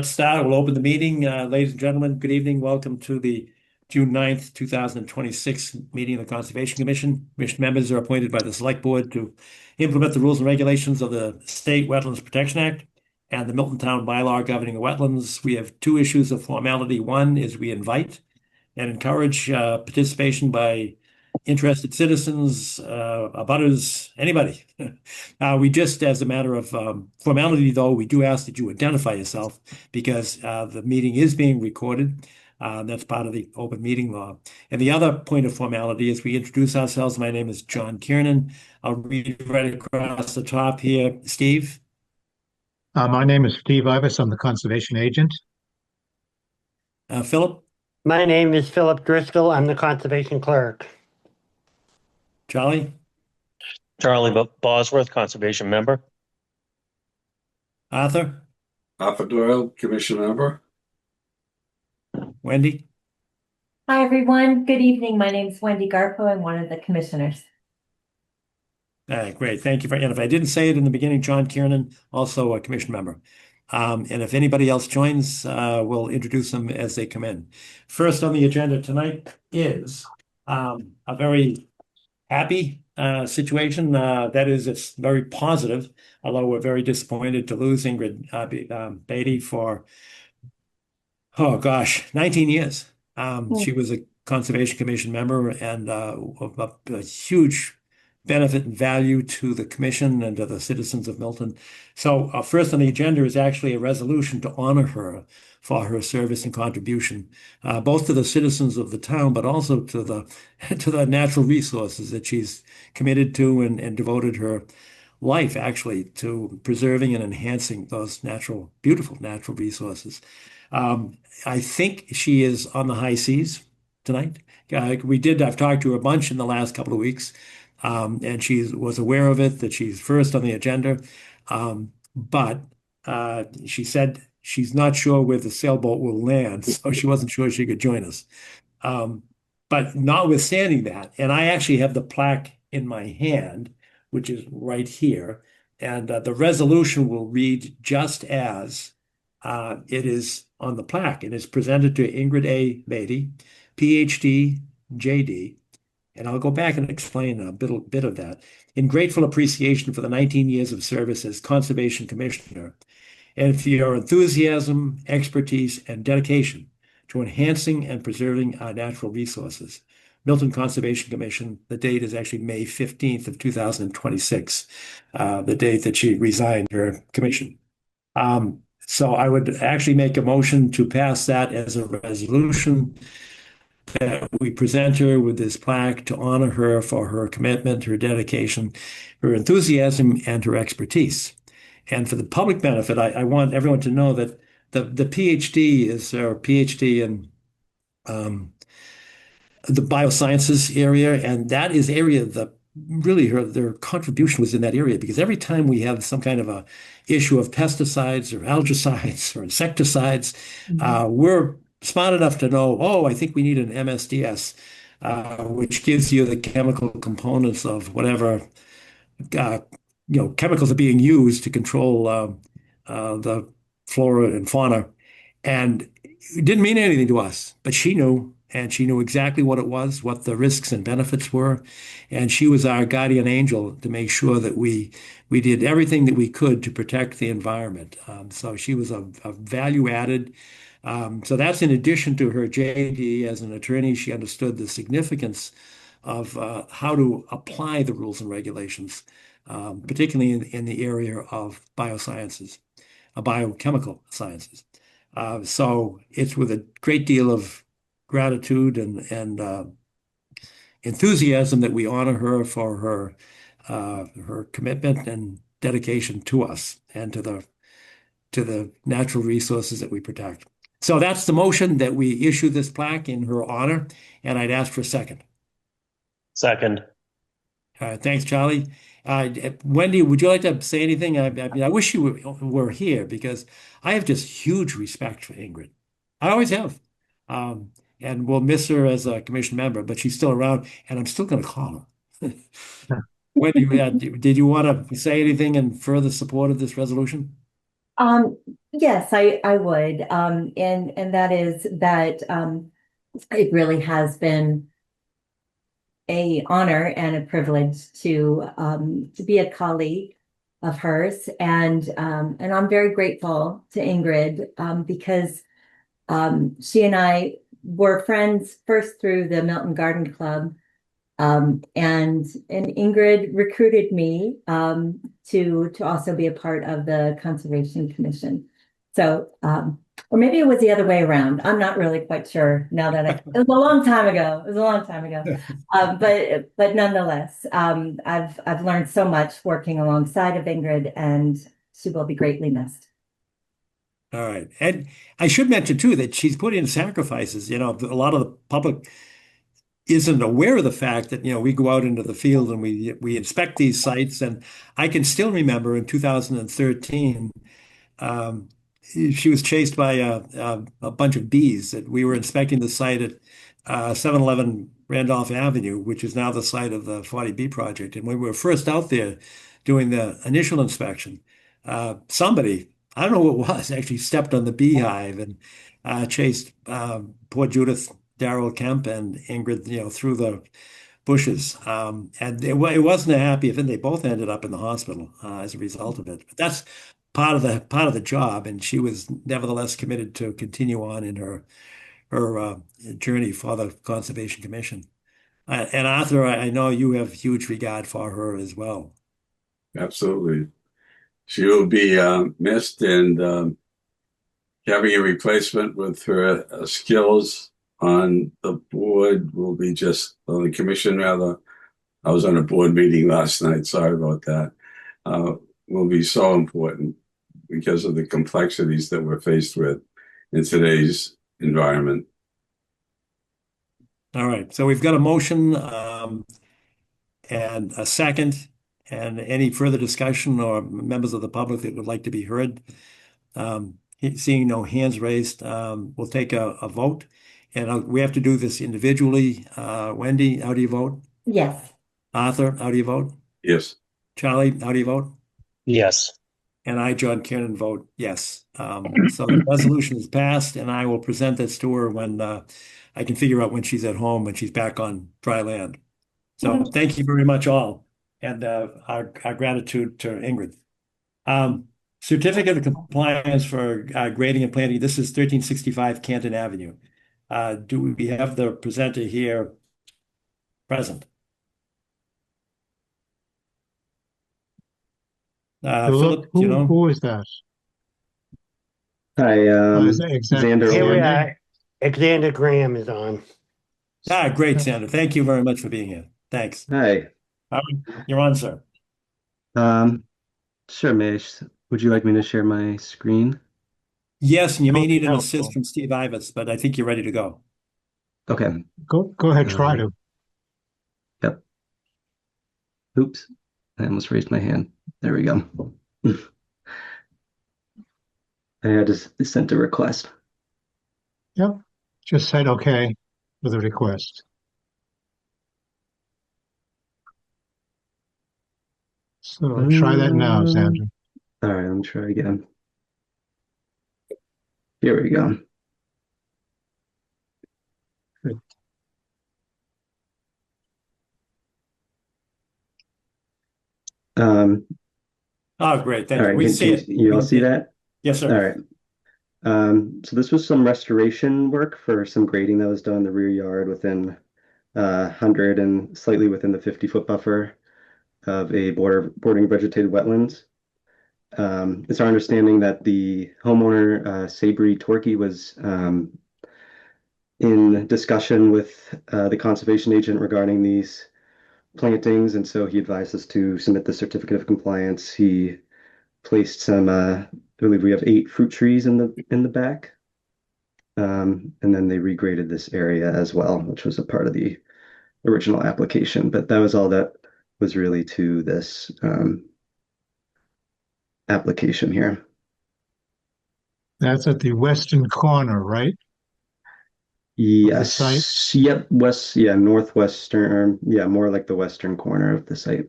Let's start. We'll open the meeting. Ladies and gentlemen, good evening. Welcome to the June 9th, 2026 meeting of the Conservation Commission. Commission members are appointed by the Select Board to implement the rules and regulations of the State Wetlands Protection Act and the Milton Town Bylaw governing the wetlands. We have two issues of formality. One is we invite and encourage participation by interested citizens, abutters, anybody. We just, as a matter of formality, though, we do ask that you identify yourself because the meeting is being recorded. That's part of the open meeting law. And the other point of formality is we introduce ourselves. My name is John Kiernan. I'll read right across the top here. Steve. My name is Steve Ivis. I'm the conservation agent. Philip. My name is Philip Driscoll. I'm the conservation clerk. Charlie. Charlie Bosworth, conservation member. Arthur. Arthur Doyle, commission member. Wendy. Hi, everyone. Good evening. My name is Wendy Garpo. I'm one of the commissioners. Great. Thank you. And if I didn't say it in the beginning, John Kiernan, also a commission member. And if anybody else joins, we'll introduce them as they come in. First on the agenda tonight is a very happy situation. That is, it's very positive, although we're very disappointed to lose Ingrid Beatty for, 19 years. She was a Conservation Commission member and a huge benefit and value to the commission and to the citizens of Milton. So first on the agenda is actually a resolution to honor her for her service and contribution, both to the citizens of the town, but also to the natural resources that she's committed to and devoted her life actually to preserving and enhancing those beautiful natural resources. I think she is on the high seas tonight. I've talked to her a bunch in the last couple of weeks. And she was aware of it, that she's first on the agenda. But she said she's not sure where the sailboat will land, so she wasn't sure she could join us. But notwithstanding that, and I actually have the plaque in my hand, which is right here, and the resolution will read just as it is on the plaque. It is presented to Ingrid A. Beatty, PhD, JD. And I'll go back and explain a bit of that. In grateful appreciation for the 19 years of service as Conservation Commissioner, and for your enthusiasm, expertise, and dedication to enhancing and preserving our natural resources. Milton Conservation Commission, the date is actually May 15th of 2026, the date that she resigned her commission. So I would actually make a motion to pass that as a resolution, that we present her with this plaque to honor her for her commitment, her dedication, her enthusiasm, and her expertise. And for the public benefit, I want everyone to know that the PhD is her PhD in the biosciences area, and that is area that really their contribution was in that area, because every time we have some kind of a issue of pesticides or algicides or insecticides, we're smart enough to know, I think we need an MSDS, which gives you the chemical components of whatever chemicals are being used to control the flora and fauna. And it didn't mean anything to us, but she knew, and she knew exactly what it was, what the risks and benefits were. And she was our guardian angel to make sure that we did everything that we could to protect the environment. So she was a value added. So that's in addition to her JD as an attorney. She understood the significance of how to apply the rules and regulations, particularly in the area of biosciences, biochemical sciences. So it's with a great deal of gratitude and enthusiasm that we honor her for her commitment and dedication to us and to the natural resources that we protect. So that's the motion, that we issue this plaque in her honor, and I'd ask for a second. Second. Thanks, Charlie. Wendy, would you like to say anything? I wish you were here, because I have just huge respect for Ingrid. I always have. And we'll miss her as a commission member, but she's still around, and I'm still going to call her. Wendy, did you want to say anything in further support of this resolution? Um, yes, I would. And that is that it really has been a honor and a privilege to be a colleague of hers, and I'm very grateful to Ingrid because she and I were friends first through the Milton Garden Club. And Ingrid recruited me to also be a part of the Conservation Commission. So, or maybe it was the other way around. I'm not really quite sure now that it was a long time ago. It was a long time ago. But nonetheless, I've learned so much working alongside of Ingrid, and she will be greatly missed. All right. And I should mention too that she's put in sacrifices. You know, a lot of the public isn't aware of the fact that, we go out into the field and we inspect these sites. And I can still remember in 2013, um, she was chased by a bunch of bees. That we were inspecting the site at 711 Randolph Avenue, which is now the site of the 40B project. And when we were first out there doing the initial inspection, somebody, I don't know who it was, actually stepped on the beehive and chased poor Judith Darrell Kemp and Ingrid, through the bushes. And it wasn't a happy event. They both ended up in the hospital as a result of it. But that's part of the job, and she was nevertheless committed to continue on in her journey for the Conservation Commission. And Arthur, I know you have huge regard for her as well. Absolutely. She will be missed, and having a replacement with her skills on the board will be just on the commission rather. I was on a board meeting last night. Sorry about that. Will be so important because of the complexities that we're faced with in today's environment. All right, so we've got a motion and a second, and any further discussion or members of the public that would like to be heard. Seeing no hands raised, we'll take a vote, and we have to do this individually. Wendy, how do you vote? Yes. Arthur, how do you vote? Yes. Charlie, how do you vote? Yes. And I, John Kiernan, vote yes. So the resolution is passed, and I will present this to her when I can figure out when she's at home, when she's back on dry land. So thank you very much all, and our gratitude to Ingrid. Certificate of compliance for grading and planting. This is 1365 Canton Avenue. Do we have the presenter here present? Philip, Who is that? Hi, Is that Xander. Here we Xander? are. Alexander Graham is on. Great, Sandra. Thank you very much for being here. Thanks. Hi. You're on, sir. Sure, Mish. Would you like me to share my screen? Yes, and you may need an Helpful. assist from Steve Ivas, but I think you're ready to go. Okay. Go ahead, try to. Yep. Oops. I almost raised my hand. There we go. I just sent a request. Yep. Just said okay with a request. So try that now, Sandra. All right, let me try again. Here we go. Good. Oh, great. Thank All you. right, We see it. you all see that? Yes, All sir. right. So this was some restoration work for some grading that was done in the rear yard within 100 and slightly within the 50-foot buffer of a bordering vegetated wetlands. It's our understanding that the homeowner, Sabri Torkey, was in discussion with the conservation agent regarding these plantings, and so he advised us to submit the certificate of compliance. He placed some, I believe we have 8 fruit trees in the back, and then they regraded this area as well, which was a part of the original application. But that was all that was really to this application here. That's at the western corner, right? Yes. site? Yep. Northwestern. Yeah, more like the western corner of the site.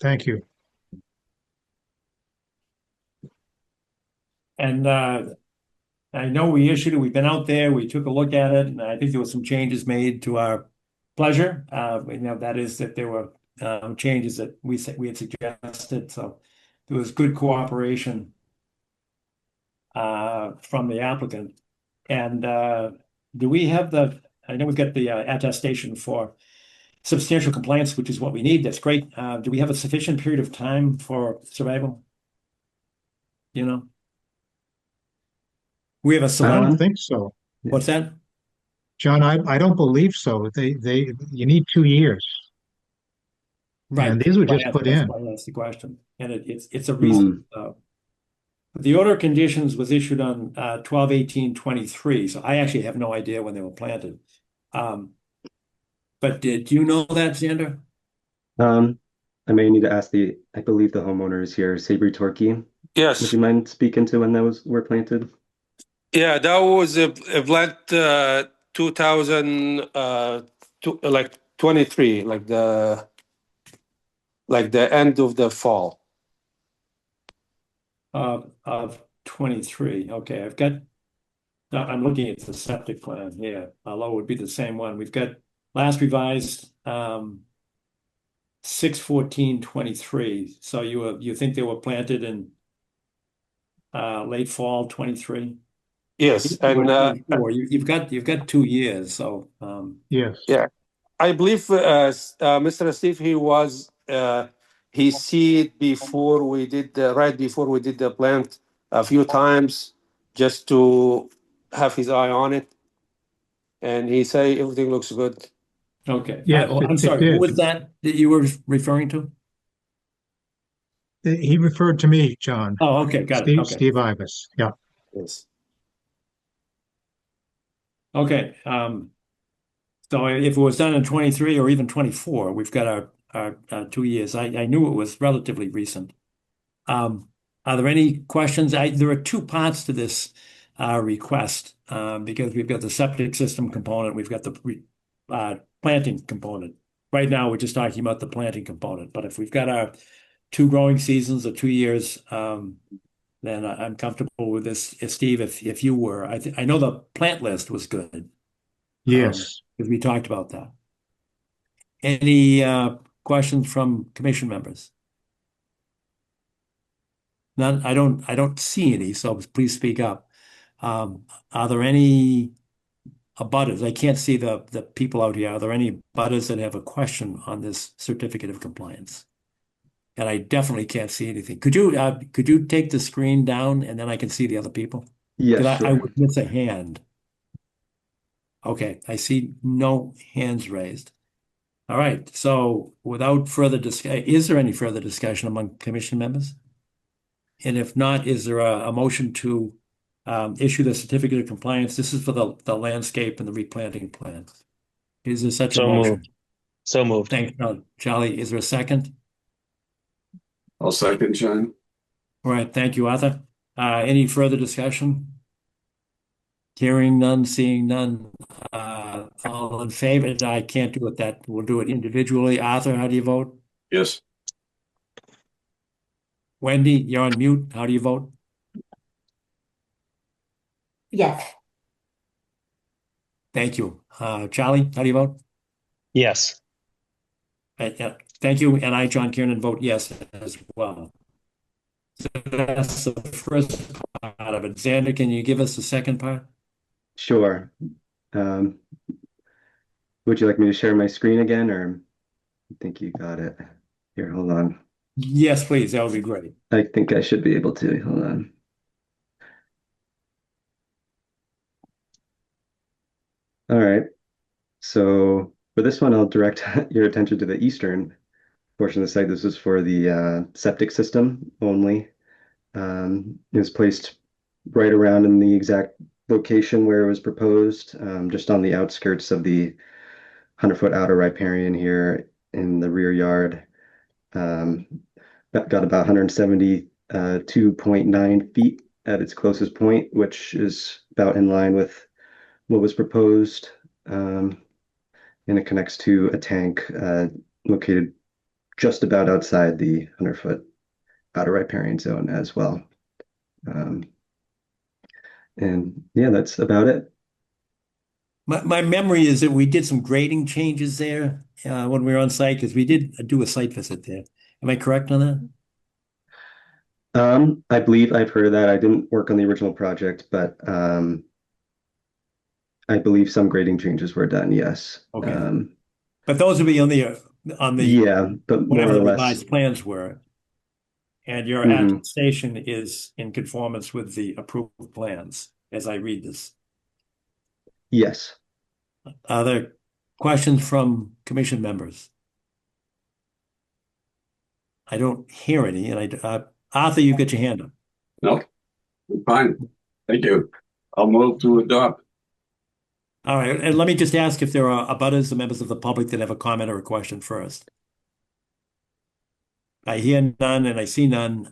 Thank you. And I know we issued it. We've been out there. We took a look at it, and I think there were some changes made to our pleasure. That is that there were changes that we had suggested. So there was good cooperation from the applicant. And do we have I know we've got the attestation for substantial compliance, which is what we need. That's great. Do we have a sufficient period of time for survival? You know, we have a I select. don't think so. What's that? John, I don't believe so. You need 2 years. Right. And these were Why just I- put that's in. why I asked the question. And it's a recent. The order of conditions was issued on 12/18/23. So I actually have no idea when they were planted. But did you know that, Xander? I may need to ask I believe the homeowner is here, Sabri Torquay. Would Yes. you mind speaking to when those were planted? Yeah, that was a plant 2000 like 23, like the end of the fall. Of 23. Okay, I'm looking at the septic plan here, although it would be the same one. We've got last revised 6/14/23. So you think they were planted in late fall 23? Yes, and 24. You've got 2 years. So Yes. yeah, I believe Mr. Steve he see it before we did right before we did the plant a few times just to have his eye on it, and he say everything looks good. okay. Yes, I'm it sorry. Who did. was that you were referring to? He referred to me, John. Oh, okay, got it. Okay. Steve Ibis. Yeah. Yes. Okay. So if it was done in 23 or even 24, we've got our 2 years. I knew it was relatively recent. Are there any questions? There are two parts to this request because we've got the septic system component, we've got the planting component. Right now, we're just talking about the planting component. But if we've got our 2 growing seasons or 2 years, then I'm comfortable with this. Steve, if you were, I know the plant list was good. Yes. Because we talked about that. Any questions from commission members? None. I don't see any, so please speak up. Are there any abutters? I can't see the people out here. Are there any abutters that have a question on this certificate of compliance? And I definitely can't see anything. Could you take the screen down and then I can see the other people? Yes, I sure. would miss a hand. Okay, I see no hands raised. All right, so without further discussion, is there any further discussion among commission members? And if not, is there a motion to issue the certificate of compliance? This is for the landscape and the replanting plan. Is there such a So motion? moved. So moved. Thanks, Charlie. Is there a second? I'll second, John. All right, thank you, Arthur. Any further discussion? Hearing none, seeing none. All in favor? I can't do it we'll do it individually. Arthur, how do you vote? Yes. Wendy, you're on mute. How do you vote? Yes. Thank you. Charlie, how do you vote? Yes. Yeah, thank you. And I, John Kiernan, vote yes as well. So that's the first part of it. Xander, can you give us the second part? Sure. Would you like me to share my screen again, or I think you got it? Here, hold on. Yes, please. That would be great. I think I should be able to. Hold on. All right. So for this one, I'll direct your attention to the eastern portion of the site. This is for the septic system only. It was placed right around in the exact location where it was proposed, just on the outskirts of the 100-foot outer riparian here in the rear yard. Got about 172.9 feet at its closest point, which is about in line with what was proposed. And it connects to a tank located just about outside the 100-foot outer riparian zone as well. And yeah, that's about it. My memory is that we did some grading changes there when we were on site because we did do a site visit there. Am I correct on that? I believe I've heard of that. I didn't work on the original project, but I believe some grading changes were done, yes. Okay. But those would be on the Yeah, but more whatever or the less. revised plans were. And your Mhm. attestation is in conformance with the approved plans as I read this. Yes. Are there questions from commission members? I don't hear any, and Arthur, you get your hand up. No, fine. Thank you. I'll move to adopt. All right, and let me just ask if there are abutters or members of the public that have a comment or a question first. I hear none and I see none.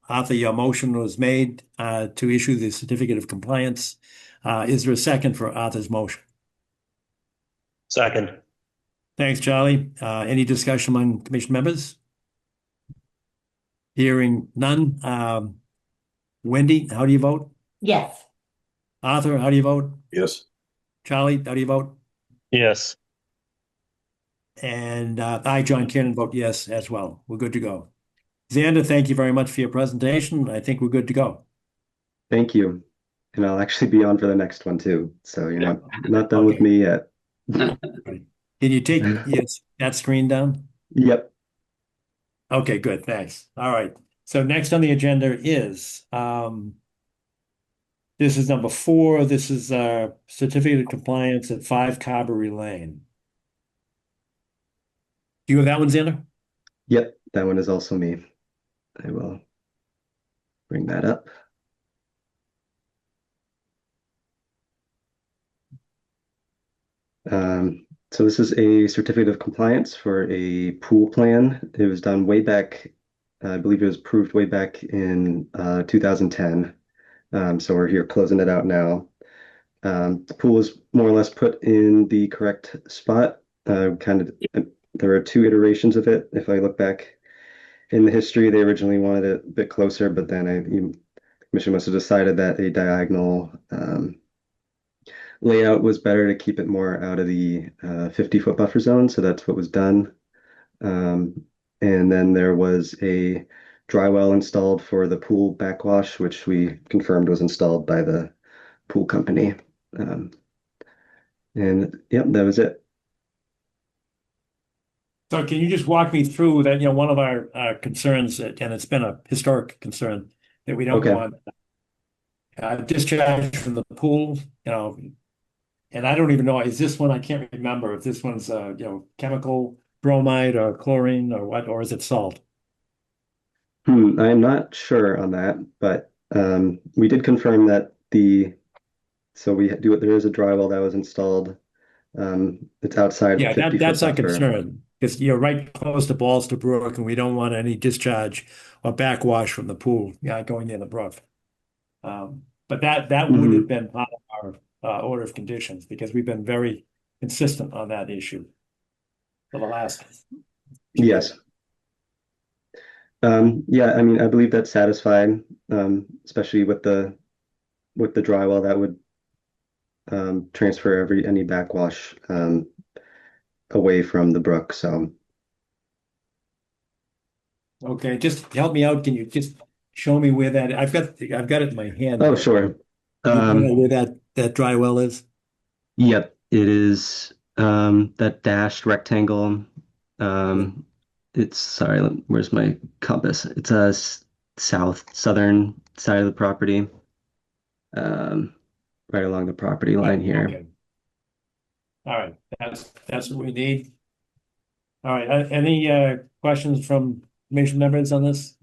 Arthur, your motion was made to issue the certificate of compliance. Is there a second for Arthur's motion? Second. Thanks, Charlie. Any discussion among commission members? Hearing none. Wendy, how do you vote? Yes. Arthur, how do you vote? Yes. Charlie, how do you vote? Yes. And I, John Cannon, vote yes as well. We're good to go. Xander, thank you very much for your presentation. I think we're good to go. Thank you. And I'll actually be on for the next one too. So you're not done with Okay. me yet. Can you take that screen down? Yep. Okay, good. Thanks. All right. So next on the agenda is this is number 4. This is certificate of compliance at 5 Carberry Lane. Do you have that one, Xander? Yep. That one is also me. I will bring that up. So this is a certificate of compliance for a pool plan. It was done way back, I believe it was approved way back in 2010. So we're here closing it out now. The pool is more or less put in the correct spot. There were 2 iterations of it. If I look back in the history, they originally wanted it a bit closer, but then the commission must have decided that a diagonal layout was better to keep it more out of the 50-foot buffer zone. So that's what was done. And then there was a dry well installed for the pool backwash, which we confirmed was installed by the pool company. And yep, that was it. So can you just walk me through that? One of our concerns, and it's been a historic concern, that we don't Okay. want discharge from the pool, and I don't even know, is this one, I can't remember if this one's, chemical bromide or chlorine or what, or is it salt? I'm not sure on that, but we did confirm that there is a dry well that was installed. It's outside Yeah, 50-foot that's our buffer. concern, because you're right close to Ballster Brook, and we don't want any discharge or backwash from the pool, going in the brook. But that would have been part of our order of conditions, because we've been very consistent on that issue for the last few Yes. years. Yeah, I mean, I believe that's satisfied, especially with the dry well that would transfer any backwash away from the brook. So Okay, just help me out. Can you just show me where that, I've got it in my hand. oh, sure. Do you know where that dry well is? Yep, it is that dashed rectangle. Sorry, where's my compass? It's a southern side of the property, right along the property line here. Okay. All right, that's what we need. All right, any questions from commission members on this?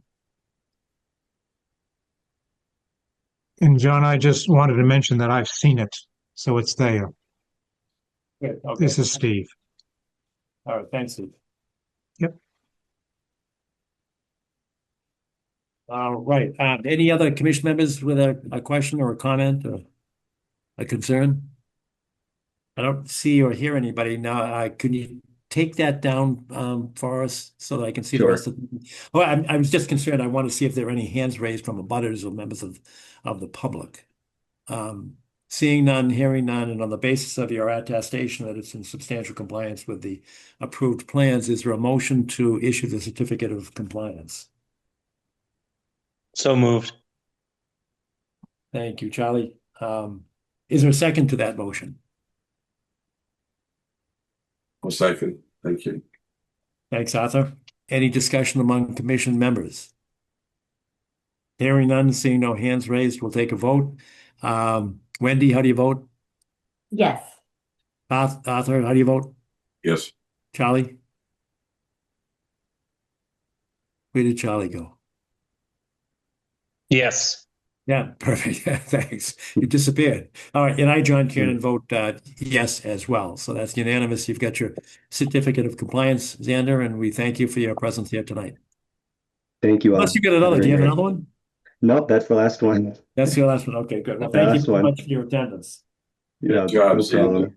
And John, I just wanted to mention that I've seen it, so it's there. Good, okay. This is Steve. All right, thanks, Steve. Yep. All right, any other commission members with a question or a comment or a concern? I don't see or hear anybody now. Can you take that down for us so that I can see the Sure. rest of them? Well, I was just concerned. I want to see if there are any hands raised from abutters or members of the public. Seeing none, hearing none, and on the basis of your attestation that it's in substantial compliance with the approved plans, is there a motion to issue the certificate of compliance? So moved. Thank you, Charlie. Is there a second to that motion? I'll second. Thank you. Thanks, Arthur. Any discussion among commission members? Hearing none, seeing no hands raised, we'll take a vote. Wendy, how do you vote? Yes. Arthur, how do you vote? Yes. Charlie? Where did Charlie go? Yes. Yeah, perfect. Thanks. You disappeared. All right, and I, John Kiernan, vote yes as well. So that's unanimous. You've got your certificate of compliance, Xander, and we thank you for your presence here tonight. Thank you all. Unless you got Have a another. Do great you have night. another one? Nope, that's the last one. That's your last one. Okay, good. Well, thank you Last very one. much for your attendance. Yeah, Good job, no problem. Xander.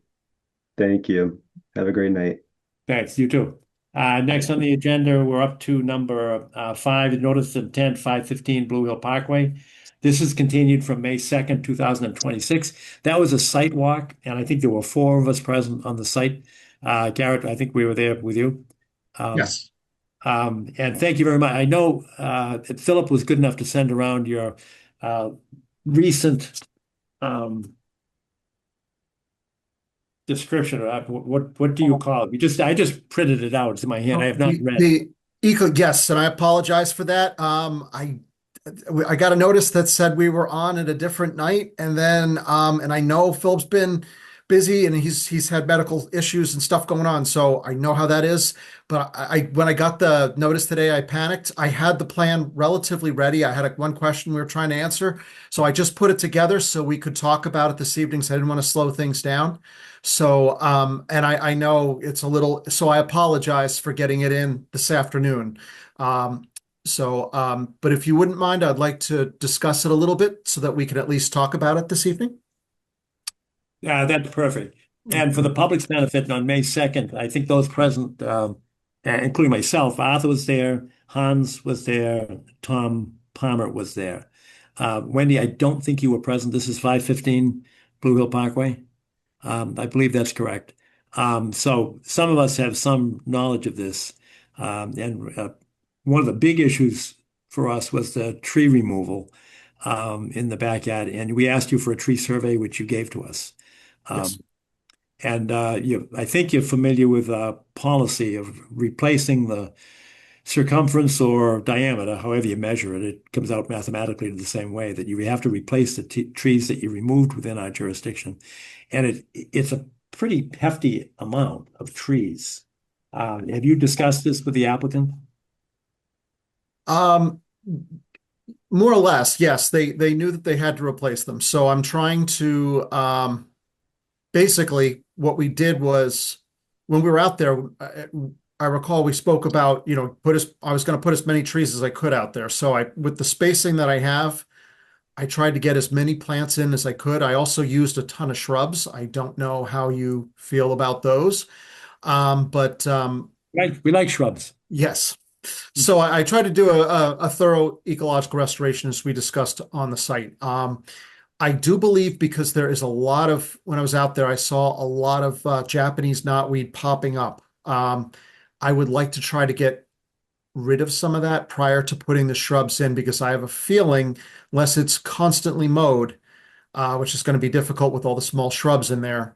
Thank you. Have a great night. Thanks. You too. Next on the agenda, we're up to number 5, notice of intent, 515 Blue Hill Parkway. This is continued from May 2nd, 2026. That was a site walk, and I think there were 4 of us present on the site. Garrett, I think we were there with you. Yes. And thank you very much. I know Philip was good enough to send around your recent description. What do you call it? I just printed it out. It's in my hand. I have not read it. Yes, and I apologize for that. I got a notice that said we were on at a different night, and then and I know Philip's been busy and he's had medical issues and stuff going on, so I know how that is. But when I got the notice today, I panicked. I had the plan relatively ready. I had one question we were trying to answer, so I just put it together so we could talk about it this evening. So I didn't want to slow things down. So and I know it's a little, so I apologize for getting it in this afternoon. But if you wouldn't mind, I'd like to discuss it a little bit so that we can at least talk about it this evening. That's perfect. And for the public's benefit, on May 2nd, I think those present, including myself, Arthur was there, Hans was there, Tom Palmer was there. Wendy, I don't think you were present. This is 515 Blue Hill Parkway. I believe that's correct. So some of us have some knowledge of this. And one of the big issues for us was the tree removal in the backyard. And we asked you for a tree survey, which you gave to us. Yes. And I think you're familiar with policy of replacing the circumference or diameter, however you measure it. It comes out mathematically the same way, that you have to replace the trees that you removed within our jurisdiction. And it's a pretty hefty amount of trees. Have you discussed this with the applicant? More or less, yes. They knew that they had to replace them. So I'm trying to basically what we did was when we were out there, I recall we spoke about, I was going to put as many trees as I could out there. So with the spacing that I have, I tried to get as many plants in as I could. I also used a ton of shrubs. I don't know how you feel about those. We like shrubs. Yes. So I tried to do a thorough ecological restoration as we discussed on the site. I do believe because there is a lot of, when I was out there, I saw a lot of Japanese knotweed popping up. I would like to try to get rid of some of that prior to putting the shrubs in, because I have a feeling, unless it's constantly mowed, which is going to be difficult with all the small shrubs in there,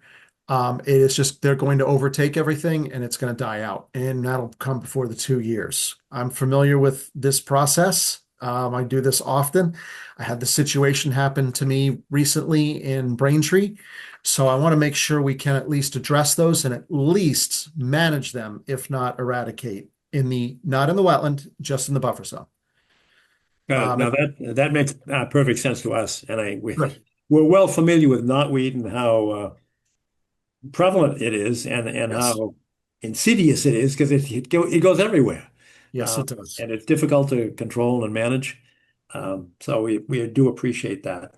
it is just, they're going to overtake everything and it's going to die out. And that'll come before the 2 years. I'm familiar with this process. I do this often. I had the situation happen to me recently in Braintree. So I want to make sure we can at least address those and at least manage them, if not eradicate, not in the wetland, just in the buffer zone. Now that makes perfect sense to us. And Good. we're well familiar with knotweed and how prevalent it is and Yes. how insidious it is, because it goes everywhere. Yes, it does. And it's difficult to control and manage. So we do appreciate that.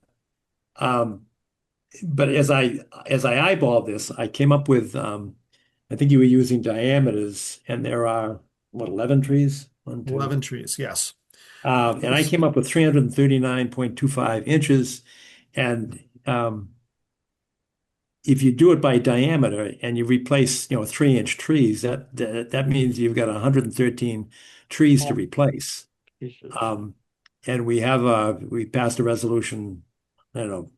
But as I eyeballed this, I came up with I think you were using diameters, and there are 11 trees? 1, 2, 11 trees, yes. and I came up with 339.25 inches. And if you do it by diameter and you replace, 3-inch trees, that means you've got 113 trees to replace. Um, and we passed a resolution, I don't know,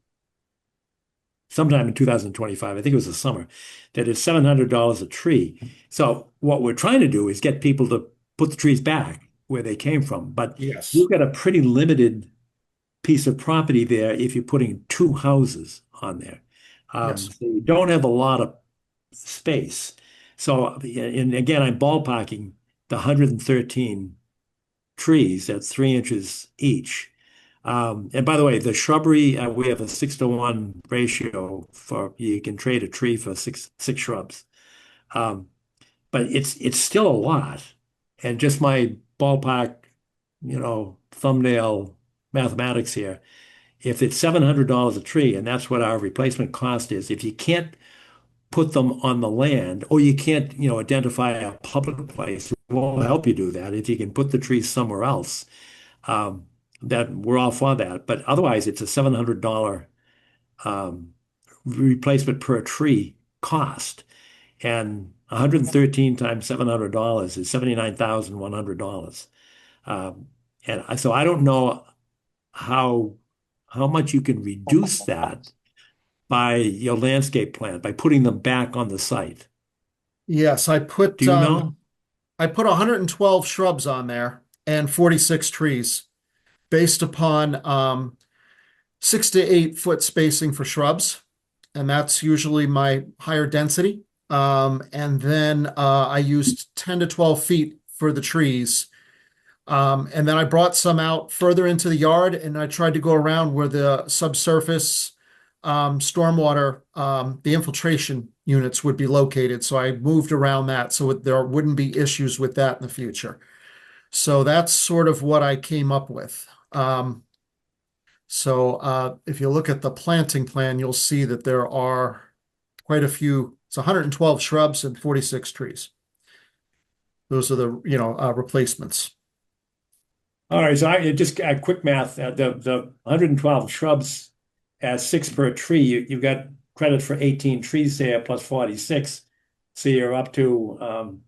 sometime in 2025, I think it was the summer, that it's $700 a tree. So what we're trying to do is get people to put the trees back where they came from. But Yes. you've got a pretty limited piece of property there if you're putting 2 houses on there. Yes. So you don't have a lot of space. So, and again, I'm ballparking the 113 trees at 3 inches each. And by the way, the shrubbery, we have a 6-to-1 ratio for you can trade a tree for six shrubs. But it's still a lot. And just my ballpark, thumbnail mathematics here. If it's $700 a tree, and that's what our replacement cost is, if you can't put them on the land, or you can't, identify a public place, we'll help you do that. If you can put the trees somewhere else, that we're all for that. But otherwise, it's a $700 replacement per tree cost, and 113 times $700 is $79,100. So I don't know how much you can reduce that by your landscape plan, by putting them back on the site. Yes, Do you know? I put 112 shrubs on there and 46 trees based upon 6 to 8 foot spacing for shrubs. And that's usually my higher density. And then I used 10 to 12 feet for the trees. And then I brought some out further into the yard and I tried to go around where the subsurface stormwater, the infiltration units would be located. So I moved around that so there wouldn't be issues with that in the future. So that's sort of what I came up with. So if you look at the planting plan, you'll see that there are quite a few. It's 112 shrubs and 46 trees. Those are the, replacements. All right, so I just quick math. The 112 shrubs at 6 per tree, you've got credit for 18 trees there plus 46, so you're up to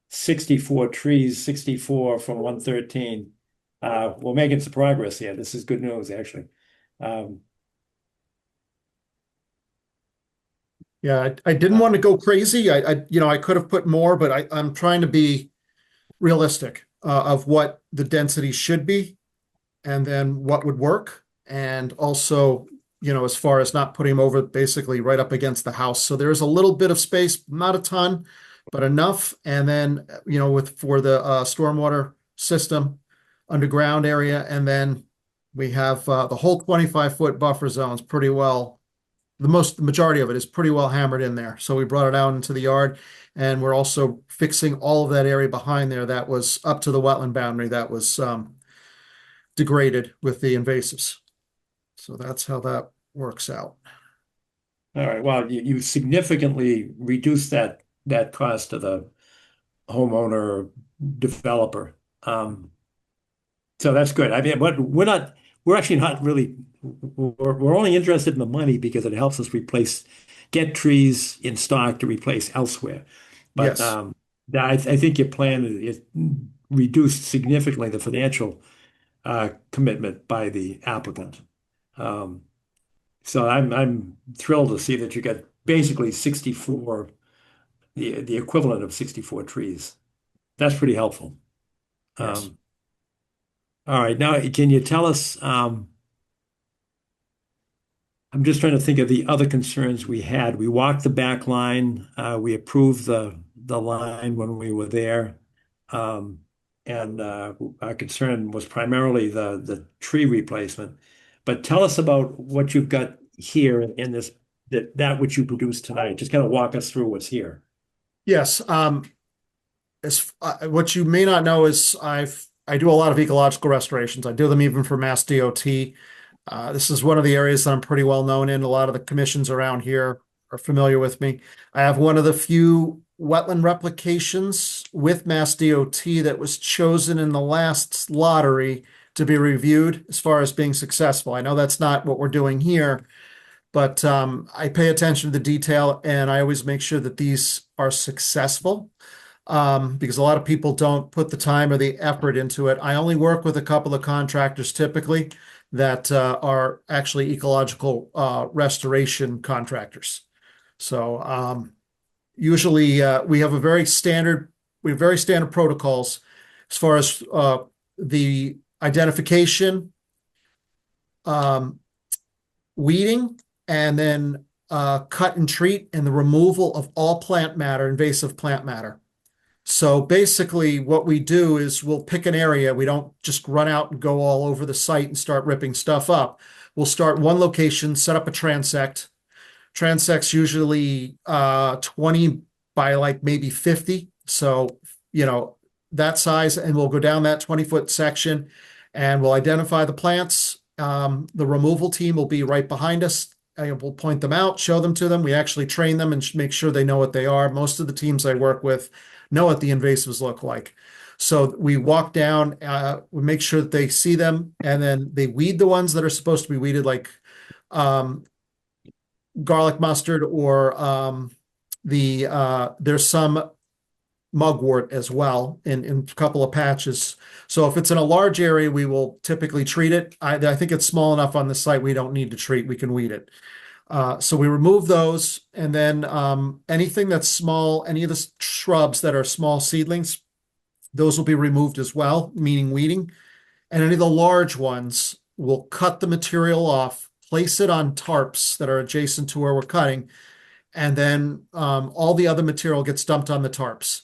64 trees, 64 from 113. We're making some progress here. This is good news, actually. Yeah, I didn't want to go crazy. I could have put more, but I'm trying to be realistic of what the density should be and then what would work. And also, as far as not putting them over basically right up against the house. So there's a little bit of space, not a ton, but enough. And then, for the stormwater system underground area. And then we have the whole 25-foot buffer zones pretty well. The majority of it is pretty well hammered in there. So we brought it out into the yard and we're also fixing all of that area behind there that was up to the wetland boundary that was degraded with the invasives. So that's how that works out. All right. Well, you significantly reduced that cost to the homeowner developer. So that's good. I mean, but we're actually not really, we're only interested in the money because it helps us get trees in stock to replace elsewhere. But Yes. I think your plan is reduced significantly the financial commitment by the applicant. So I'm thrilled to see that you got basically 64, the equivalent of 64 trees. That's pretty helpful. Yes. All right, now can you tell us? I'm just trying to think of the other concerns we had. We walked the back line. We approved the line when we were there. And our concern was primarily the tree replacement. But tell us about what you've got here in this, that which you produced tonight. Just kind of walk us through what's here. Yes. What you may not know is I do a lot of ecological restorations. I do them even for Mass DOT. This is one of the areas that I'm pretty well known in. A lot of the commissions around here are familiar with me. I have one of the few wetland replications with Mass DOT that was chosen in the last lottery to be reviewed as far as being successful. I know that's not what we're doing here, but I pay attention to the detail, and I always make sure that these are successful, because a lot of people don't put the time or the effort into it. I only work with a couple of contractors typically that are actually ecological restoration contractors. So usually we have very standard protocols as far as the identification, weeding, and then cut and treat, and the removal of all plant matter, invasive plant matter. So basically what we do is we'll pick an area. We don't just run out and go all over the site and start ripping stuff up. We'll start one location, set up a transect. Transect's usually 20 by like maybe 50. So, that size, and we'll go down that 20-foot section and we'll identify the plants. The removal team will be right behind us. And we'll point them out, show them to them. We actually train them and make sure they know what they are. Most of the teams I work with know what the invasives look like. So we walk down, we make sure that they see them, and then they weed the ones that are supposed to be weeded, like garlic mustard, or there's some mugwort as well in a couple of patches. So if it's in a large area, we will typically treat it. I think it's small enough on the site we don't need to treat, we can weed it. So we remove those, and then anything that's small, any of the shrubs that are small seedlings, those will be removed as well, meaning weeding. And any of the large ones, we'll cut the material off, place it on tarps that are adjacent to where we're cutting, and then all the other material gets dumped on the tarps.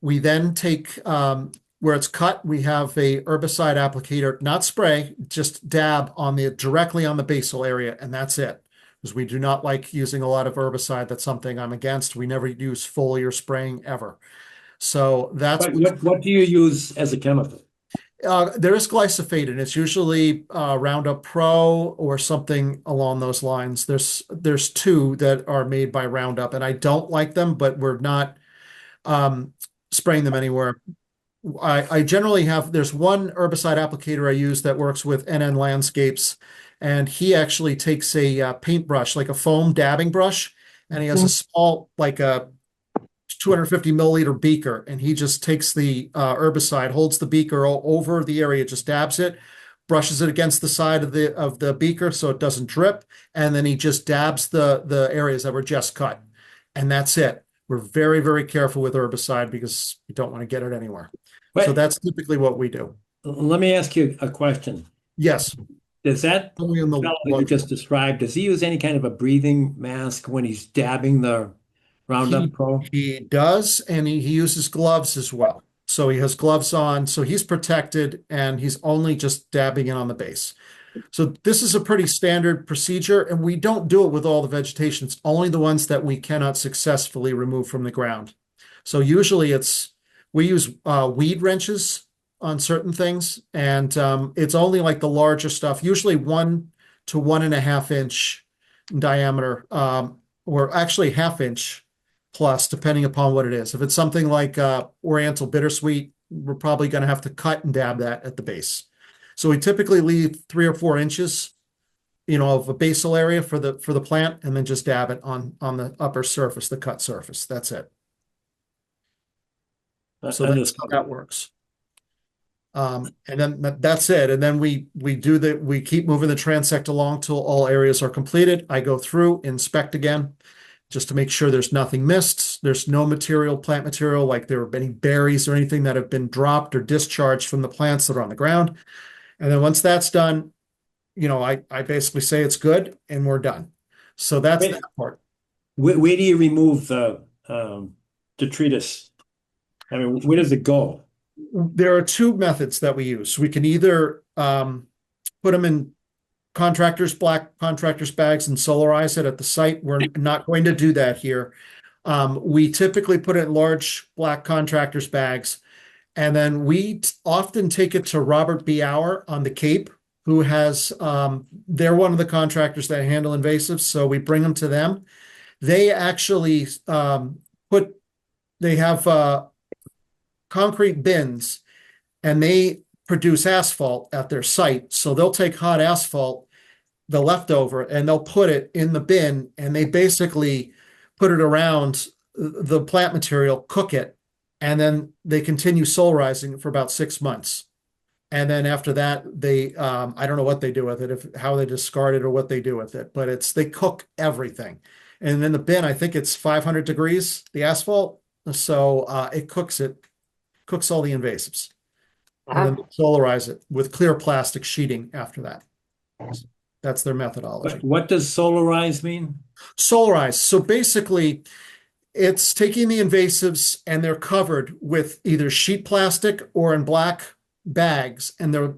We then take, where it's cut, we have a herbicide applicator, not spray, just dab directly on the basal area, and that's it. Because we do not like using a lot of herbicide. That's something I'm against. We never use foliar spraying ever. So that's what do you use as a chemical? There is glyphosate, and it's usually Roundup Pro or something along those lines. There's two that are made by Roundup, and I don't like them, but we're not spraying them anywhere. I generally there's one herbicide applicator I use that works with NN Landscapes, and he actually takes a paintbrush, like a foam dabbing brush, and he has a small, like a 250 milliliter beaker, and he just takes the herbicide, holds the beaker over the area, just dabs it, brushes it against the side of the beaker so it doesn't drip, and then he just dabs the areas that were just cut, and that's it. We're very, very careful with herbicide because we don't want to get it anywhere. So that's typically what we do. Let me ask you a question. Yes. Does that fellow that you just described, does he use any kind of a breathing mask when he's dabbing the Roundup Pro? He does, and he uses gloves as well. So he has gloves on, so he's protected, and he's only just dabbing in on the base. So this is a pretty standard procedure, and we don't do it with all the vegetation. It's only the ones that we cannot successfully remove from the ground. So usually we use weed wrenches on certain things, and it's only like the larger stuff, usually 1 to 1.5 inch in diameter, or actually ½ inch plus, depending upon what it is. If it's something like Oriental bittersweet, we're probably going to have to cut and dab that at the base. So we typically leave 3 or 4 inches, of a basal area for the plant, and then just dab it on the upper surface, the cut surface. That's it. So that's how that works. And then that's it. And then we keep moving the transect along till all areas are completed. I go through, inspect again, just to make sure there's nothing missed. There's no plant material, like there are any berries or anything that have been dropped or discharged from the plants that are on the ground. And then once that's done, I basically say it's good and we're done. So that's that part. Where do you remove the detritus? I mean, where does it go? There are two methods that we use. We can either put them in black contractors bags and solarize it at the site. We're not going to do that here. We typically put it in large black contractors bags, and then we often take it to Robert B. Auer on the Cape, who has, they're one of the contractors that handle invasives, so we bring them to them. They actually they have concrete bins, and they produce asphalt at their site. So they'll take hot asphalt, the leftover, and they'll put it in the bin, and they basically put it around the plant material, cook it, and then they continue solarizing it for about 6 months. And then after that, they I don't know what they do with it, if how they discard it or what they do with it, but they cook everything. And in the bin, I think it's 500 degrees, the asphalt. So it cooks all the invasives. And then solarize it with clear plastic sheeting after that. That's their methodology. What does solarize mean? Solarize. So basically, it's taking the invasives and they're covered with either sheet plastic or in black bags, and they're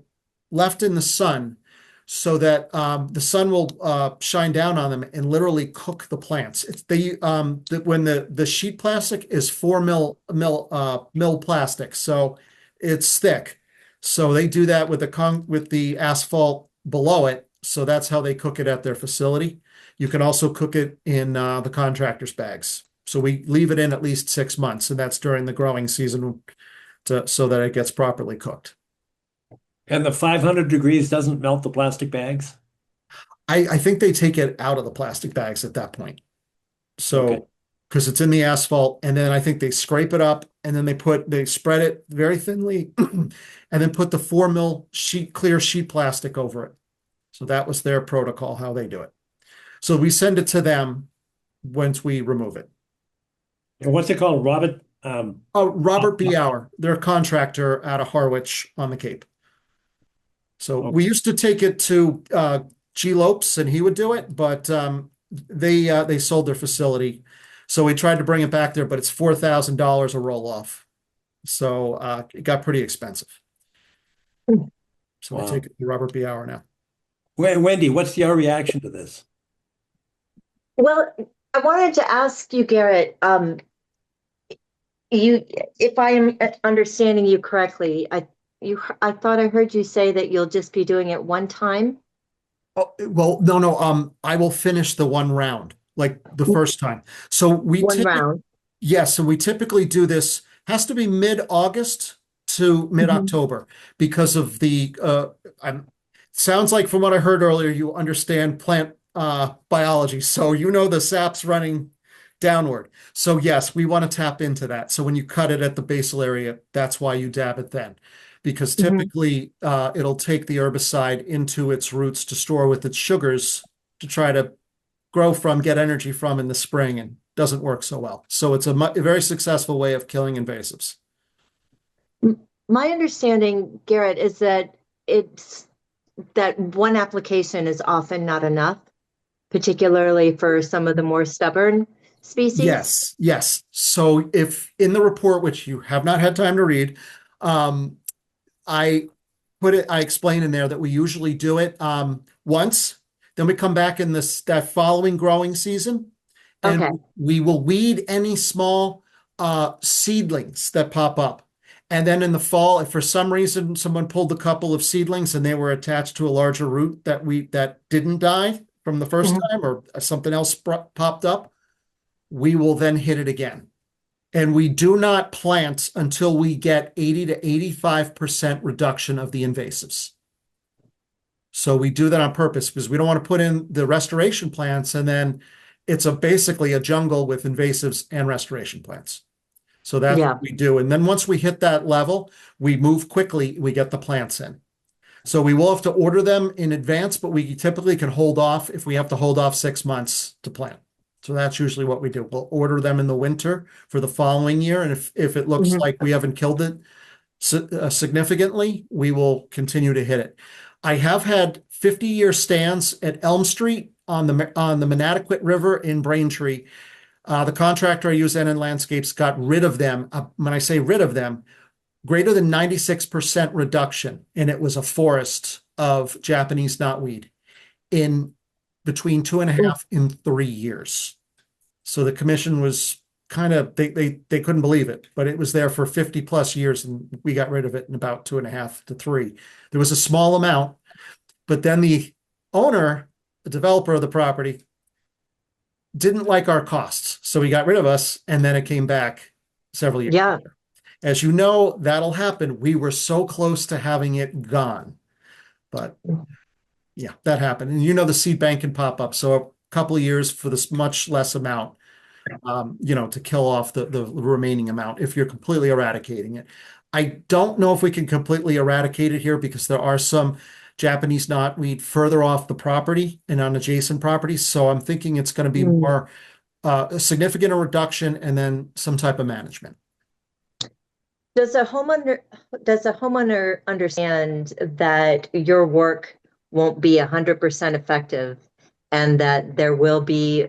left in the sun so that the sun will shine down on them and literally cook the plants. When the sheet plastic is 4 mil plastic, so it's thick. So they do that with the asphalt below it. So that's how they cook it at their facility. You can also cook it in the contractor's bags. So we leave it in at least 6 months, and that's during the growing season so that it gets properly cooked. And the 500 degrees doesn't melt the plastic bags? I think they take it out of the plastic bags at that point. So, because it's in the asphalt, and then I think they scrape it up, and then they spread it very thinly, and then put the 4 mil clear sheet plastic over it. So that was their protocol, how they do it. So we send it to them once we remove it. And what's it called? Robert B. Auer, they're a contractor out of Harwich on the Cape. So we used to take it to G. Lopes, and he would do it, but they sold their facility. So we tried to bring it back there, but it's $4,000 a roll-off. So it got pretty expensive. So we take it to Robert B. Auer now. Wendy, what's your reaction to this? Well, I wanted to ask you, Garrett, if I am understanding you correctly, I thought I heard you say that you'll just be doing it one time. Oh, well, no. I will finish the one round, like the first time. So one round. Yes, so we typically do this, has to be mid-August to mid-October because of the sounds like from what I heard earlier, you understand plant biology. So you know the sap's running downward. So yes, we want to tap into that. So when you cut it at the basal area, that's why you dab it then. Because typically it'll take the herbicide into its roots to store with its sugars to try to get energy from in the spring, and doesn't work so well. So it's a very successful way of killing invasives. My understanding, Garrett, is that that one application is often not enough, particularly for some of the more stubborn species. Yes. So if in the report, which you have not had time to read, I explain in there that we usually do it once, then we come back in that following growing season, and we will weed any small seedlings that pop up. And then in the fall, if for some reason someone pulled a couple of seedlings and they were attached to a larger root that didn't die from the first time, or something else popped up, we will then hit it again. And we do not plant until we get 80 to 85% reduction of the invasives. So we do that on purpose because we don't want to put in the restoration plants and then it's basically a jungle with invasives and restoration plants. So that's what we do. And then once we hit that level, we move quickly, we get the plants in. So we will have to order them in advance, but we typically can hold off if we have to hold off 6 months to plant. So that's usually what we do. We'll order them in the winter for the following year. And if it looks like we haven't killed it significantly, we will continue to hit it. I have had 50-year stands at Elm Street on the Manattaquit River in Braintree. The contractor I use, NN Landscapes, got rid of them. When I say rid of them, greater than 96% reduction. And it was a forest of Japanese knotweed in between 2.5 and 3 years. So the commission was they couldn't believe it, but it was there for 50 plus years and we got rid of it in about 2.5 to 3. There was a small amount, but then the owner, the developer of the property, didn't like our costs. So he got rid of us and then it came back several years later. As you know, that'll happen. We were so close to having it gone. But yeah, that happened. And you know, the seed bank can pop up. So a couple of years for this much less amount, to kill off the remaining amount if you're completely eradicating it. I don't know if we can completely eradicate it here because there are some Japanese knotweed further off the property and on adjacent properties. So I'm thinking it's going to be more a significant reduction and then some type of management. Does a homeowner understand that your work won't be 100% effective and that there will be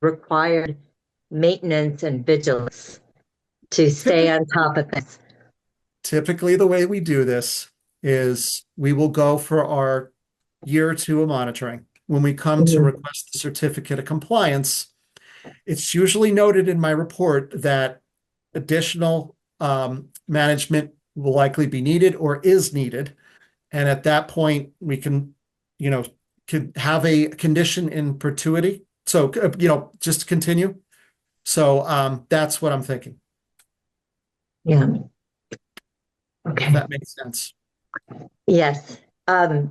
required maintenance and vigilance to stay on top of things? Typically, the way we do this is we will go for our year or two of monitoring. When we come to request the certificate of compliance, it's usually noted in my report that additional management will likely be needed or is needed. And at that point, we can have a condition in perpetuity. So, just continue. So that's what I'm thinking. Yeah. Okay. If that makes sense. Yes. I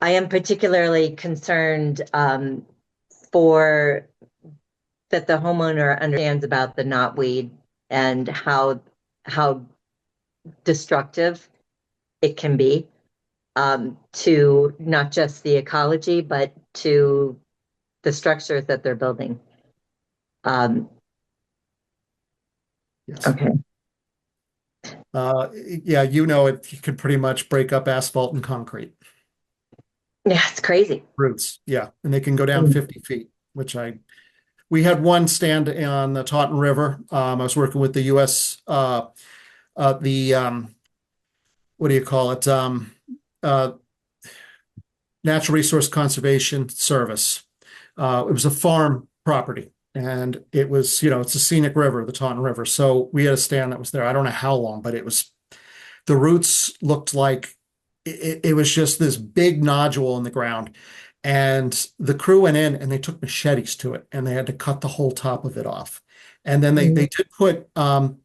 am particularly concerned for that the homeowner understands about the knotweed and how destructive it can be to not just the ecology, but to the structures that they're building. Yes. Okay. Yeah, it could pretty much break up asphalt and concrete. Yeah, it's crazy. Roots, yeah, and they can go down 50 feet, we had one stand on the Taunton River. I was working with the U.S. What do you call it? Natural Resource Conservation Service. It was a farm property, and it was, it's a scenic river, the Taunton River. So we had a stand that was there. I don't know how long, but the roots looked like it was just this big nodule in the ground. And the crew went in and they took machetes to it and they had to cut the whole top of it off. And then they did put the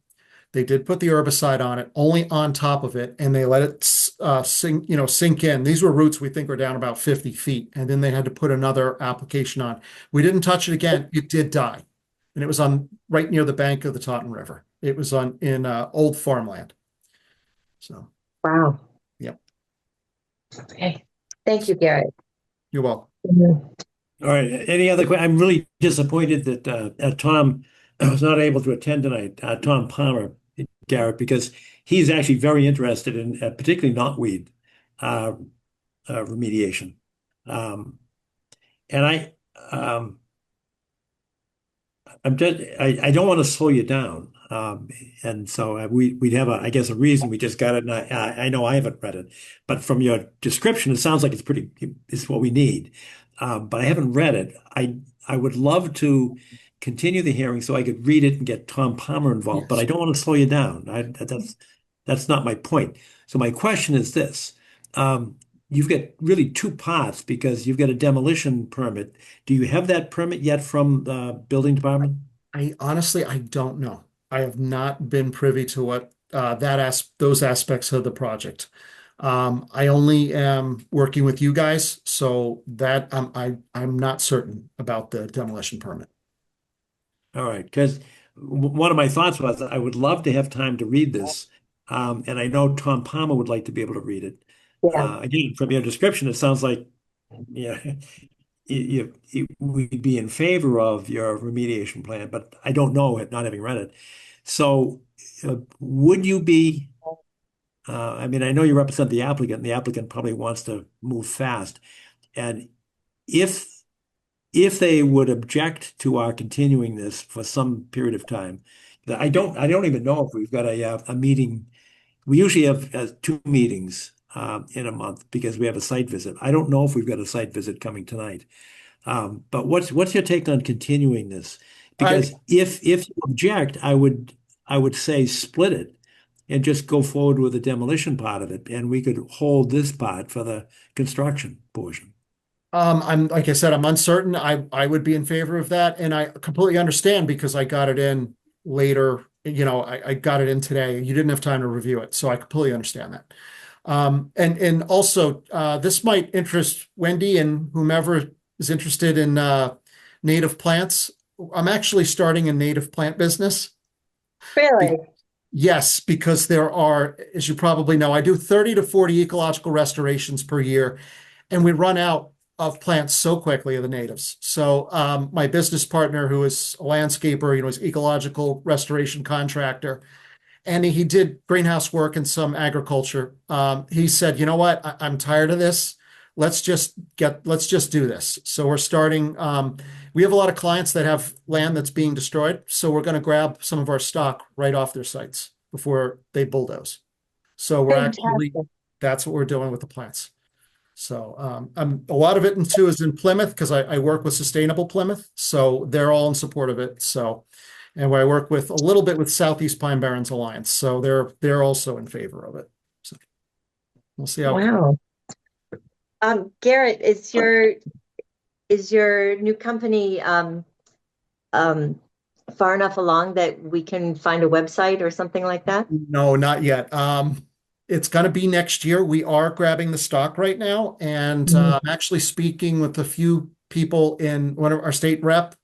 herbicide on it, only on top of it, and they let it sink in. These were roots we think were down about 50 feet. And then they had to put another application on. We didn't touch it again. It did die. And it was on right near the bank of the Taunton River. It was in old farmland. So Wow. Yep. Okay. Thank you, Garrett. You're welcome. All right. Any other questions? I'm really disappointed that Tom was not able to attend tonight, Tom Palmer, Garrett, because he's actually very interested in particularly knotweed remediation. And I don't want to slow you down. And so we'd have I guess a reason. We just got it. And I know I haven't read it, but from your description, it sounds like it's what we need. But I haven't read it. I would love to continue the hearing so I could read it and get Tom Palmer involved, but I don't want to slow you down. That's not my point. So my question is this. You've got really two parts because you've got a demolition permit. Do you have that permit yet from the building department? I honestly don't know. I have not been privy to what those aspects of the project. I only am working with you guys, so that I'm not certain about the demolition permit. All right, because one of my thoughts was I would love to have time to read this, and I know Tom Palmer would like to be able to read it. Yeah. Again, from your description, it sounds like we'd be in favor of your remediation plan, but I don't know it, not having read it. So, would you be? I mean, I know you represent the applicant, and the applicant probably wants to move fast. And if they would object to our continuing this for some period of time, I don't even know if we've got a meeting. We usually have 2 meetings in a month because we have a site visit. I don't know if we've got a site visit coming tonight. But what's your take on continuing this? Because if you object, I would say split it and just go forward with the demolition part of it, and we could hold this part for the construction portion. I'm like I said, I'm uncertain. I would be in favor of that, and I completely understand because I got it in later. I got it in today. You didn't have time to review it, so I completely understand that. And also, this might interest Wendy and whomever is interested in native plants. I'm actually starting a native plant business. Be- Really? yes, because there are, as you probably know, I do 30 to 40 ecological restorations per year, and we run out of plants so quickly of the natives. So my business partner, who is a landscaper, is ecological restoration contractor, and he did greenhouse work and some agriculture. He said, "You know what? I'm tired of this. Let's just do this." So we're starting. We have a lot of clients that have land that's being destroyed, so we're going to grab some of our stock right off their sites before they bulldoze. So Fantastic. that's what we're doing with the plants. So a lot of it too is in Plymouth because I work with Sustainable Plymouth, so they're all in support of it. So, and I work with a little bit with Southeast Pine Barrens Alliance, so they're also in favor of it. So we'll see how it goes. Wow. Garrett, is your new company um, far enough along that we can find a website or something like that? No, not yet. It's going to be next year. We are grabbing the stock right now, and I'm actually speaking with a few people in one of our state rep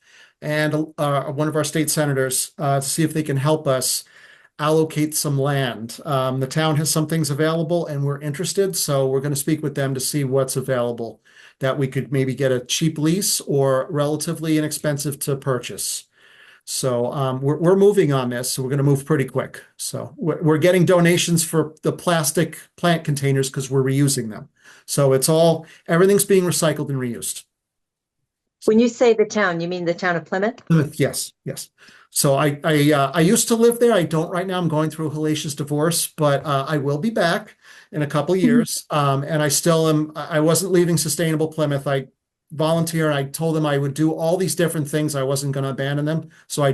and one of our state senators to see if they can help us allocate some land. The town has some things available, and we're interested, so we're going to speak with them to see what's available that we could maybe get a cheap lease or relatively inexpensive to purchase. So we're moving on this. So we're going to move pretty quick. So we're getting donations for the plastic plant containers because we're reusing them. So everything's being recycled and reused. When you say the town, you mean the town of Plymouth? Yes, yes. So I used to live there. I don't right now. I'm going through a hellacious divorce, but I will be back in a couple years. And I still am. I wasn't leaving Sustainable Plymouth. I volunteer. I told them I would do all these different things. I wasn't going to abandon them. So I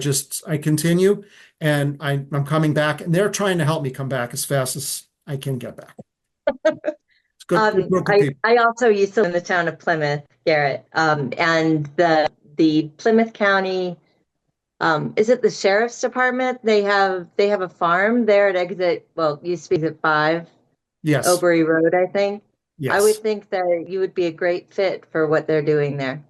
continue, and I'm coming back. And they're trying to help me come back as fast as I can get back. It's good group of people. I also used to live in the town of Plymouth, Garrett, and the Plymouth County. Is it the sheriff's department? They have a farm there at used to be exit 5, Yes, Obery Road, I think. I would yes. think that you would be a great fit for what they're doing there.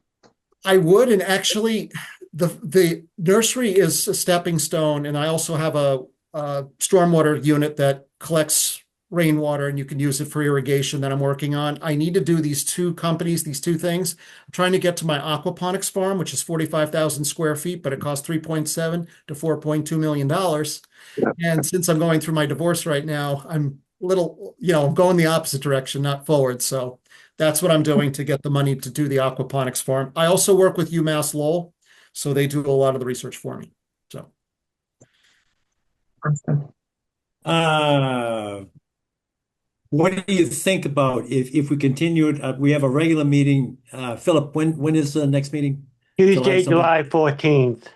I would, and actually, the nursery is a stepping stone, and I also have a stormwater unit that collects rainwater, and you can use it for irrigation that I'm working on. I need to do these two things. I'm trying to get to my aquaponics farm, which is 45,000 square feet, but it costs 3.7 to $4.2 million. And since I'm going through my divorce right now, I'm I'm going the opposite direction, not forward. So that's what I'm doing to get the money to do the aquaponics farm. I also work with UMass Lowell, so they do a lot of the research for me. So Awesome. What do you think about if we continued? We have a regular meeting. Philip, when is the next meeting? Tuesday, July July 14th.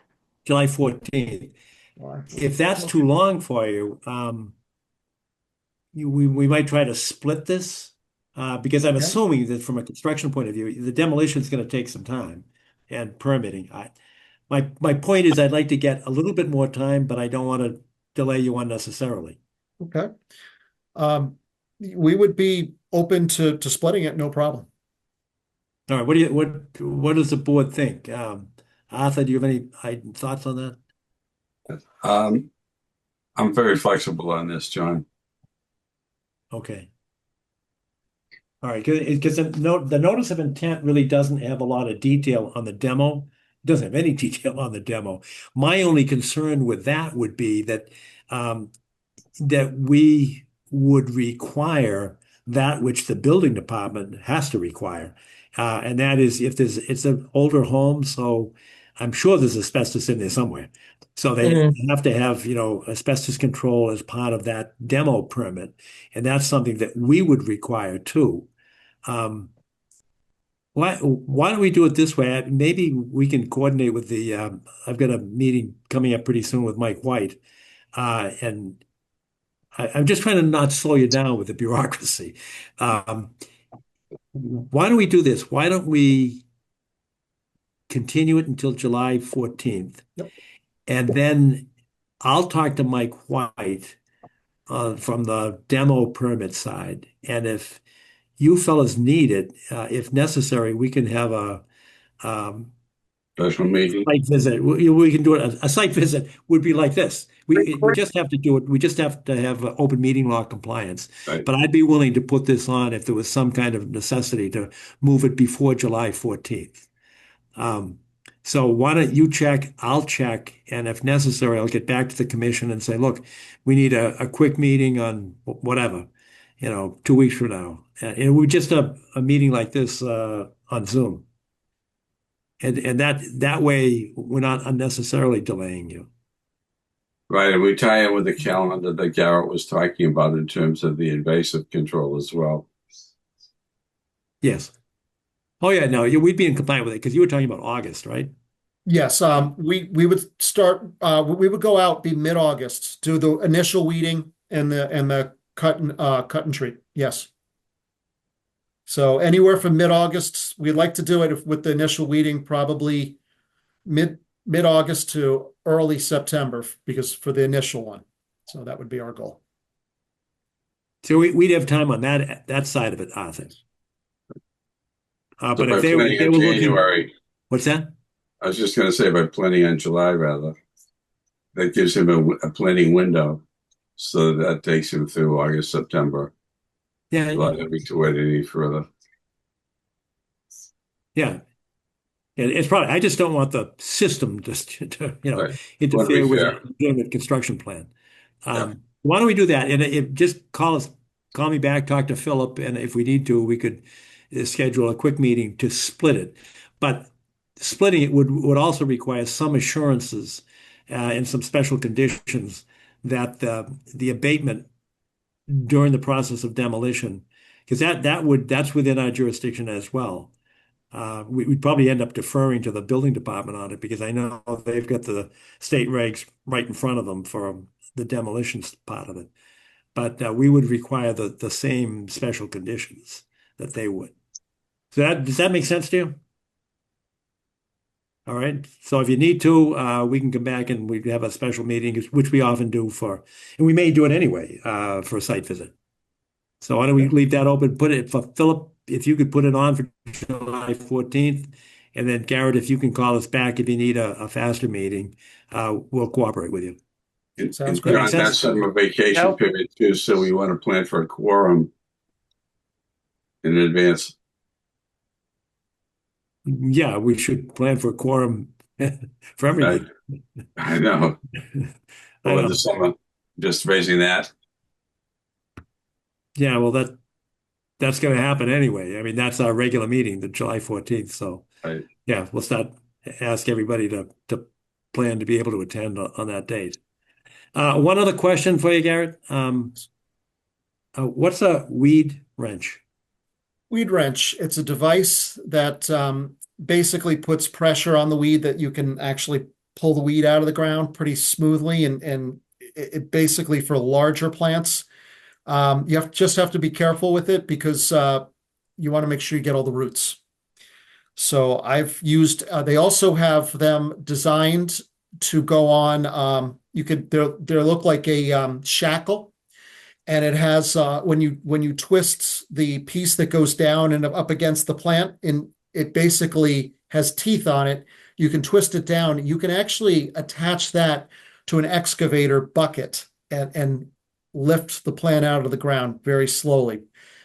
July 14th. If that's too long for you, we might try to split this because I'm Okay. assuming that from a construction point of view, the demolition is going to take some time and permitting. My point is I'd like to get a little bit more time, but I don't want to delay you unnecessarily. Okay. We would be open to splitting it, no problem. All right. What does the board think? Arthur, do you have any thoughts on that? I'm very flexible on this, John. Okay. All right. Because the notice of intent really doesn't have a lot of detail on the demo. It doesn't have any detail on the demo. My only concern with that would be that we would require that which the building department has to require. And that is it's an older home, so I'm sure there's asbestos in there somewhere. So they have to have, asbestos control as part of that demo permit. And that's something that we would require too. Why don't we do it this way? Maybe we can coordinate with I've got a meeting coming up pretty soon with Mike White. And I'm just trying to not slow you down with the bureaucracy. why don't we do this? Why don't we continue it until July 14th? Yep. And then I'll talk to Mike White from the demo permit side. And if you fellas need it, if necessary, we can have a Special meeting. site visit. We can do it. A site visit would be like this. We just have to do it. We just have to have open meeting law compliance. Right. But I'd be willing to put this on if there was some kind of necessity to move it before July 14th. So why don't you check? I'll check, and if necessary, I'll get back to the commission and say, look, we need a quick meeting on whatever, 2 weeks from now. And it would just a meeting like this on Zoom. And that way we're not unnecessarily delaying you. Right, and we tie in with the calendar that Garrett was talking about in terms of the invasive control as well. Yes. Oh yeah, no, we'd be in compliance with it because you were talking about August, right? Yes, we would start, we would go out, be mid-August, do the initial weeding and the cut and treat. Yes. So anywhere from mid-August, we'd like to do it with the initial weeding, probably mid-August to early September, because for the initial one. So that would be our goal. So we'd have time on that side of it, I think. So But by if they planning were on looking, January, what's that? I was just going to say by planning on July, rather, that gives him a planning window. So that takes him through August, September, Yeah, without having to wait any further. yeah. It's probably, I just don't want the system just to, Right. Want to interfere be with fair. a legitimate construction plan. Yeah. Why don't we do that? And just call me back, talk to Philip, and if we need to, we could schedule a quick meeting to split it. But splitting it would also require some assurances and some special conditions that the abatement during the process of demolition, because that's within our jurisdiction as well. We'd probably end up deferring to the building department on it because I know they've got the state regs right in front of them for the demolition part of it. But we would require the same special conditions that they would. So does that make sense to you? All right. So if you need to, we can come back and we have a special meeting, which we often do and we may do it anyway for a site visit. So why don't we leave that open? Put it for Philip, if you could put it on for July 14th, and then Garrett, if you can call us back if you need a faster meeting, we'll cooperate with you. Sounds And great. John, Makes sense? that's summer vacation Nope. period too, so we want to plan for a quorum in advance. Yeah, we should plan for a quorum for everything. I know. I Over know. the summer, just raising that. Yeah, well, that's going to happen anyway. I mean, that's our regular meeting, the July 14th. So Right. yeah, we'll ask everybody to plan to be able to attend on that date. One other question for you, Garrett. What's a weed wrench? Weed wrench, it's a device that basically puts pressure on the weed that you can actually pull the weed out of the ground pretty smoothly, and it basically for larger plants. You just have to be careful with it because you want to make sure you get all the roots. So I've used, they also have them designed to go on, they look like a shackle. And it has when you twist the piece that goes down and up against the plant, and it basically has teeth on it. You can twist it down. You can actually attach that to an excavator bucket and lift the plant out of the ground very slowly.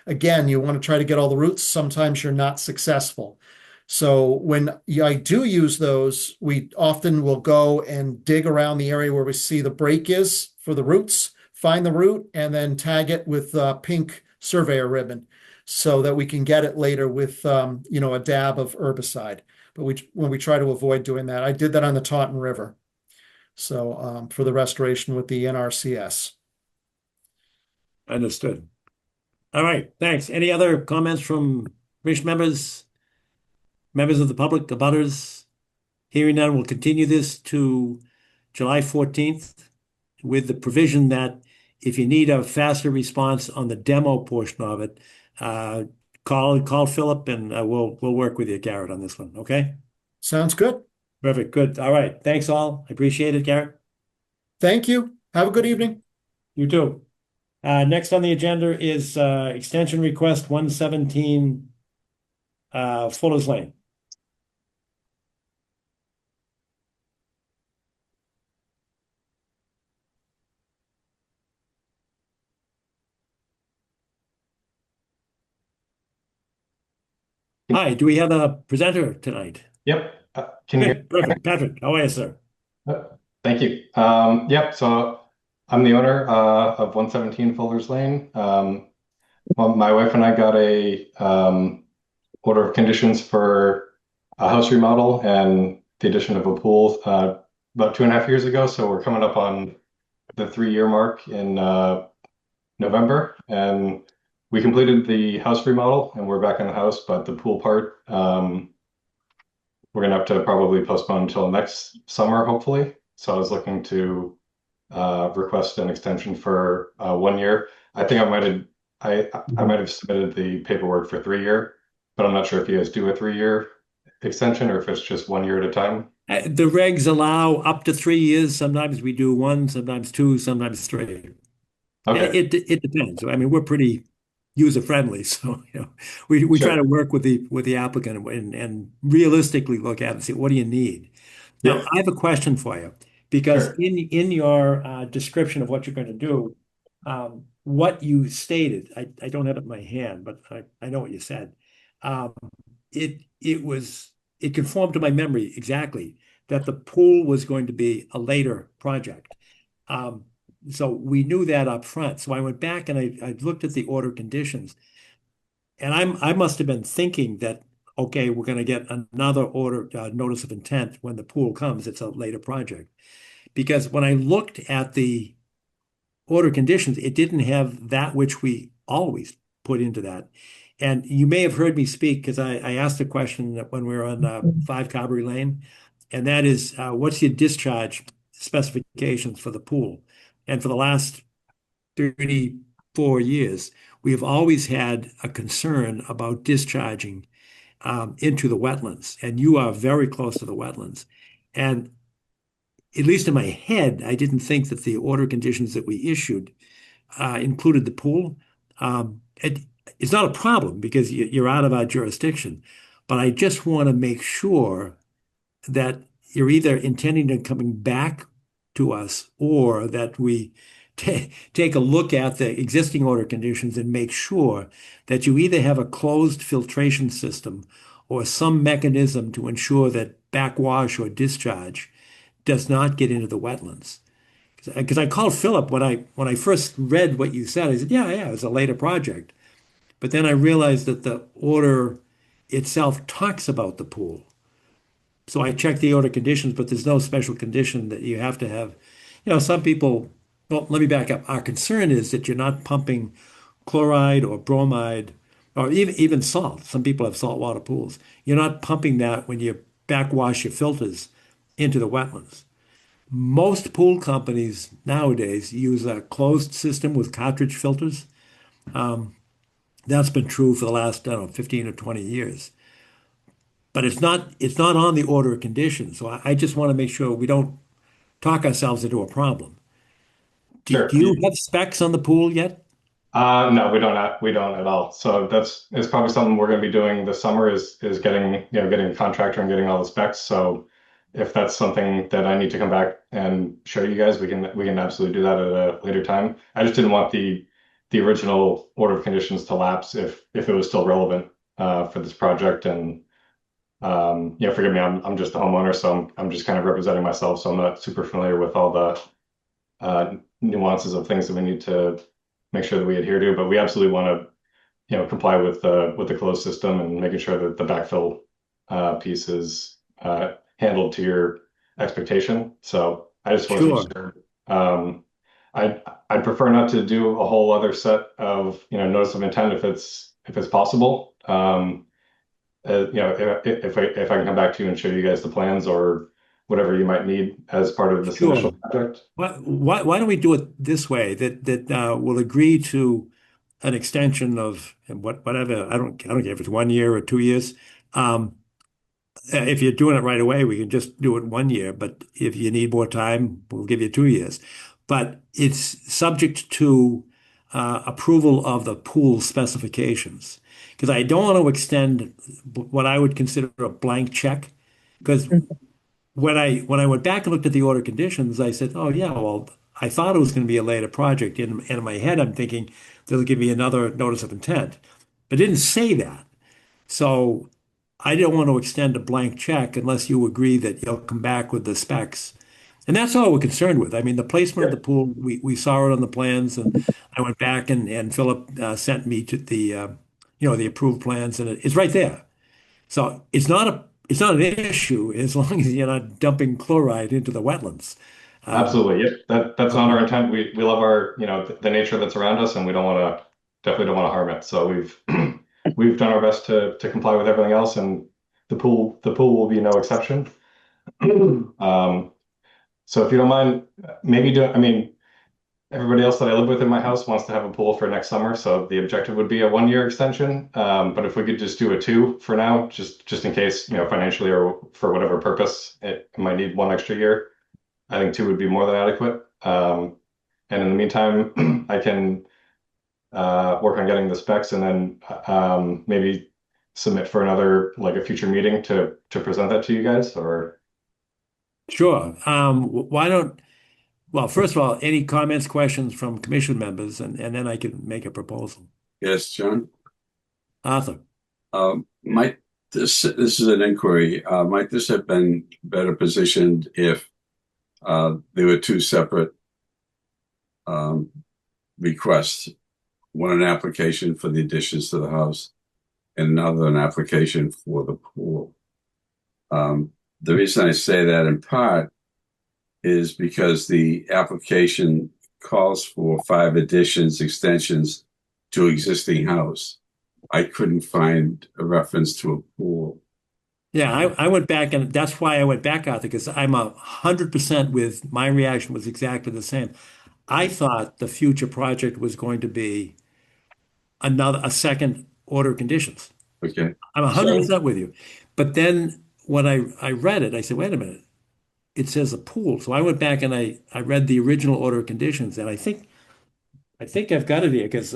Again, you want to try to get all the roots. Sometimes you're not successful. So when I do use those, we often will go and dig around the area where we see the break is for the roots, find the root, and then tag it with pink surveyor ribbon so that we can get it later with a dab of herbicide. But when we try to avoid doing that, I did that on the Taunton River. So for the restoration with the NRCS. Understood. All right, thanks. Any other comments from commission members of the public, abutters? Hearing none, we'll continue this to July 14th with the provision that if you need a faster response on the demo portion of it, call Philip, and we'll work with you, Garrett, on this one. Okay. Sounds good. Perfect. Good. All right. Thanks all. I appreciate it, Garrett. Thank you. Have a good evening. You too. Next on the agenda is extension request 117 Fuller's Lane. Hi, do we have a presenter tonight? Yep. Can you hear Good, perfect. Patrick, how are you, sir? me? Thank you. Yep. So I'm the owner of 117 Fuller's Lane. Well, my wife and I got a order of conditions for a house remodel and the addition of a pool about 2.5 years ago. So we're coming up on the 3-year mark in November, and we completed the house remodel and we're back in the house, but the pool part, we're gonna have to probably postpone until next summer, hopefully. So I was looking to request an extension for 1 year. I think I might have submitted the paperwork for 3-year, but I'm not sure if you guys do a 3-year extension or if it's just 1 year at a time. The regs allow up to 3 years. Sometimes we do one, sometimes two, sometimes three. Okay. It depends. I mean, we're pretty user friendly, so we try Sure. to work with the applicant and realistically look at it and see what do you need. Now, Yep. I have a question for you because Sure. in your description of what you're going to do, what you stated, I don't have it in my hand, but I know what you said. Um, it conformed to my memory exactly that the pool was going to be a later project. So we knew that up front. So I went back and I looked at the order conditions, and I must have been thinking that, okay, we're going to get another order notice of intent when the pool comes. It's a later project. Because when I looked at the order conditions, it didn't have that which we always put into that. And you may have heard me speak because I asked a question when we were on 5 Carberry Lane, and that is, what's your discharge specifications for the pool? And for the last 34 years, we have always had a concern about discharging into the wetlands, and you are very close to the wetlands. And at least in my head, I didn't think that the order conditions that we issued included the pool. It's not a problem because you're out of our jurisdiction, but I just want to make sure that you're either intending on coming back to us or that we take a look at the existing order conditions and make sure that you either have a closed filtration system or some mechanism to ensure that backwash or discharge does not get into the wetlands. Because I called Philip when I first read what you said, I said, yeah, it's a later project. But then I realized that the order itself talks about the pool. So I checked the order conditions, but there's no special condition that you have to have. Some people, well, let me back up. Our concern is that you're not pumping chloride or bromide or even salt. Some people have saltwater pools. You're not pumping that when you backwash your filters into the wetlands. Most pool companies nowadays use a closed system with cartridge filters. That's been true for the last, I don't know, 15 or 20 years. But it's not on the order of conditions. So I just want to make sure we don't talk ourselves into a problem. Do Sure. you have specs on the pool yet? No, we don't at all. So it's probably something we're going to be doing this summer is getting a contractor and getting all the specs. So if that's something that I need to come back and show you guys, we can absolutely do that at a later time. I just didn't want the original order of conditions to lapse if it was still relevant for this project. And forgive me, I'm just the homeowner, so I'm just kind of representing myself. So I'm not super familiar with all the nuances of things that we need to make sure that we adhere to, but we absolutely want to, comply with the closed system and making sure that the backfill piece is handled to your expectation. So I just wasn't sure. I'd prefer not to do a whole other set of notice of intent if it's possible. If I can come back to you and show you guys the plans or whatever you might need as part of this initial project. Why don't we do it this way? That we'll agree to an extension of whatever. I don't care if it's 1 year or 2 years. Um, if you're doing it right away, we can just do it 1 year. But if you need more time, we'll give you 2 years. But it's subject to approval of the pool specifications. Because I don't want to extend what I would consider a blank check. Because when I went back and looked at the order conditions, I said, "Oh yeah, well, I thought it was going to be a later project." And in my head, I'm thinking they'll give me another notice of intent, but it didn't say that. So I don't want to extend a blank check unless you agree that you'll come back with the specs. And that's all we're concerned with. I mean, the placement of the pool, we saw it on the plans, and I went back and Philip sent me to the approved plans, and it's right there. So it's not an issue as long as you're not dumping chloride into the wetlands. Absolutely. Yep. That's not Okay. our intent. We love our, the nature that's around us, and we definitely don't want to harm it. So we've done our best to comply with everything else, and the pool will be no exception. So if you don't mind, I mean, everybody else that I live with in my house wants to have a pool for next summer, so the objective would be a 1 year extension. But if we could just do a 2 for now, just in case, financially or for whatever purpose, it might need 1 extra year. I think 2 would be more than adequate. And in the meantime, I can work on getting the specs, and then maybe submit for another, like a future meeting to present that to you guys, or. Sure. Well, first of all, any comments, questions from commission members, and then I can make a proposal. Yes, John. Arthur. Might this is an inquiry. Might this have been better positioned if there were 2 separate requests? One an application for the additions to the house, and another an application for the pool. The reason I say that in part is because the application calls for 5 additions, extensions to existing house. I couldn't find a reference to a pool. Yeah, I went back, and that's why I went back, Arthur, because I'm 100% with my reaction was exactly the same. I thought the future project was going to be a second order of conditions. Okay. I'm So, 100% with you. But then when I read it, I said, wait a minute, it says a pool. So I went back and I read the original order of conditions, and I think I've got it here because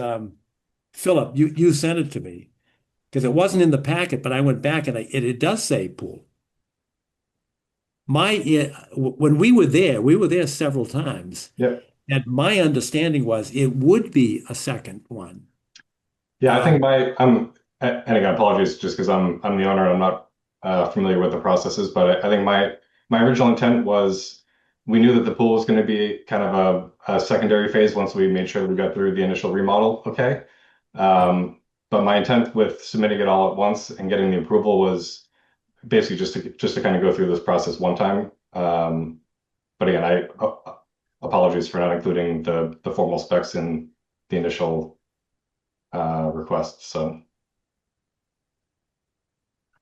Philip, you sent it to me because it wasn't in the packet, but I went back and it does say pool. When we were there several times, Yep. and my understanding was it would be a second one. Yeah, I think and again, apologies just because I'm the owner and I'm not familiar with the processes, but I think my original intent was we knew that the pool was going to be kind of a secondary phase once we made sure we got through the initial remodel. Okay. But my intent with submitting it all at once and getting the approval was basically just to kind of go through this process one time. But again, apologies for not including the formal specs in the initial request. So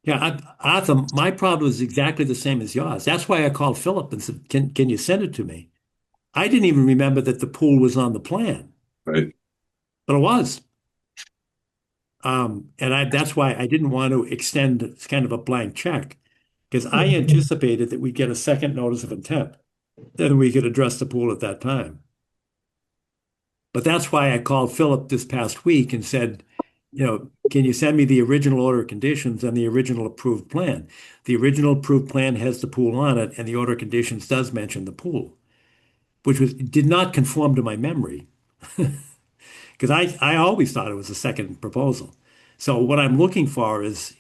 Yeah, Arthur, my problem is exactly the same as yours. That's why I called Philip and said, "Can you send it to me?" I didn't even remember that the pool was on the plan, right. but it was. That's why I didn't want to extend it's kind of a blank check because I anticipated that we'd get a second notice of intent. Then we could address the pool at that time. But that's why I called Philip this past week and said, can you send me the original order of conditions and the original approved plan? The original approved plan has the pool on it, and the order of conditions does mention the pool, which did not conform to my memory. Because I always thought it was a second proposal. So what I'm looking for is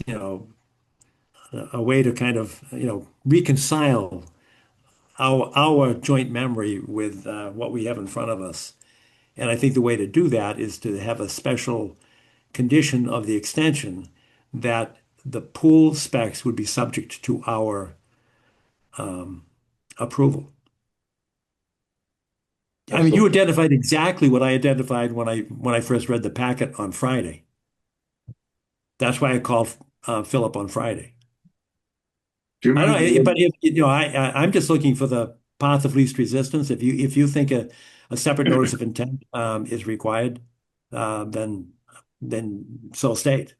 a way to kind of reconcile our joint memory with what we have in front of us. And I think the way to do that is to have a special condition of the extension that the pool specs would be subject to our approval. I mean, you identified exactly what I identified when I first read the packet on Friday. That's why I called Philip on Friday. Do you I remember? don't, but I'm just looking for the path of least resistance. If you think a separate notice of intent is required, then so state.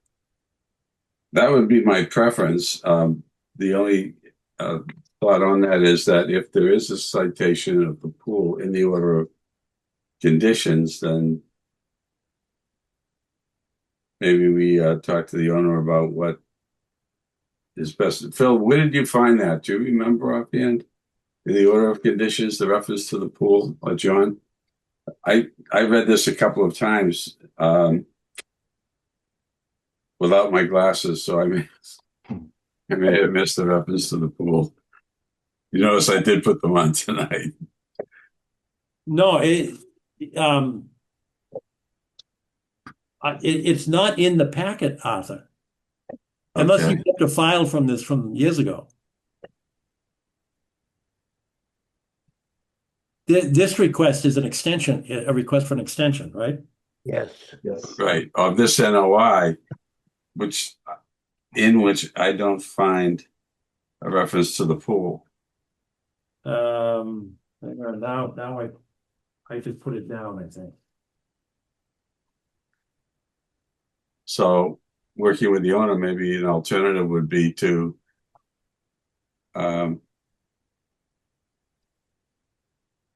That would be my preference. The only thought on that is that if there is a citation of the pool in the order of conditions, then maybe we talk to the owner about what is best. Phil, where did you find that? Do you remember offhand? In the order of conditions, the reference to the pool, or John? I read this a couple of times without my glasses, so I may have missed the reference to the pool. You notice I did put them on tonight. No, it's not in the packet, Arthur, unless you Okay. kept a file from years ago. This request is an extension, a request for an extension, right? Yes. Right, of this NOI, in which I don't find a reference to the pool. Hang on, now I just put it down, I think. So working with the owner, maybe an alternative would be to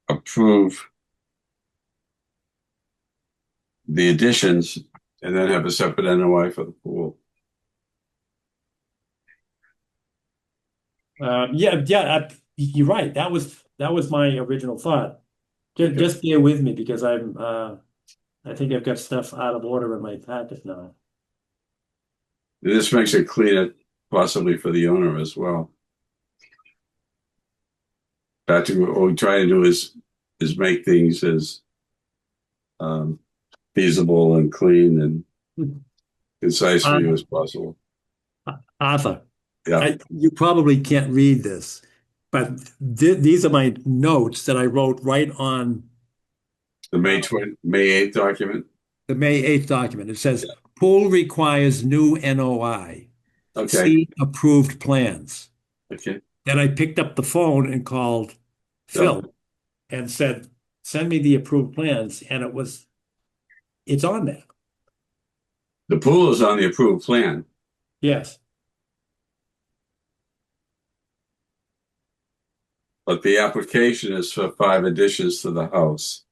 approve the additions and then have a separate NOI for the pool. You're right. That was my original thought. Just bear with me because I think I've got stuff out of order in my packet now. This makes it cleaner, possibly for the owner as well. Patrick, what we try to do is make things as feasible and clean and concise for you as possible. Arthur, Yeah. you probably can't read this, but these are my notes that I wrote right on The May 8th document. the May 8th document. It says, pool requires new NOI. Okay. See approved plans. Okay. Then I picked up the phone and called Phil and said, send me the approved plans. And it's on there. The pool is on the approved plan. Yes. But the application is for 5 additions to the house.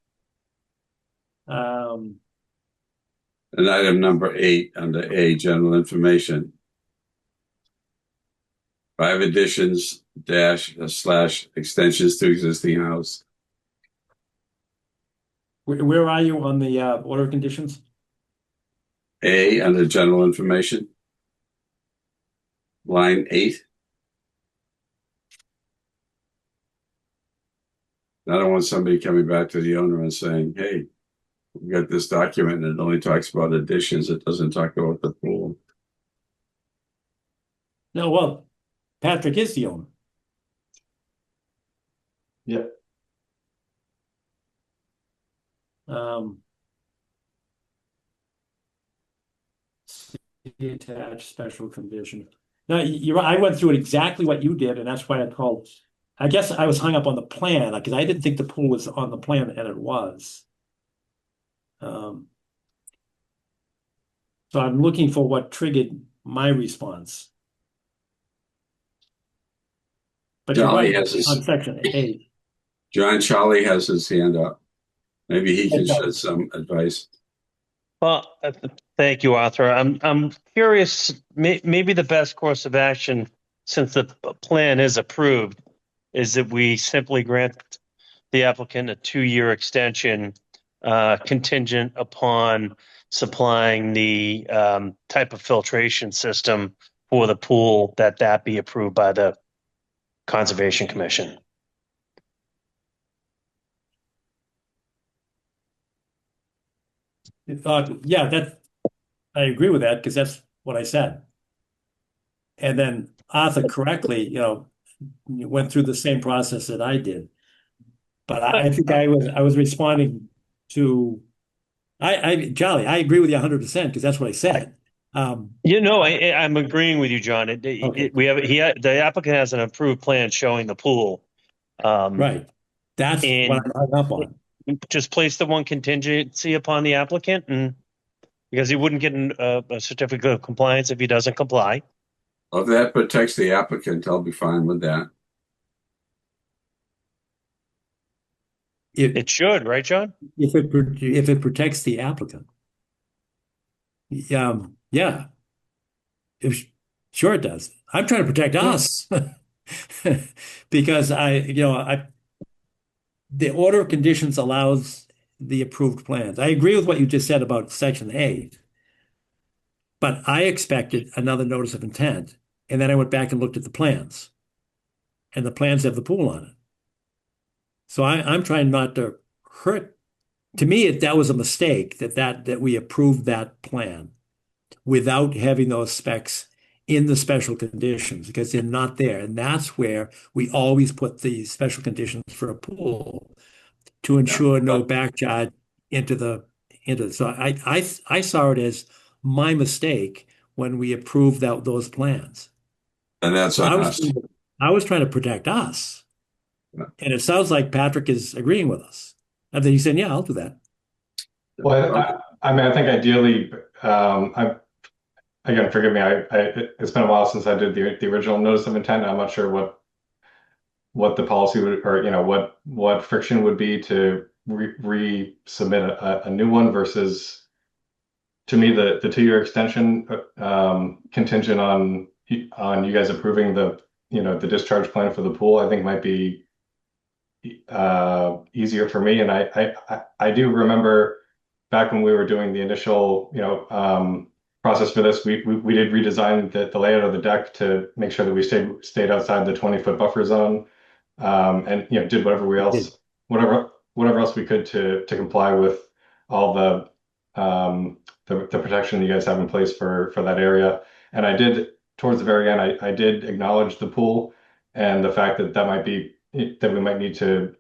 Um, And item number 8 under A, general information. 5 additions / extensions to existing house. where are you on the order of conditions? A under general information. Line 8. I don't want somebody coming back to the owner and saying, hey, we got this document and it only talks about additions. It doesn't talk about the pool. No, well, Patrick is the owner. Yep. See attached special condition. Now, I went through it exactly what you did, and that's why I called. I guess I was hung up on the plan because I didn't think the pool was on the plan, and it was. So I'm looking for what triggered my response. But you're Charlie right, has his, on section 8. Charlie has his hand up. Maybe he can shed some advice. Well, thank you, Arthur. I'm curious. Maybe the best course of action, since the plan is approved, is that we simply grant the applicant a 2-year extension, contingent upon supplying the type of filtration system for the pool that be approved by the Conservation Commission. Yeah, I agree with that because that's what I said. And then Arthur correctly, went through the same process that I did. But I think I was responding to Charlie, I agree with you 100% because that's what I said. I'm agreeing with you, John. The applicant has an approved plan showing the pool. Right. That's what I'm hung up on. just place the one contingency upon the applicant, and because he wouldn't get a certificate of compliance if he doesn't comply. Well, if that protects the applicant, I'll be fine with that. It should, right, John? If it protects the applicant. Yeah. Sure it does. I'm trying to protect us. Because the order of conditions allows the approved plans. I agree with what you just said about section 8, but I expected another notice of intent, and then I went back and looked at the plans, and the plans have the pool on it. So I'm trying not to hurt. To me, that was a mistake that we approved that plan without having those specs in the special conditions, because they're not there. And that's where we always put the special conditions for a pool to ensure no back charge into. So I saw it as my mistake when we approved those plans. And that's So on us. I was trying to protect us. And it sounds like Patrick is agreeing with us. And then he said, yeah, I'll do that. Well, I mean, I think ideally, again, forgive me, it's been a while since I did the original notice of intent. I'm not sure what the policy would, or what friction would be to resubmit a new one versus, to me, the 2-year extension contingent on you guys approving the discharge plan for the pool, I think might be easier for me. And I do remember back when we were doing the initial process for this, we did redesign the layout of the deck to make sure that we stayed outside the 20-foot buffer zone, and did whatever else we could to comply with all the protection that you guys have in place for that area. And I did, towards the very end, I did acknowledge the pool and the fact that we might need to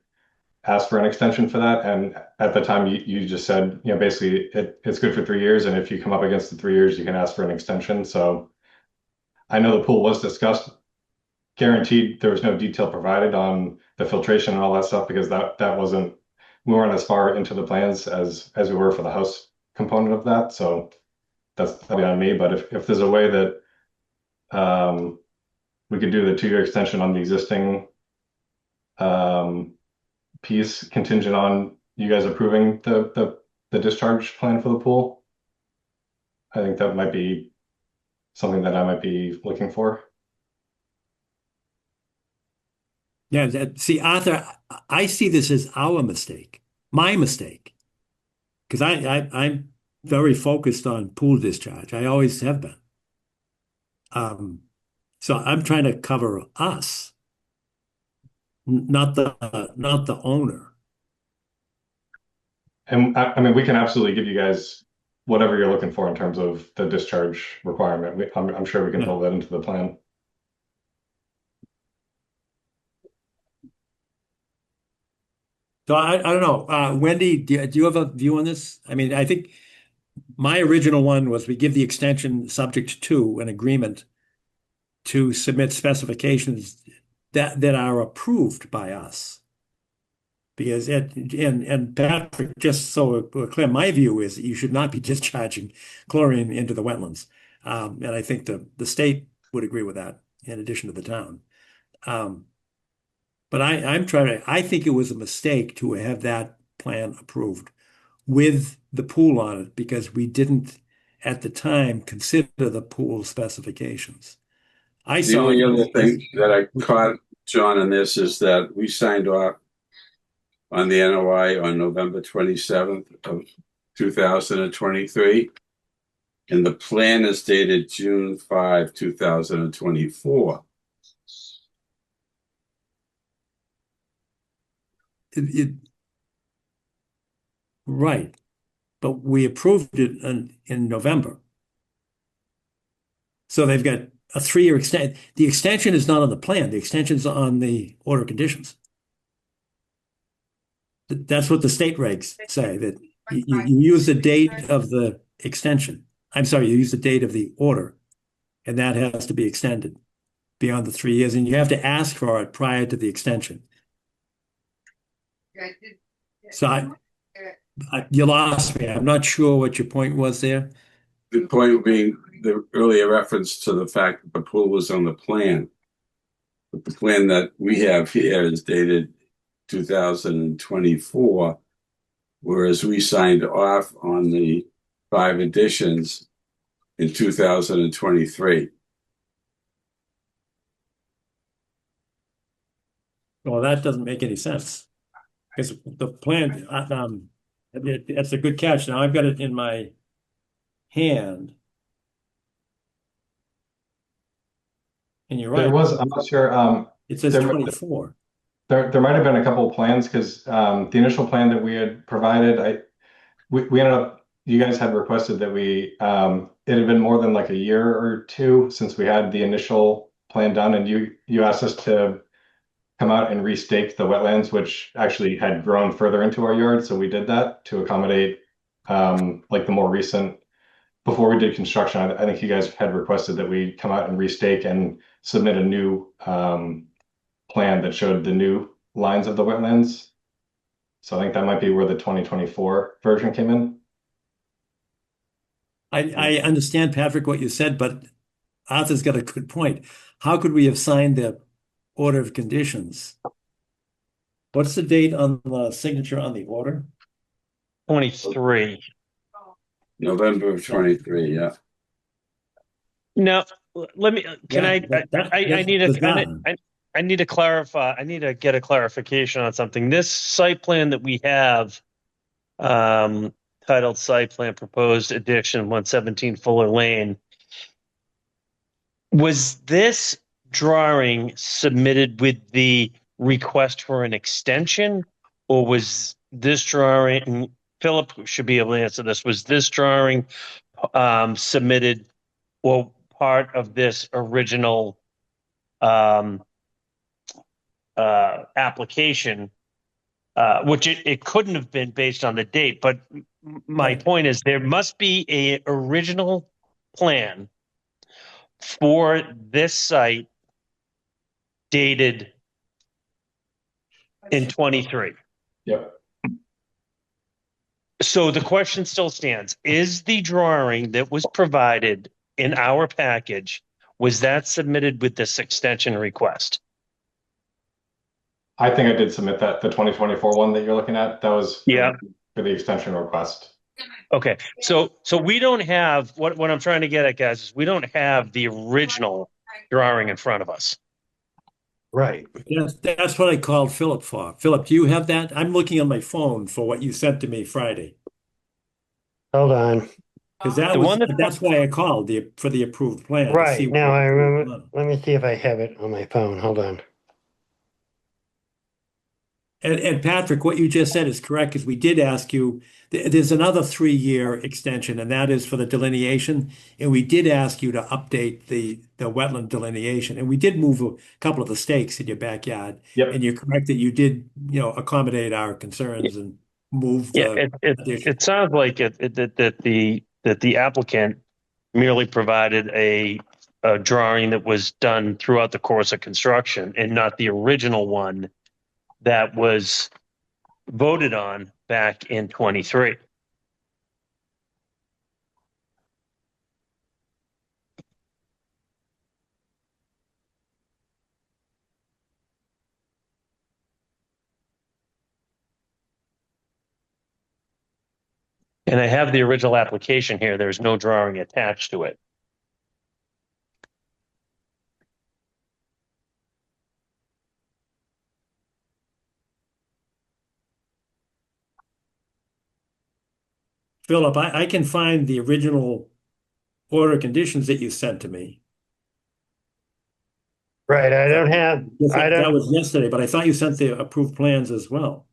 ask for an extension for that. And at the time, you just said, basically it's good for 3 years, and if you come up against the 3 years, you can ask for an extension. So I know the pool was discussed. Guaranteed, there was no detail provided on the filtration and all that stuff, because we weren't as far into the plans as we were for the house component of that. So that'd be on me. But if there's a way that we could do the 2-year extension on the existing piece contingent on you guys approving the discharge plan for the pool, I think that might be something that I might be looking for. Yeah, see, Arthur, I see this as our mistake, my mistake, because I'm very focused on pool discharge. I always have been. So I'm trying to cover us, not the owner. And I mean, we can absolutely give you guys whatever you're looking for in terms of the discharge requirement. I'm sure we can build that into the plan. So I don't know. Wendy, do you have a view on this? I mean, I think my original one was we give the extension subject to an agreement to submit specifications that are approved by us. Because and Patrick, just so we're clear, my view is that you should not be discharging chlorine into the wetlands. And I think the state would agree with that, in addition to the town. But I think it was a mistake to have that plan approved with the pool on it, because we didn't at the time consider the pool specifications. The only other thing that I caught, John, in this is that we signed off on the NOI on November 27th of 2023. And the plan is dated June 5, 2024. Right. But we approved it in November. So they've got a 3-year extension. The extension is not on the plan. The extension's on the order of conditions. That's what the state regs say, that you use the date of the extension. I'm sorry, you use the date of the order, and that has to be extended beyond the 3 years, and you have to ask for it prior to the extension. So you lost me. I'm not sure what your point was there. The point being the earlier reference to the fact that the pool was on the plan. But the plan that we have here is dated 2024, whereas we signed off on the 5 additions in 2023. Well, that doesn't make any sense because the plan, that's a good catch. Now I've got it in my hand. And you're There right. was, I'm not sure, It says there, 24. there might have been a couple of plans because the initial plan that we had provided, we ended up, you guys had requested that it had been more than like a year or two since we had the initial plan done, and you asked us to come out and restake the wetlands, which actually had grown further into our yard. So we did that to accommodate like the more recent, before we did construction, I think you guys had requested that we come out and restake and submit a new plan that showed the new lines of the wetlands. So I think that might be where the 2024 version came in. I understand, Patrick, what you said, but Arthur's got a good point. How could we have signed the order of conditions? What's the date on the signature on the order? 23. November of 23, yeah. Now, let me, can I That's need a, bizarre. I need to clarify, I need to get a clarification on something. This site plan that we have, titled Site Plan Proposed Addition 117 Fuller Lane, was this drawing submitted with the request for an extension, or was this drawing, Philip should be able to answer this, was this drawing submitted or part of this original application, which it couldn't have been based on the date, but my Right. point is there must be a original plan for this site dated in 23. Yep. So the question still stands. Is the drawing that was provided in our package, was that submitted with this extension request? I think I did submit that, the 2024 one that you're looking at. That was Yeah. for the extension request. Okay. So we don't have, what I'm trying to get at, guys, is we don't have the original drawing in front of us. Right. That's what I called Philip for. Philip, do you have that? I'm looking on my phone for what you sent to me Friday. Hold on. Because The one that's why I called for the approved plan to see Right. Now what I the approved remember. plan. Let me see if I have it on my phone. Hold on. And Patrick, what you just said is correct, because we did ask you, there's another 3-year extension, and that is for the delineation. And we did ask you to update the wetland delineation. And we did move a couple of the stakes in your backyard. Yep. And you're correct that you did, accommodate our concerns and move Yeah, the addition. it sounds like that the applicant merely provided a drawing that was done throughout the course of construction and not the original one that was voted on back in 23. And I have the original application here. There's no drawing attached to it. Philip, I can find the original order of conditions that you sent to me. Right. I don't have. I That don't. was yesterday, but I thought you sent the approved plans as well.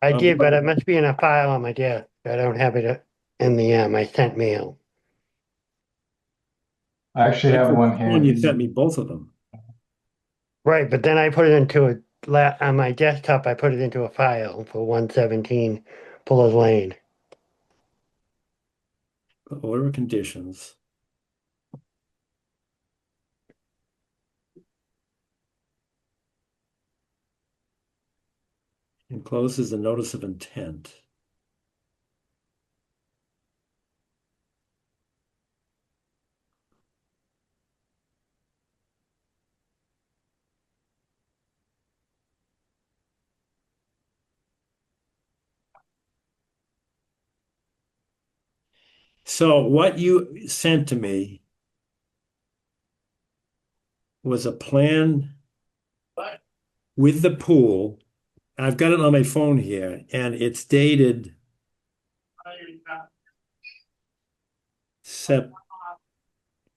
I did, but it must be in a file on my desk. I don't have it in the my sent mail. I actually have one When you handy. sent me both of them. Right, but then I put it into on my desktop. I put it into a file for 117 Fuller's Lane. Order of conditions. Encloses a notice of intent. So what you sent to me was a plan with the pool. I've got it on my phone here, and it's dated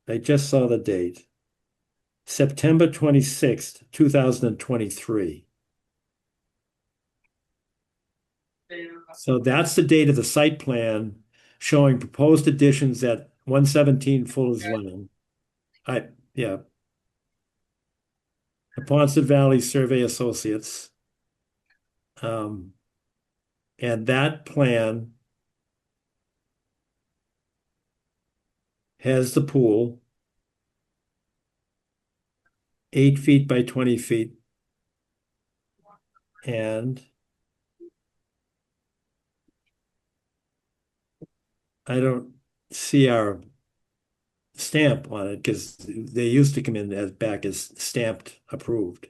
I just saw the date. September 26th, 2023. So that's the date of the site plan showing proposed additions at 117 Fuller's Lane. Yeah. The Ponset Valley Survey Associates. And that plan has the pool 8 feet by 20 feet. And I don't see our stamp on it because they used to come in as back as stamped approved.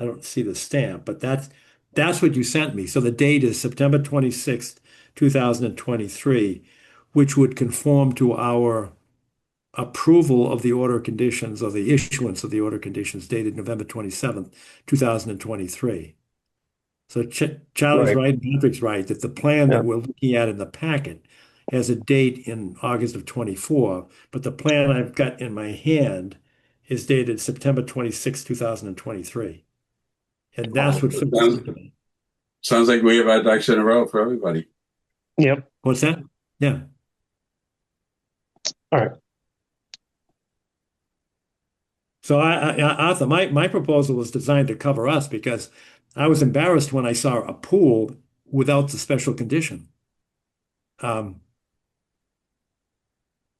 I don't see the stamp, but that's what you sent me. So the date is September 26th, 2023, which would conform to our approval of the order of conditions or the issuance of the order of conditions dated November 27th, 2023. So Charlie's right, and Patrick's right, that the plan that we're looking at in the packet has a date in August of 24, but the plan I've got in my hand is dated September 26, 2023. And that's what sounds like we have our ducks in a row for everybody. Yep. What's that? Yeah. All right. So Arthur, my proposal was designed to cover us because I was embarrassed when I saw a pool without the special condition.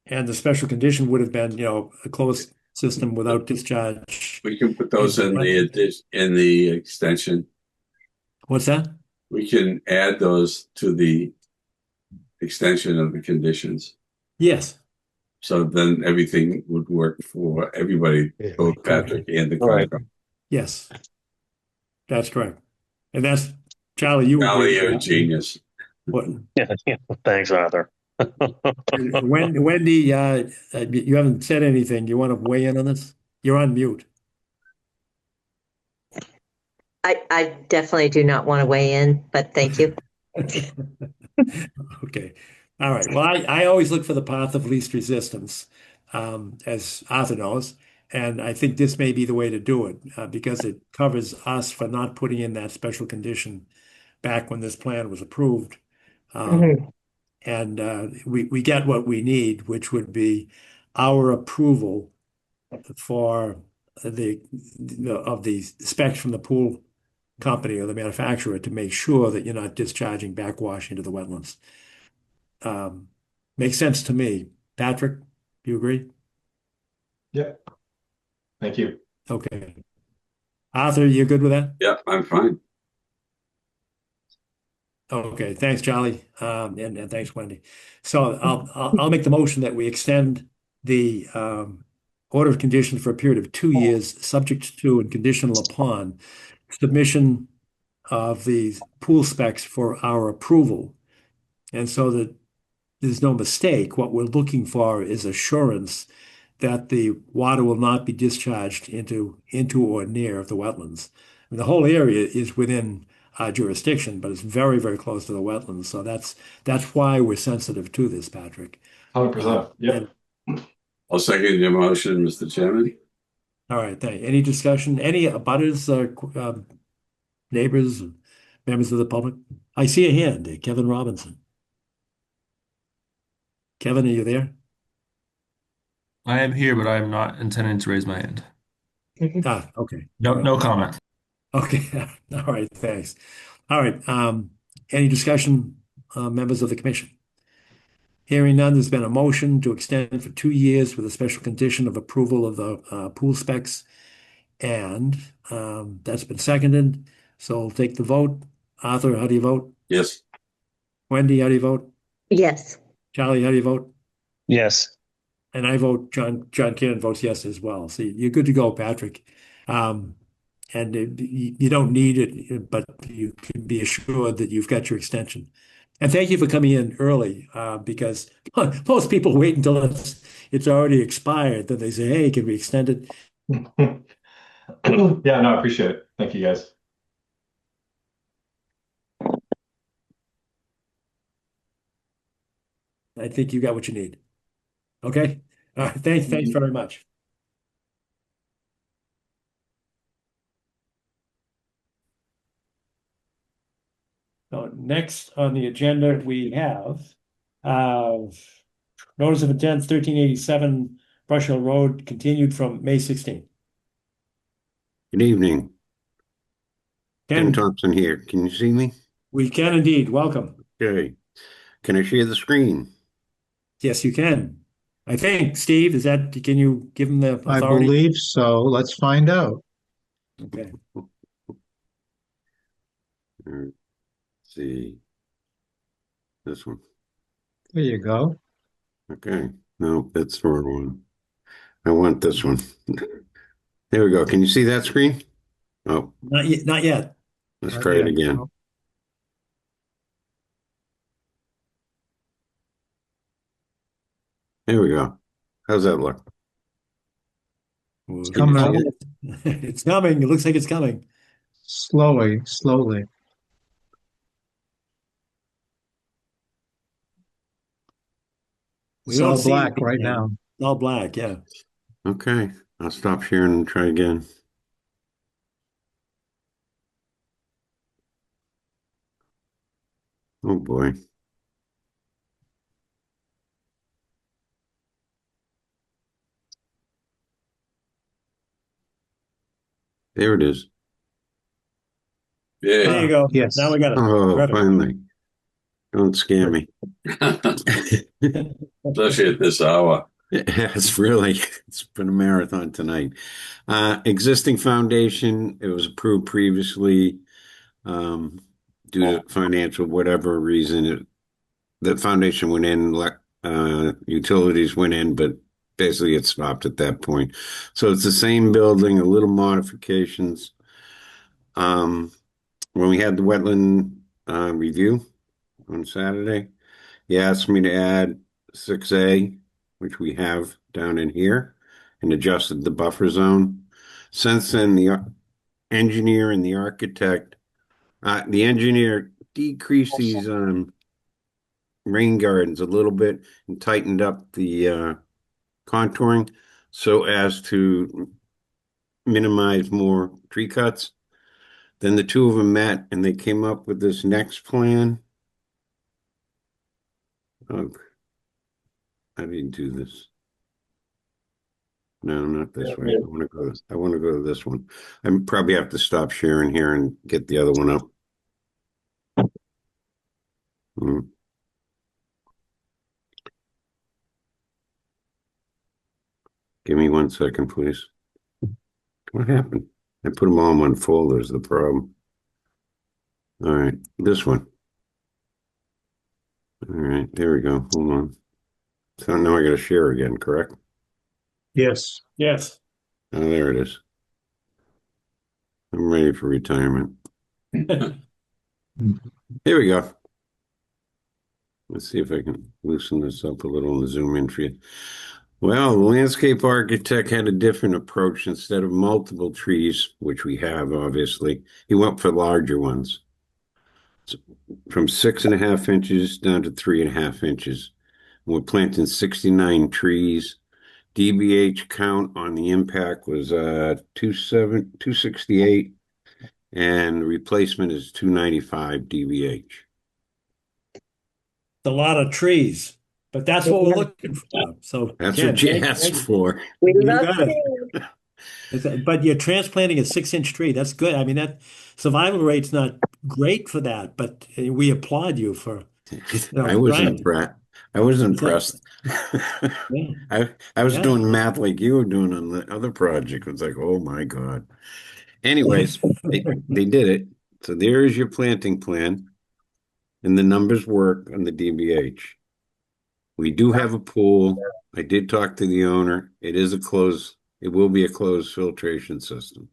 And the special condition would have been, a closed system without discharge. We can put those in the extension. What's that? We can add those to the extension of the conditions. Yes. So then everything would work for everybody, both Patrick and the contractor. Yes. That's correct. And that's Charlie, Charlie, you're a genius. What? Yeah. Thanks, Arthur. Wendy, you haven't said anything. You want to weigh in on this? You're on mute. I definitely do not want to weigh in, but thank you. Okay. All right. Well, I always look for the path of least resistance, as Arthur knows, and I think this may be the way to do it because it covers us for not putting in that special condition back when this plan was approved. And we get what we need, which would be our approval for of the specs from the pool company or the manufacturer to make sure that you're not discharging backwash into the wetlands. Makes sense to me. Patrick, do you agree? Yeah. Thank you. Okay. Arthur, you good with that? Yeah, I'm fine. Okay, thanks, Charlie, and thanks, Wendy. So I'll make the motion that we extend the order of conditions for a period of 2 years, subject to and conditional upon submission of the pool specs for our approval. And so that there's no mistake, what we're looking for is assurance that the water will not be discharged into or near the wetlands. And the whole area is within our jurisdiction, but it's very, very close to the wetlands. So that's why we're sensitive to this, Patrick. 100%. Yeah. I'll second your motion, Mr. Chairman. All right, thank you. Any discussion? Any abutters, neighbors, members of the public? I see a hand, Kevin Robinson. Kevin, are you there? I am here, but I am not intending to raise my hand. Okay. No comment. Okay. All right, thanks. All right. Any discussion, members of the commission? Hearing none, there's been a motion to extend for 2 years with a special condition of approval of the pool specs. And that's been seconded. So we'll take the vote. Arthur, how do you vote? Yes. Wendy, how do you vote? Yes. Charlie, how do you vote? Yes. And I vote, John Kieran votes yes as well. So you're good to go, Patrick. Um, and you don't need it, but you can be assured that you've got your extension. And thank you for coming in early, because most people wait until it's already expired. Then they say, hey, can we extend it? Yeah, no, I appreciate it. Thank you, guys. I think you got what you need. Okay. Thanks very much. So next on the agenda, we have notice of intent 1387 Brush Hill Road continued from May 16th. Good evening. Ken Ken, Thompson here. Can you see me? we can indeed. Welcome. Okay. Can I share the screen? Yes, you can. I think, Steve, can you give him the I authority? believe so. Let's find out. Okay. Let's see. This one. There you go. Okay. No, that's the wrong one. I want this one. There we go. Can you see that screen? Oh, Not yet. Not yet. let's Not try it yet. again. There we go. How's that look? It's coming up. It's coming. It looks like it's coming. Slowly, slowly. We It's don't all see black it right yet. now. It's all black, yeah. Okay. I'll stop sharing and try again. Oh boy. There it is. There Yeah. you go. Yes. Now we got it. Oh, Perfect. finally. Don't scare me. Especially at this hour. It's been a marathon tonight. Existing foundation, it was approved previously, due to financial, whatever reason, the foundation went in, utilities went in, but basically it stopped at that point. So it's the same building, a little modifications. When we had the wetland, review on Saturday, he asked me to add 6A, which we have down in here, and adjusted the buffer zone. Since then, the engineer and the architect, the engineer decreased these rain gardens a little bit and tightened up the contouring so as to minimize more tree cuts. Then the two of them met and they came up with this next plan. Oh, I didn't do this. No, not this way. I want to go to this one. I probably have to stop sharing here and get the other one up. Hmm. Give me 1 second, please. What happened? I put them all in one folder is the problem. All right, this one. All right, there we go. Hold on. So now I got to share again, correct? Yes. Yes. Oh, there it is. I'm ready for retirement. Here we go. Let's see if I can loosen this up a little and zoom in for you. Well, the landscape architect had a different approach. Instead of multiple trees, which we have, obviously, he went for larger ones. So from 6.5 inches down to 3.5 inches. We're planting 69 trees. DBH count on the impact was 268, and the replacement is 295 DBH. A lot of trees, but that's what we're looking for. So That's Ken, what you asked for. We you love got it. it. But you're transplanting a 6-inch tree. That's good. I mean, that survival rate's not great for that, but we applaud you for I was trying. impressed. I was impressed. Yeah. I was Yeah. doing math like you were doing on the other project. It was like, oh my God. Anyways, they did it. So there is your planting plan, and the numbers work on the DBH. We do have a pool. I did talk to the owner. It will be a closed filtration system.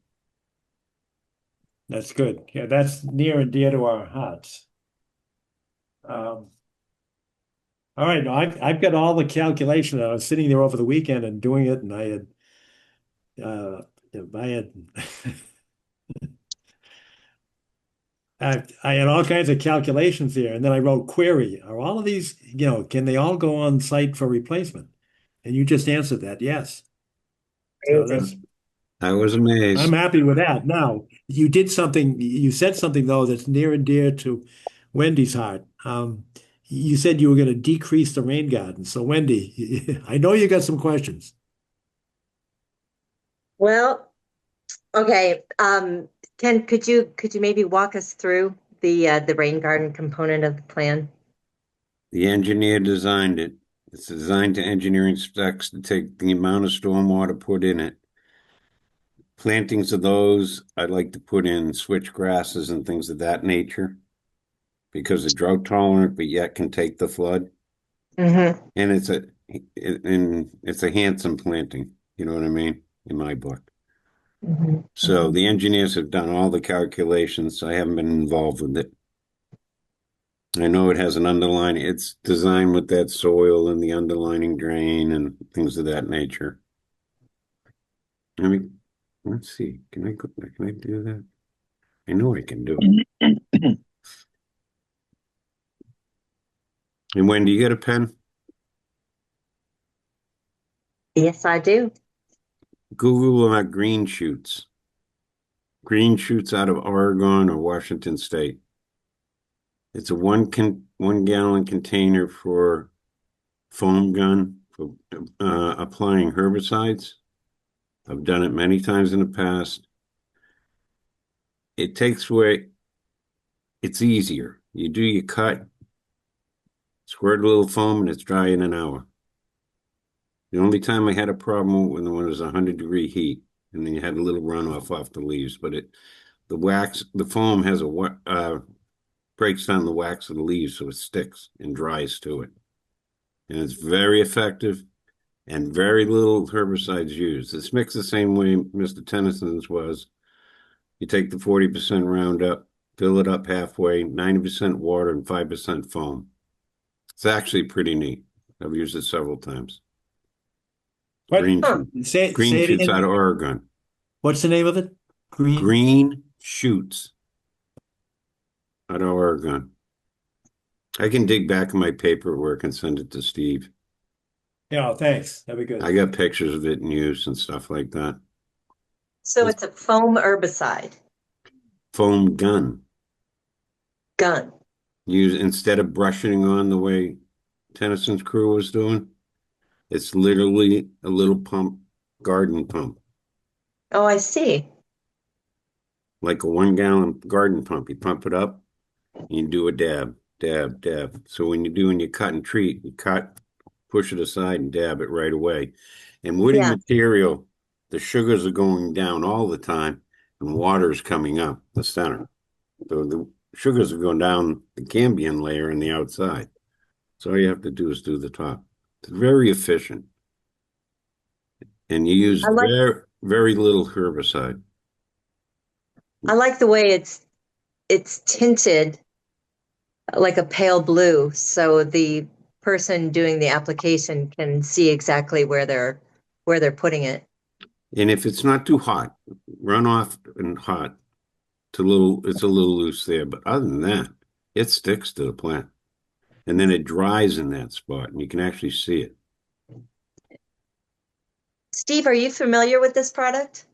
That's good. Yeah, that's near and dear to our hearts. All right, no, I've got all the calculation. I was sitting there over the weekend and doing it, and uh, I had I had all kinds of calculations here, and then I wrote query. Are all of these, can they all go on site for replacement? And you just answered that, yes. So I was amazed. I'm happy with that. Now, you said something though that's near and dear to Wendy's heart. You said you were going to decrease the rain garden. So Wendy, I know you got some questions. Well, okay. Ken, could you maybe walk us through the rain garden component of the plan? The engineer designed it. It's designed to engineering specs to take the amount of stormwater put in it. Plantings of those, I'd like to put in switch grasses and things of that nature because it's drought tolerant, but yet can take the flood. Mm-hmm. And it's a handsome planting. You know what I mean? In my book. Mm-hmm. So the engineers have done all the calculations. I haven't been involved with it. I know it has an underline. It's designed with that soil and the underlining drain and things of that nature. I mean, let's see. Can I do that? I know I can do it. And Wendy, you got a pen? Yes, I do. Google green shoots. Green shoots out of Oregon or Washington State. It's a 1 gallon container for foam gun for applying herbicides. I've done it many times in the past. It takes away, it's easier. You do your cut, squirt a little foam, and it's dry in an hour. The only time I had a problem when it was 100-degree heat, and then you had a little runoff off the leaves, but the foam has breaks down the wax of the leaves so it sticks and dries to it. And it's very effective and very little herbicides used. It's mixed the same way Mr. Tennyson's was. You take the 40% Roundup, fill it up halfway, 90% water and 5% foam. It's actually pretty neat. I've used it several times. What? Green Say it shoots again. out of Oregon. What's the name of it? Green shoots out of Oregon. I can dig back in my paperwork and send it to Steve. Yeah, thanks. That'd be good. I got pictures of it in use and stuff like that. So it's a foam herbicide. Foam gun. Gun. Use instead of brushing on the way Tennyson's crew was doing. It's literally a little pump, garden pump. Oh, I see. Like a 1 gallon garden pump. You pump it up, and you do a dab, dab, dab. So when you're doing your cut and treat, you cut, push it aside and dab it right away. And woody material, the sugars are going down all the time and water is coming up the center. So the sugars are going down the cambium layer on the outside. So all you have to do is do the top. It's very efficient. And you use very, very little herbicide. I like the way it's tinted like a pale blue, so the person doing the application can see exactly where they're putting it. And if it's not too hot, run off and hot, it's a little loose there. But other than that, it sticks to the plant. And then it dries in that spot and you can actually see it. Steve, are you familiar with this product?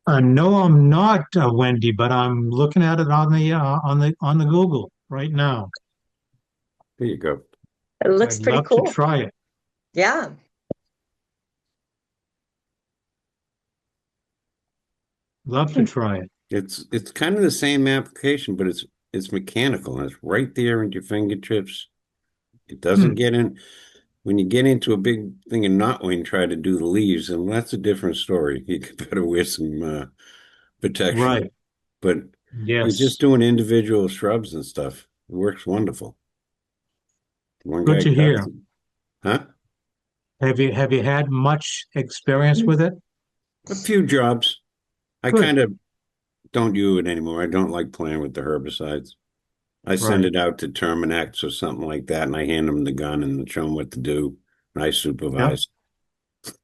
No, I'm not, Wendy, but I'm looking at it on the Google right now. There you go. It looks I'd pretty love cool. to try it. Yeah. Love to try it. It's kind of the same application, but it's mechanical and it's right there in your fingertips. It doesn't get in. When you get into a big thing of knotweed and try to do the leaves, and that's a different story. You better wear some protection. Right. But You're just Yes. doing individual shrubs and stuff. It works wonderful. One Good guy to cuts hear. it. Huh? Have you had much experience with it? A few jobs. I Good. kind of don't do it anymore. I don't like playing with the herbicides. I send Right. it out to Terminex or something like that, and I hand them the gun and show them what to do. And I Yep. supervise.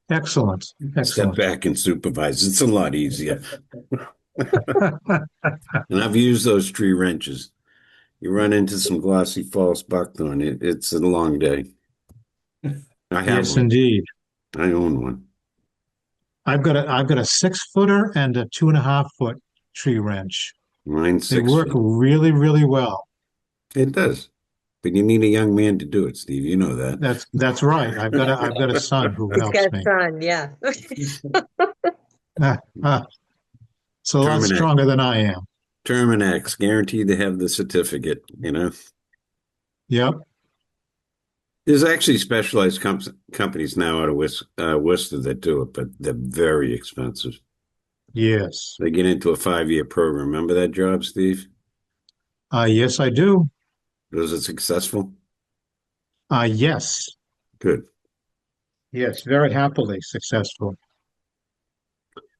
Excellent. Step Excellent. back and supervise. It's a lot easier. And I've used those tree wrenches. You run into some glossy false buckthorn, it's a long day. I have Yes, one. indeed. I own one. I've got a 6 footer and a 2.5 foot tree wrench. Mine's They six work feet. really, really well. It does. But you need a young man to do it, Steve. You know that. That's right. I've got a son who He's helps got me. sun, yeah. Ah, ah, it's a lot Terminex. stronger than I am. Terminex, guaranteed to have the certificate, you know. Yep. There's actually specialized companies now out of Worcester that do it, but they're very expensive. Yes. They get into a 5-year program. Remember that job, Steve? Yes, I do. Was it successful? Yes. Good. Yes, very happily successful.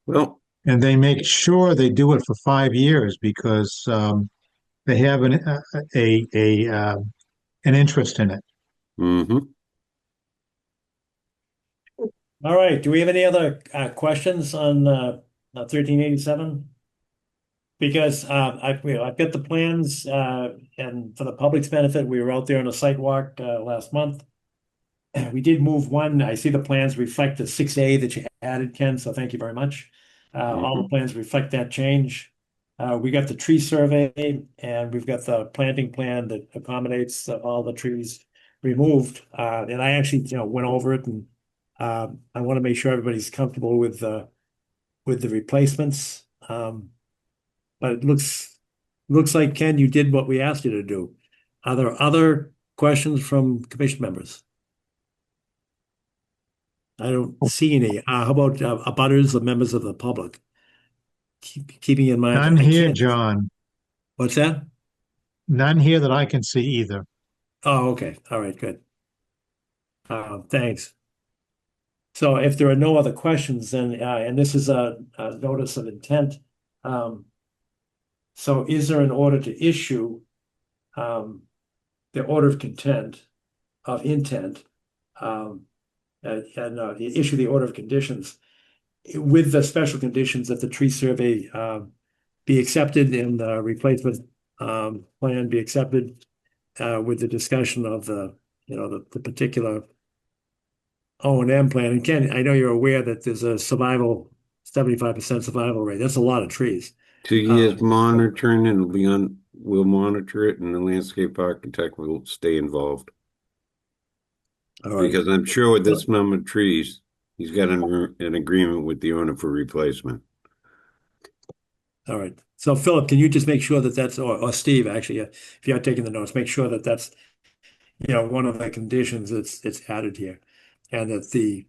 Well, And they make sure they do it for 5 years because they have an interest in it. mm-hmm. All right. Do we have any other questions on 1387? Because I've got the plans, and for the public's benefit, we were out there on a site walk last month. We did move one. I see the plans reflect the 6A that you added, Ken, so thank you very much. All the plans reflect that change. We got the tree survey, and we've got the planting plan that accommodates all the trees removed. And I actually, went over it, and I want to make sure everybody's comfortable with the replacements. But it looks like, Ken, you did what we asked you to do. Are there other questions from commission members? I don't see any. How about abutters or members of the public? Keeping in mind, None I here, can't. John. What's that? None here that I can see either. Oh, okay. All right, good. Thanks. So if there are no other questions, then, and this is a notice of intent. So is there an order to issue the order of intent, and issue the order of conditions with the special conditions that the tree survey be accepted and the replacement plan be accepted with the discussion of the particular O&M plan. And Ken, I know you're aware that there's a 75% survival rate. That's a lot of trees. 2 years monitoring, and we'll monitor it, and the landscape architect will stay involved. All right. Because I'm sure with this number of trees, he's got an agreement with the owner for replacement. All right. So Philip, can you just make sure that that's, or Steve, actually, if you're taking the notes, make sure that that's, one of the conditions that's added here, and that the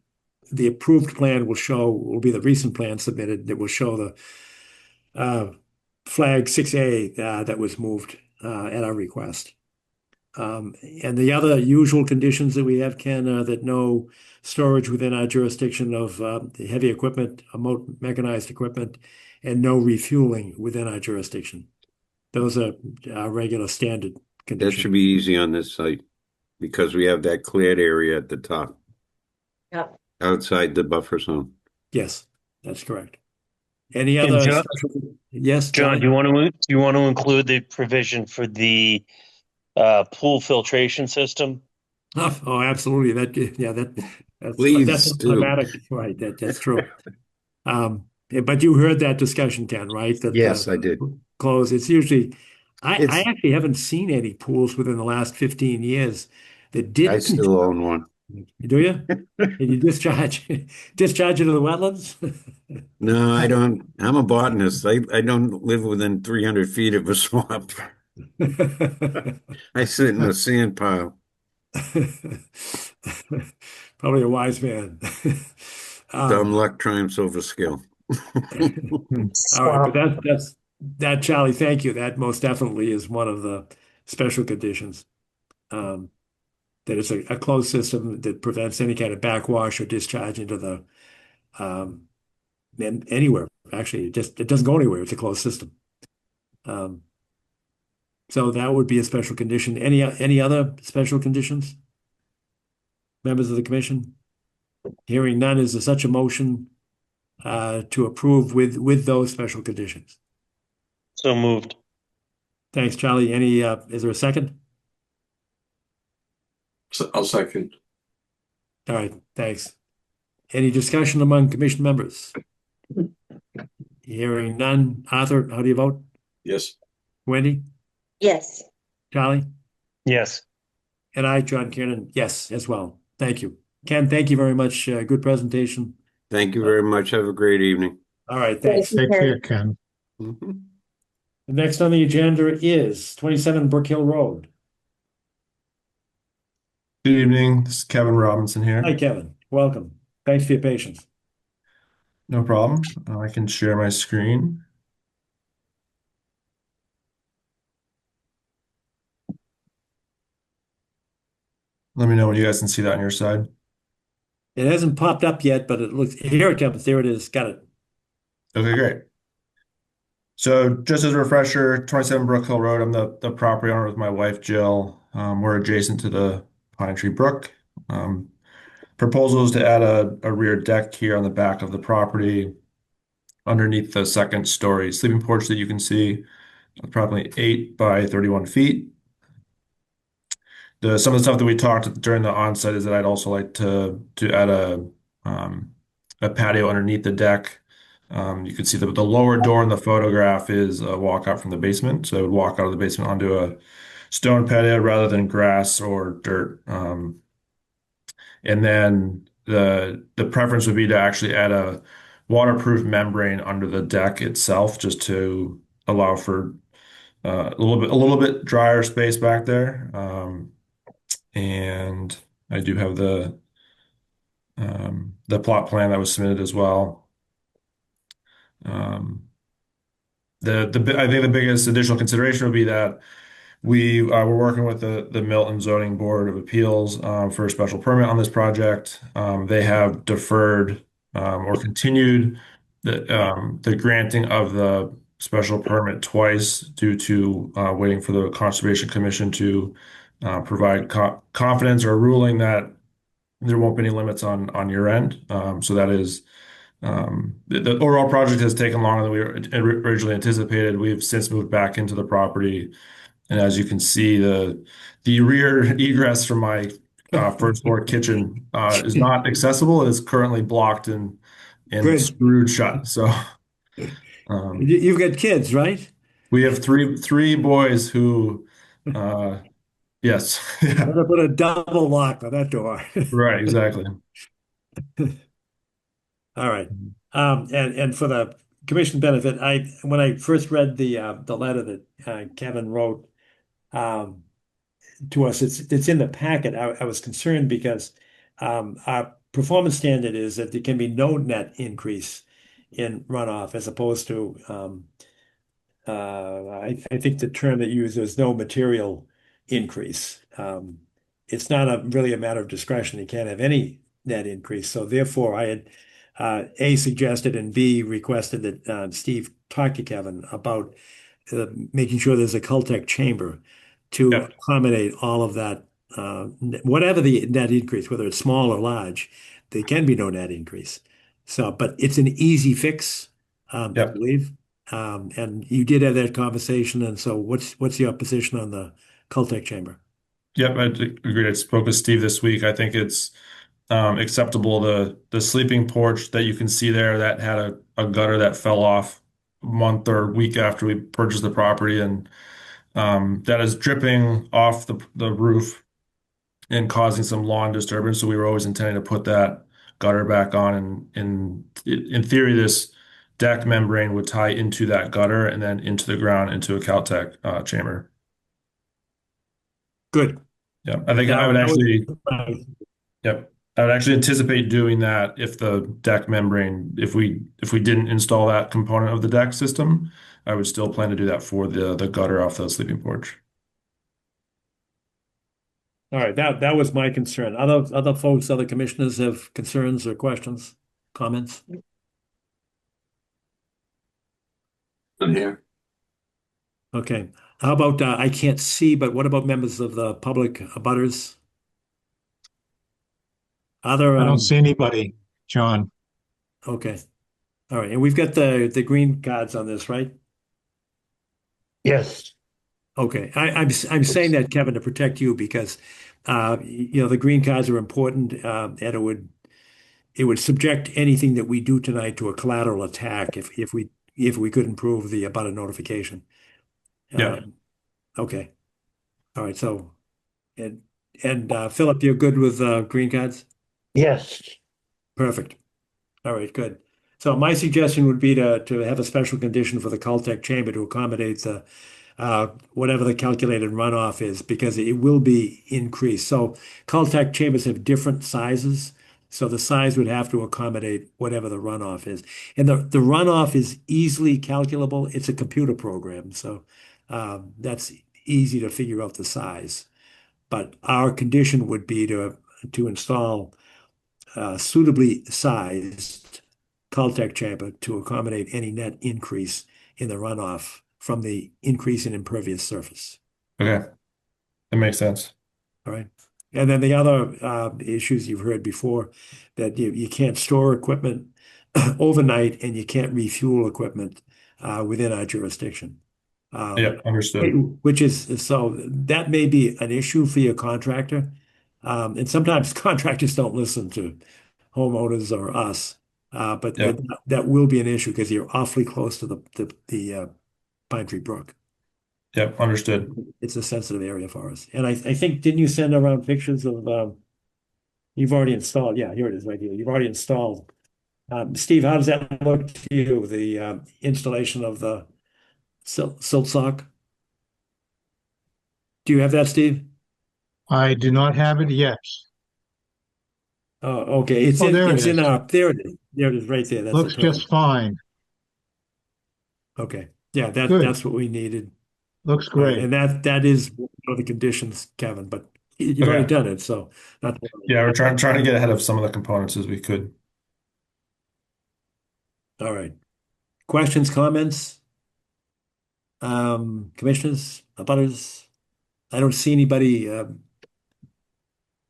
approved plan will be the recent plan submitted that will show the flag 6A that was moved at our request. And the other usual conditions that we have, Ken, that no storage within our jurisdiction of the heavy equipment, mechanized equipment, and no refueling within our jurisdiction. Those are our regular standard That conditions. should be easy on this site because we have that cleared area at the top. Yep. Outside the buffer zone. Yes, that's correct. Any And other John- special? Yes, John, John? do you want to include the provision for the pool filtration system? Oh, absolutely. That's Please do. automatic, right? That's true. But you heard that discussion, Ken, right? That Yes, I did. close. It's usually, I It's- actually haven't seen any pools within the last 15 years that I didn't. still own one. Do you? Can you discharge discharge into the wetlands? No, I don't. I'm a botanist. I don't live within 300 feet of a swamp. I sit in a sand pile. Probably a wise man. Dumb luck triumphs over skill. All right, but That, Charlie, thank you. That most definitely is one of the special conditions. That it's a closed system that prevents any kind of backwash or discharge into the um, anywhere. Actually, it doesn't go anywhere. It's a closed system. Um, so that would be a special condition. Any other special conditions? Members of the commission? Hearing none, is there such a motion to approve with those special conditions? So moved. Thanks, Charlie. Is there a second? So I'll second. All right, thanks. Any discussion among commission members? Hearing none. Arthur, how do you vote? Yes. Wendy? Yes. Charlie? Yes. And I, John Kiernan, yes, as well. Thank you. Ken, thank you very much. Good presentation. Thank you very much. Have a great evening. All right, thanks. Take care, Ken. Mhm. The next on the agenda is 27 Brook Hill Road. Good evening. This is Kevin Robinson here. Hi, Kevin. Welcome. Thanks for your patience. No problem. I can share my screen. Let me know when you guys can see that on your side. It hasn't popped up yet, but it looks, here it comes. There it is. Got it. Okay, great. So just as a refresher, 27 Brook Hill Road, I'm the property owner with my wife, Jill. We're adjacent to the Pine Tree Brook. Proposal is to add a rear deck here on the back of the property underneath the second story sleeping porch that you can see, approximately 8 by 31 feet. Some of the stuff that we talked during the onset is that I'd also like to add a patio underneath the deck. You can see the lower door in the photograph is a walkout from the basement. So I would walk out of the basement onto a stone patio rather than grass or dirt. And then the preference would be to actually add a waterproof membrane under the deck itself, just to allow for a little bit drier space back there. And I do have the plot plan that was submitted as well. I think the biggest additional consideration would be that we're working with the Milton Zoning Board of Appeals for a special permit on this project. They have deferred or continued the granting of the special permit twice due to waiting for the Conservation Commission to provide confidence or a ruling that there won't be any limits on your end. So that is the overall project has taken longer than we originally anticipated. We've since moved back into the property, and as you can see, the rear egress from my first floor kitchen is not accessible. It is currently blocked and Good. screwed shut. So You've got kids, right? we have three boys who, yes, I'm gonna put a double lock on that door. right, exactly. All right. And for the commission benefit, when I first read the letter that Kevin wrote to us, it's in the packet. I was concerned because our performance standard is that there can be no net increase in runoff as opposed to I think the term that you use is no material increase. It's not really a matter of discretion. You can't have any net increase. So therefore, I had A, suggested, and B, requested that Steve talk to Kevin about making sure there's a Cultec chamber to Yep. accommodate all of that. Whatever the net increase, whether it's small or large, there can be no net increase. So, but it's an easy fix, I Yep. believe. And you did have that conversation. And so what's your position on the Cultec chamber? Yep, I agree. I spoke with Steve this week. I think it's acceptable. The sleeping porch that you can see there that had a gutter that fell off a month or week after we purchased the property, and that is dripping off the roof and causing some lawn disturbance. So we were always intending to put that gutter back on, and in theory, this deck membrane would tie into that gutter and then into the ground into a Caltech chamber. Good. Yeah, I think I would That was actually. my- Yep. I would actually anticipate doing that if the deck membrane, if we didn't install that component of the deck system, I would still plan to do that for the gutter off the sleeping porch. All right, that was my concern. Other folks, other commissioners have concerns or questions, comments? On here. Okay. How about, I can't see, but what about members of the public, abutters? Other, I don't see anybody, John. okay. All right, and we've got the green cards on this, right? Yes. Okay, I'm saying that, Kevin, to protect you because the green cards are important, and it would subject anything that we do tonight to a collateral attack if we couldn't prove the abutter notification. Yeah. Okay. All right. So, and Philip, you're good with green cards? Yes. Perfect. All right. Good. So my suggestion would be to have a special condition for the Caltech chamber to accommodate the whatever the calculated runoff is, because it will be increased. So Caltech chambers have different sizes. So the size would have to accommodate whatever the runoff is. And the runoff is easily calculable. It's a computer program. So that's easy to figure out the size. But our condition would be to install suitably sized Caltech chamber to accommodate any net increase in the runoff from the increase in impervious surface. Okay. That makes sense. All right. And then the other issues you've heard before, that you can't store equipment overnight and you can't refuel equipment within our jurisdiction. Yeah, understood. Which is, so that may be an issue for your contractor. And sometimes contractors don't listen to homeowners or us. But Yep. that will be an issue because you're awfully close to the Pine Tree Brook. Yep, understood. It's a sensitive area for us. And I think, didn't you send around pictures of, you've already installed, yeah, here it is right here. You've already installed. Steve, how does that look to you, the installation of the silt sock? Do you have that, Steve? I do not have it yet. Oh, okay. It's Oh, in, there it it's in is. there it is. There it is right there. That's Looks just fine. okay. Yeah, Good. that's what we needed. Looks great. And that is one of the conditions, Kevin, but you've already Okay. done it, so not to worry. Yeah, we're trying to get ahead of some of the components as we could. All right. Questions, comments? Commissioners, abutters? I don't see anybody.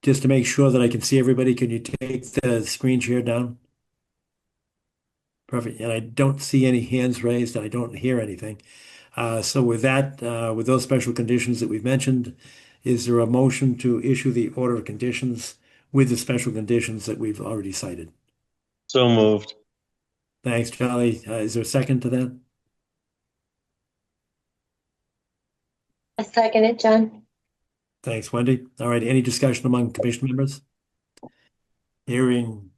Just to make sure that I can see everybody, can you take the screen share down? Perfect. And I don't see any hands raised, and I don't hear anything. So with that, with those special conditions that we've mentioned, is there a motion to issue the order of conditions with the special conditions that we've already cited? So moved. Thanks, Charlie. Is there a second to that? I second it, John. Thanks, Wendy. All right, any discussion among commission members? Hearing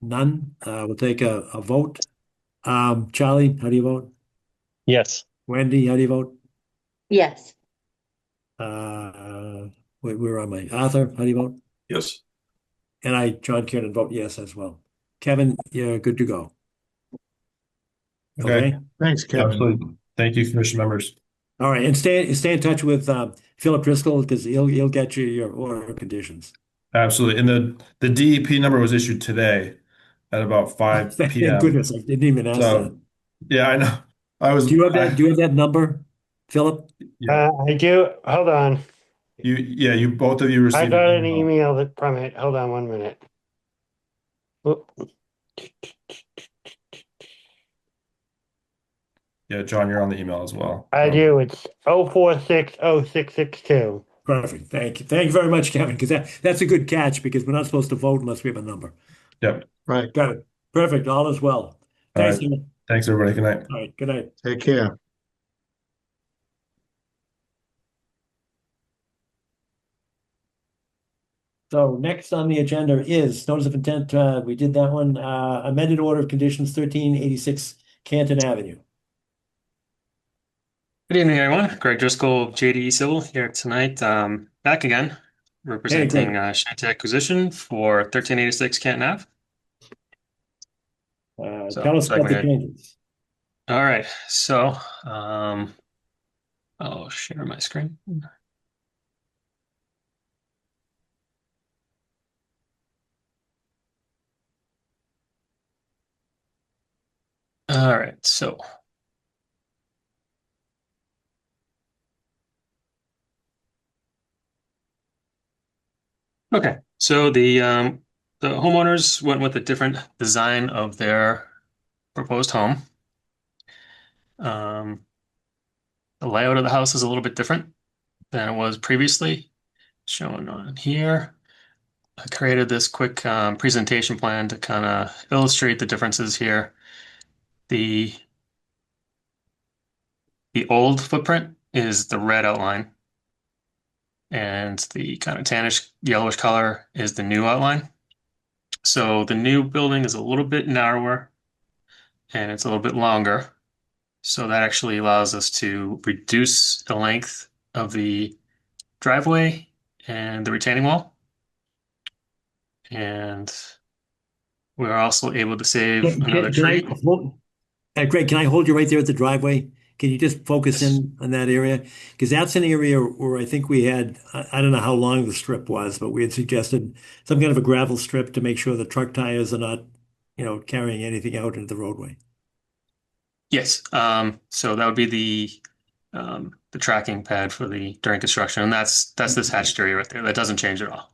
none, we'll take a vote. Charlie, how do you vote? Yes. Wendy, how do you vote? Yes. Where am I? Arthur, how do you vote? Yes. And I, John Kiernan, vote yes as well. Kevin, you're good to go. Okay. Thanks, Kevin. Absolutely. Thank you, commission members. All right, and stay in touch with Philip Driscoll because he'll get you your order of conditions. Absolutely. And the DEP number was issued today at about 5 Thank p.m. goodness, I didn't even ask So, that. yeah, I know. Do you have that number, Philip? I do. Hold on. You both of you I received got an an email from it. Hold on 1 minute. Oop. Yeah, John, you're on the email as well. I do. It's 0460662. Perfect. Thank you. Thank you very much, Kevin, because that's a good catch because we're not supposed to vote unless we have a number. Yep. Right. Got it. Perfect. All is well. All Thanks, right. Kevin. Thanks, everybody. Good night. All right. Good night. Take care. So next on the agenda is notice of intent. We did that one. Amended order of conditions 1386 Canton Avenue. Good evening, everyone. Greg Driscoll, JDE Civil here tonight. Back again. Hey, representing Greg. Shanty Acquisition for 1386 Canton Ave. So, Tell would us you like about me the to? changes. All right. So, I'll share my screen. All right. So, okay. So the homeowners went with a different design of their proposed home. Um, the layout of the house is a little bit different than it was previously, shown on here. I created this quick presentation plan to kind of illustrate the differences here. The the old footprint is the red outline, and the kind of tannish yellowish color is the new outline. So the new building is a little bit narrower and it's a little bit longer. So that actually allows us to reduce the length of the driveway and the retaining wall. And we're also able to save another Can I tree. hold, Greg, can I hold you right there at the driveway? Can you just focus Yes. in on that area? Because that's an area where I think we had, I don't know how long the strip was, but we had suggested some kind of a gravel strip to make sure the truck tires are not, carrying anything out into the roadway. Yes. So that would be the tracking pad for the during construction, and that's this hatched area right there. That doesn't change at all.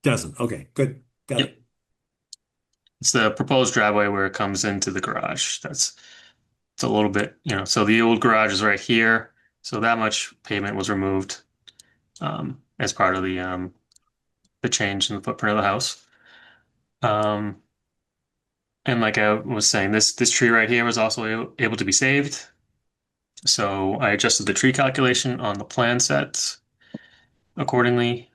Doesn't. Okay, good. Got Yep. it. It's the proposed driveway where it comes into the garage. It's a little bit, so the old garage is right here. So that much pavement was removed as part of the change in the footprint of the house. Um, and like I was saying, this tree right here was also able to be saved. So I adjusted the tree calculation on the plan sets accordingly.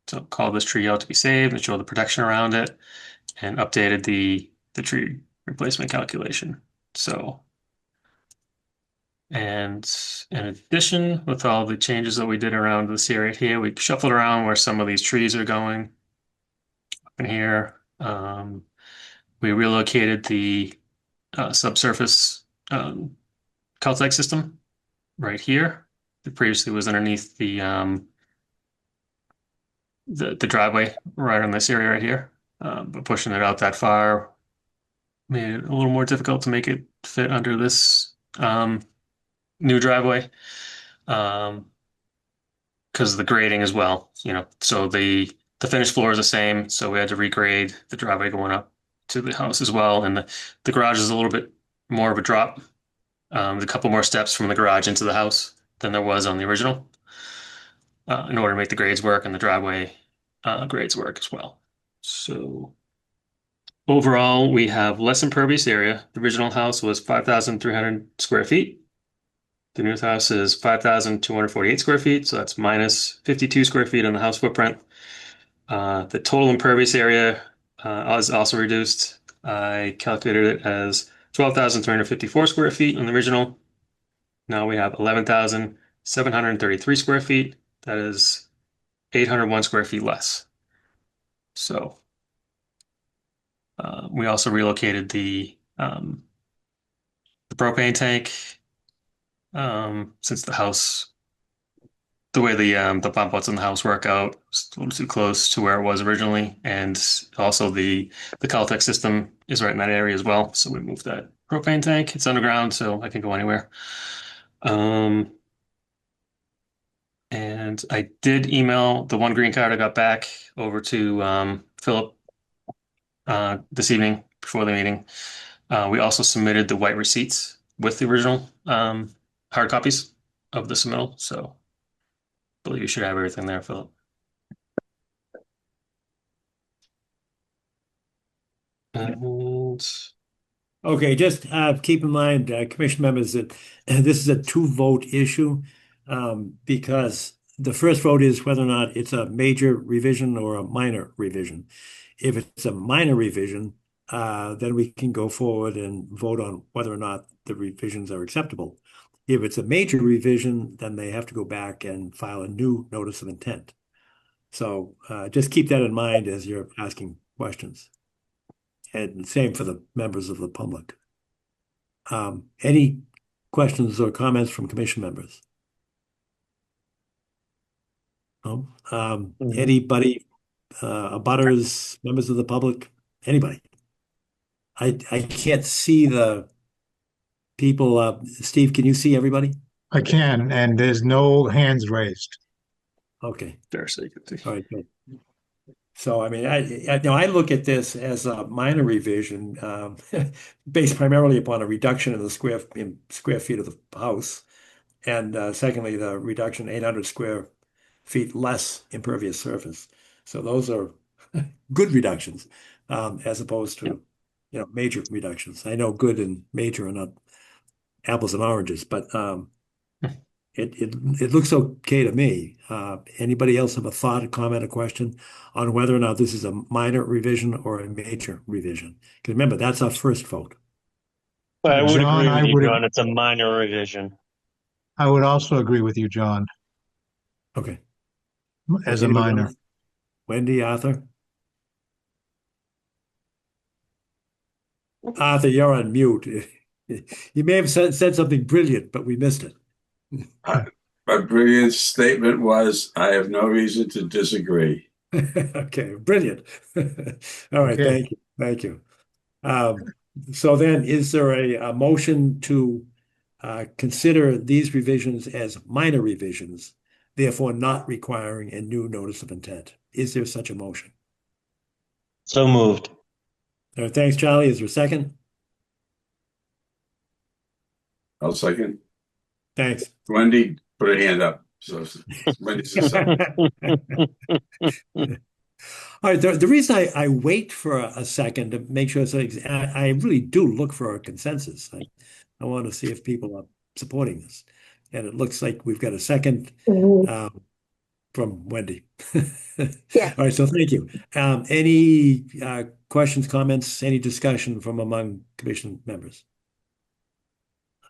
So call this tree out to be saved and show the protection around it, and updated the tree replacement calculation. So, and in addition, with all the changes that we did around this area here, we shuffled around where some of these trees are going up in here. We relocated the subsurface Caltech system right here. It previously was underneath the driveway right on this area right here. But pushing it out that far made it a little more difficult to make it fit under this new driveway. Because of the grading as well, So the finished floor is the same, so we had to regrade the driveway going up to the house as well, and the garage is a little bit more of a drop. There's a couple more steps from the garage into the house than there was on the original, in order to make the grades work and the driveway grades work as well. So overall, we have less impervious area. The original house was 5,300 square feet. The new house is 5,248 square feet, so that's minus 52 square feet on the house footprint. The total impervious area is also reduced. I calculated it as 12,354 square feet on the original. Now we have 11,733 square feet. That is 801 square feet less. So we also relocated the propane tank, since the way the bump outs in the house work out, it's a little too close to where it was originally, and also the Caltech system is right in that area as well. So we moved that propane tank. It's underground, so I can go anywhere. And I did email the one green card I got back over to Philip this evening before the meeting. We also submitted the white receipts with the original hard copies of the submittal. So I believe you should have everything there, Philip. And Okay, just keep in mind, commission members, that this is a two-vote issue, because the first vote is whether or not it's a major revision or a minor revision. If it's a minor revision, then we can go forward and vote on whether or not the revisions are acceptable. If it's a major revision, then they have to go back and file a new notice of intent. So just keep that in mind as you're asking questions. And same for the members of the public. Any questions or comments from commission members? No? Anybody, abutters, members of the public, anybody? I can't see the people. Steve, can you see everybody? I can, and there's no hands raised. Okay. There, so you can see. All right, good. So, I mean, I look at this as a minor revision, based primarily upon a reduction in the square feet of the house. And secondly, the reduction 800 square feet less impervious surface. So those are good reductions, as opposed to, major reductions. I know good and major are not apples and oranges, but it looks okay to me. Anybody else have a thought, a comment, a question on whether or not this is a minor revision or a major revision? Because remember, that's our first vote. I would John, agree with I you, would John. It's a minor revision. I would also agree with you, John, Okay. as a Anybody minor. else? Wendy, Arthur? Arthur, you're on mute. You may have said something brilliant, but we missed it. My brilliant statement was, I have no reason to disagree. Okay, brilliant. All right, Okay. thank you. Thank you. So then, is there a motion to consider these revisions as minor revisions, therefore not requiring a new notice of intent? Is there such a motion? So moved. Thanks, Charlie. Is there a second? I'll second. Thanks. Wendy put her hand up. So Wendy's a second. All right. The reason I wait for a second to make sure, I really do look for a consensus. I want to see if people are supporting this. And it looks like we've got a second from Wendy. Yeah. All right. So thank you. Any questions, comments, any discussion from among commission members?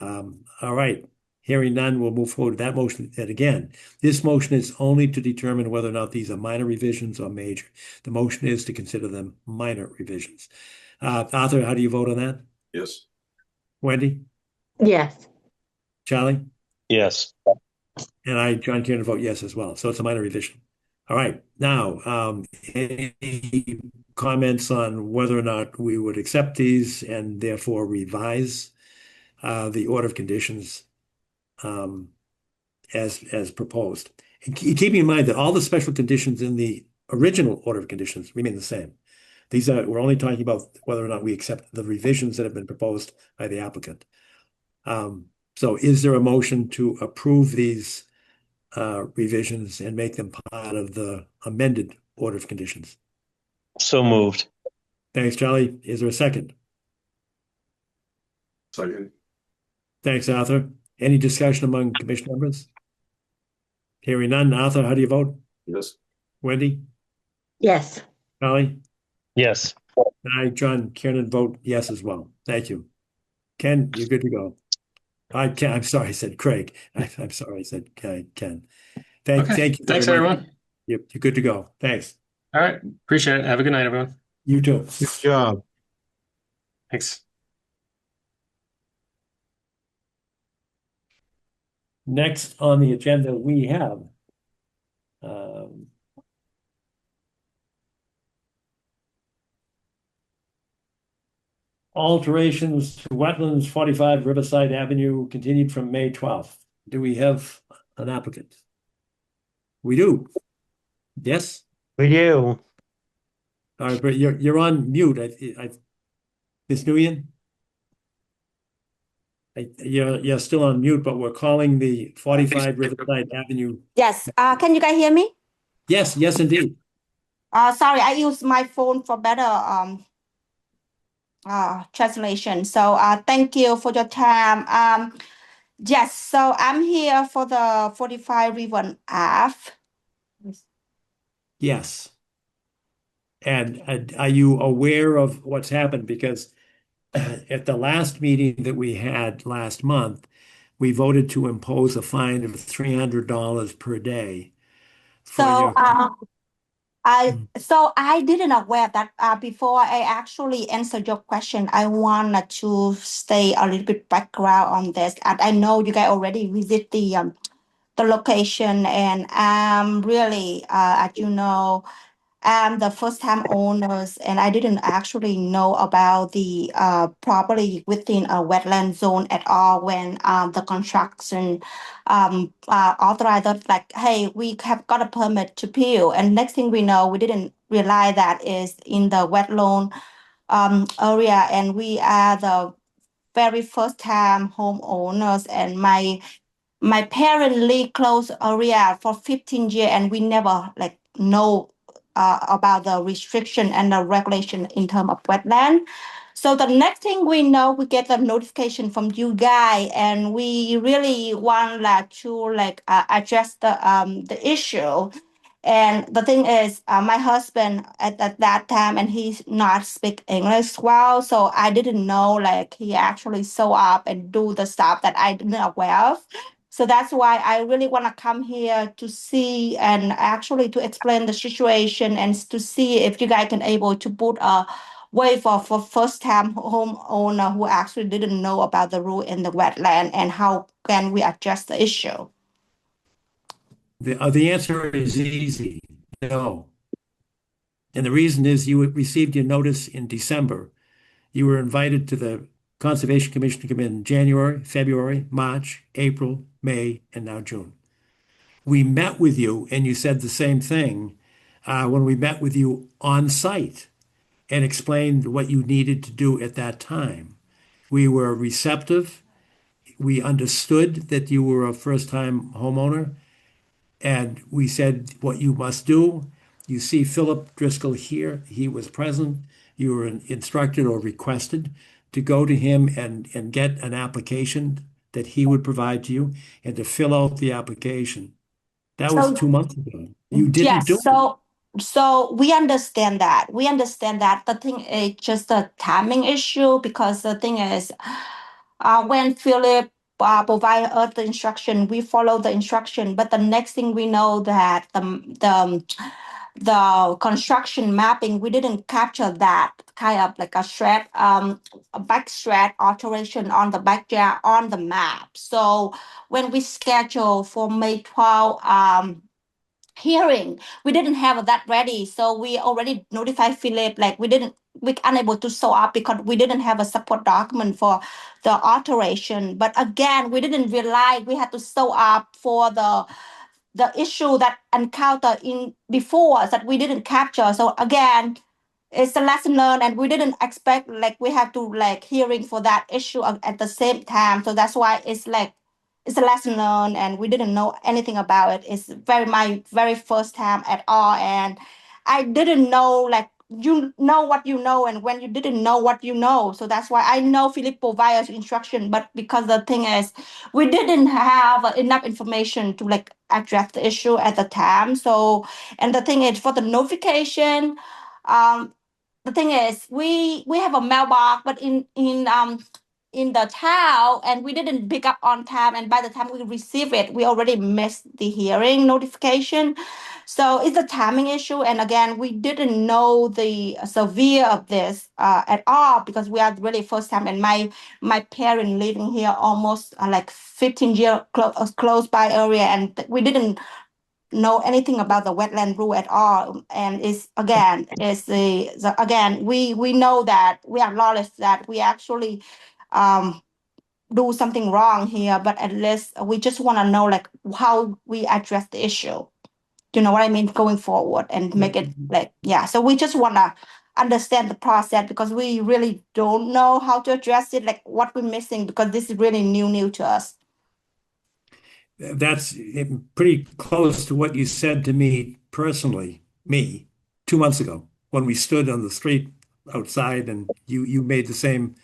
All right. Hearing none, we'll move forward to that motion. And again, this motion is only to determine whether or not these are minor revisions or major. The motion is to consider them minor revisions. Arthur, how do you vote on that? Yes. Wendy? Yes. Charlie? Yes. And I, John Kieran, vote yes as well. So it's a minor revision. All right. Now, any comments on whether or not we would accept these and therefore revise the order of conditions as proposed? And keeping in mind that all the special conditions in the original order of conditions remain the same. We're only talking about whether or not we accept the revisions that have been proposed by the applicant. So is there a motion to approve these revisions and make them part of the amended order of conditions? So moved. Thanks, Charlie. Is there a second? Second. Thanks, Arthur. Any discussion among commission members? Hearing none. Arthur, how do you vote? Yes. Wendy? Yes. Charlie? Yes. And I, John Kiernan, vote yes as well. Thank you. Ken, you're good to go. I'm sorry, I said Craig. I'm sorry, I said Ken. Thank you. Thanks, very much. everyone. You're good to go. Thanks. All right. Appreciate it. Have a good night, everyone. You too. Good job. Thanks. Next on the agenda, we have alterations to wetlands 45 Riverside Avenue continued from May 12th. Do we have an applicant? We do. Yes? We do. All right, but you're on mute. Ms. Nguyen? You're still on mute, but we're calling the 45 Riverside Avenue. Yes. Can you guys hear me? Yes, indeed. Sorry, I use my phone for better translation. So thank you for your time. Yes, so I'm here for the 45 Ribbon Ave. Yes. And are you aware of what's happened? Because at the last meeting that we had last month, we voted to impose a fine of $300 per day for So your. I didn't aware that before I actually answer your question, I wanted to stay a little bit background on this. And I know you guys already visit the location, and really, as you know, the first time owners, and I didn't actually know about the property within a wetland zone at all when the construction authorized us, like, hey, we have got a permit to peel. And next thing we know, we didn't realize that is in the wetland area, and we are the very first time homeowners. And my parents live close area for 15 years, and we never like know about the restriction and the regulation in terms of wetland. So the next thing we know, we get a notification from you guys, and we really want like to address the issue. And the thing is, my husband at that time, and he's not speak English well, so I didn't know like he actually show up and do the stuff that I didn't aware of. So that's why I really want to come here to see and actually to explain the situation and to see if you guys can able to put a way for first time homeowner who actually didn't know about the rule in the wetland, and how can we address the issue. The answer is easy, no. And the reason is you received your notice in December. You were invited to the Conservation Commission to come in January, February, March, April, May, and now June. We met with you, and you said the same thing when we met with you on site and explained what you needed to do at that time. We were receptive. We understood that you were a first-time homeowner, and we said what you must do. You see Philip Driscoll here. He was present. You were instructed or requested to go to him and get an application that he would provide to you and to fill out the application. That was So 2 months ago. You didn't do yes, it. so we understand that. We understand that. The thing is just a timing issue, because the thing is, when Philip provided us the instruction, we follow the instruction. But the next thing we know that the construction mapping, we didn't capture that kind of like a shred, a back shred alteration on the backyard on the map. So when we schedule for May 12, hearing, we didn't have that ready, so we already notified Philip, like we unable to show up because we didn't have a support document for the alteration. But again, we didn't realize we had to show up for the issue that encountered in before that we didn't capture. So again, it's a lesson learned, and we didn't expect like we have to like hearing for that issue at the same time. So that's why it's like it's a lesson learned, and we didn't know anything about it. It's my very first time at all, and I didn't know like you know what you know, and when you didn't know what you know. So that's why I know Philip provides instruction, but because the thing is, we didn't have enough information to like address the issue at the time. So, and the thing is, for the notification, um, the thing is we have a mailbox, but in the town, and we didn't pick up on time, and by the time we receive it, we already missed the hearing notification. So it's a timing issue, and again, we didn't know the severe of this at all, because we are really first time, and my parents living here almost like 15 years close by area, and we didn't know anything about the wetland rule at all. And it's again, it's the again, we know that we acknowledge that we actually um do something wrong here, but at least we just want to know like how we address the issue. You know what I mean? Going forward and make it like, yeah. So we just want to understand the process, because we really don't know how to address it, like what we're missing, because this is really new to us. That's pretty close to what you said to me personally, me, 2 months ago, when we stood on the street outside, and you made the same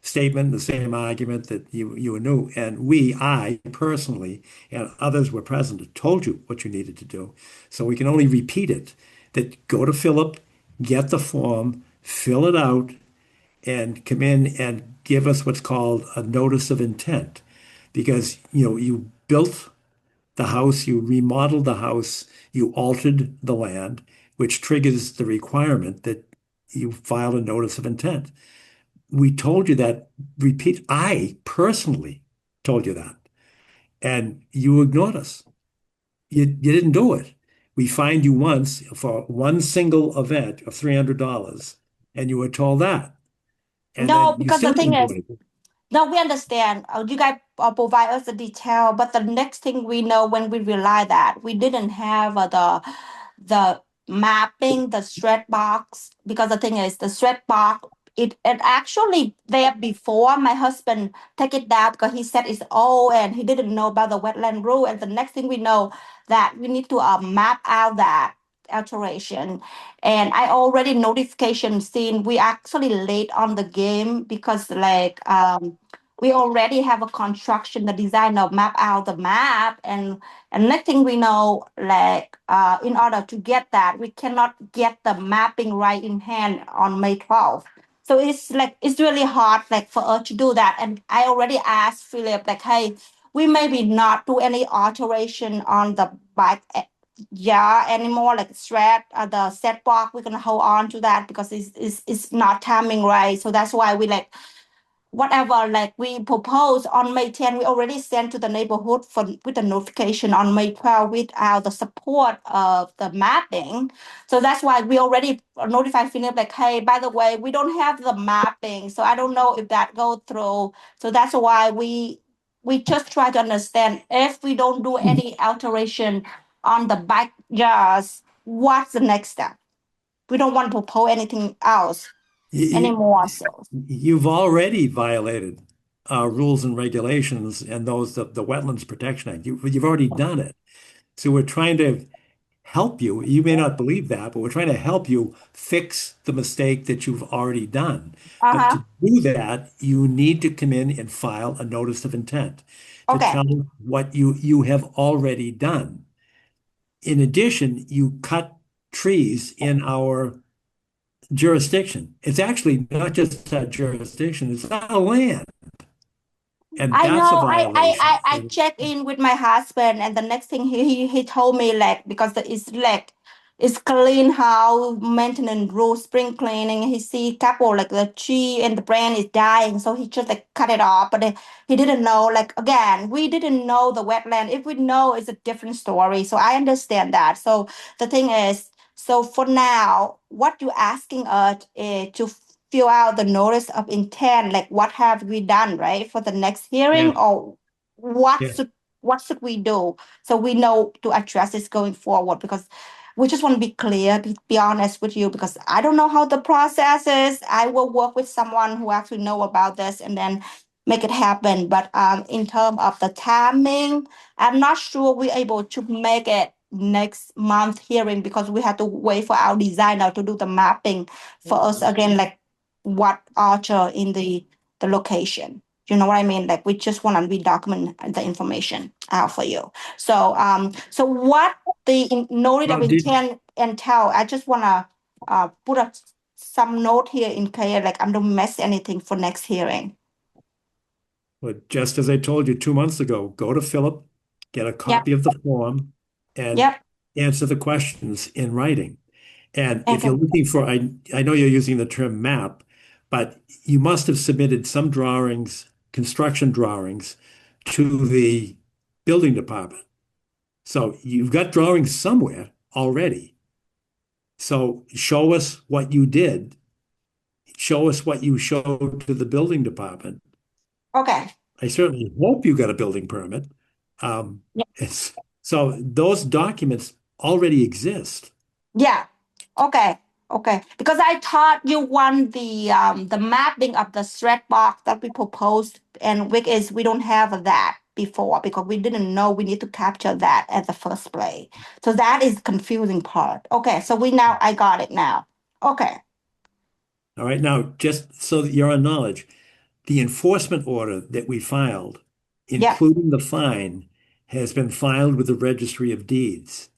statement, the same argument that you knew. And I personally, and others were present, told you what you needed to do. So we can only repeat it, that go to Philip, get the form, fill it out, and come in and give us what's called a notice of intent. because you built the house, you remodeled the house, you altered the land, which triggers the requirement that you file a notice of intent. We told you that, I personally told you that, and you ignored us. You didn't do it. We fined you once for one single event of $300, and you were told that. And No, then you because the still thing didn't do is, anything. no, we understand. You guys provide us the detail, but the next thing we know when we realize that we didn't have the mapping, the stretch box, because the thing is the stretch box. It actually there before my husband take it down because he said it's old and he didn't know about the wetland rule. And the next thing we know that we need to map out that alteration. And I already notification seen we actually late on the game because like we already have a construction the designer map out the map and next thing we know like in order to get that we cannot get the mapping right in hand on May 12th. So it's like it's really hard like for us to do that. And I already asked Philip like, hey, we maybe not do any alteration on the bike yeah anymore like strat the setback we're gonna hold on to that because it's not timing right. So that's why we like whatever like we propose on May 10 we already sent to the neighborhood for with the notification on May 12 without the support of the mapping. So that's why we already notified Philip like, hey, by the way, we don't have the mapping, so I don't know if that go through. So that's why we just try to understand if we don't do any alteration on the backyards, what's the next step? We don't want to propose anything else You, anymore. So you've already violated rules and regulations and the Wetlands Protection Act. You've already done it. So we're trying to help you. You may not believe that, but we're trying to help you fix the mistake that you've already done. But uh-huh. to do that, you need to come in and file a notice of intent to Okay. tell what you have already done. In addition, you cut trees in our jurisdiction. It's actually not just our jurisdiction, it's our land. And I that's a know. violation. I check in with my husband, and the next thing he told me like because it's like it's clean how maintenance rules spring cleaning. He see couple like the tree and the brand is dying, so he just like cut it off. But he didn't know like again we didn't know the wetland. If we know, it's a different story. So I understand that. So the thing is, so for now, what you asking us is to fill out the notice of intent, like what have we done, right, for the next hearing, Yeah, or what yeah. should we do so we know to address this going forward? Because we just want to be clear, be honest with you, because I don't know how the process is. I will work with someone who actually know about this and then make it happen. But in terms of the timing, I'm not sure we're able to make it next month hearing because we have to wait for our designer to do the mapping for us again, like what alter in the location. You know what I mean? Like we just want to redocument the information out for you. So so what the noted of Well, intent and tell, I just wanna put some note here in case like I don't miss anything for next hearing. just as I told you 2 months ago, go to Philip, get a Yep, copy of the form, and yep, answer the questions in writing. And if okay, you're looking for, I know you're using the term map, but you must have submitted some drawings, construction drawings, to the building department. So you've got drawings somewhere already. So show us what you did. Show us what you showed to the building department. okay. I certainly hope you got a building permit. Um, so those documents already exist. Yeah. Okay. Okay. Because I thought you want the mapping of the thread box that we proposed, and which is we don't have that before because we didn't know we need to capture that at the first place. So that is confusing part. Okay. So we now I got it now. Okay. All right. Now, just so that you're on knowledge, the enforcement order that we filed, Yeah. including the fine, has been filed with the Registry of Deeds.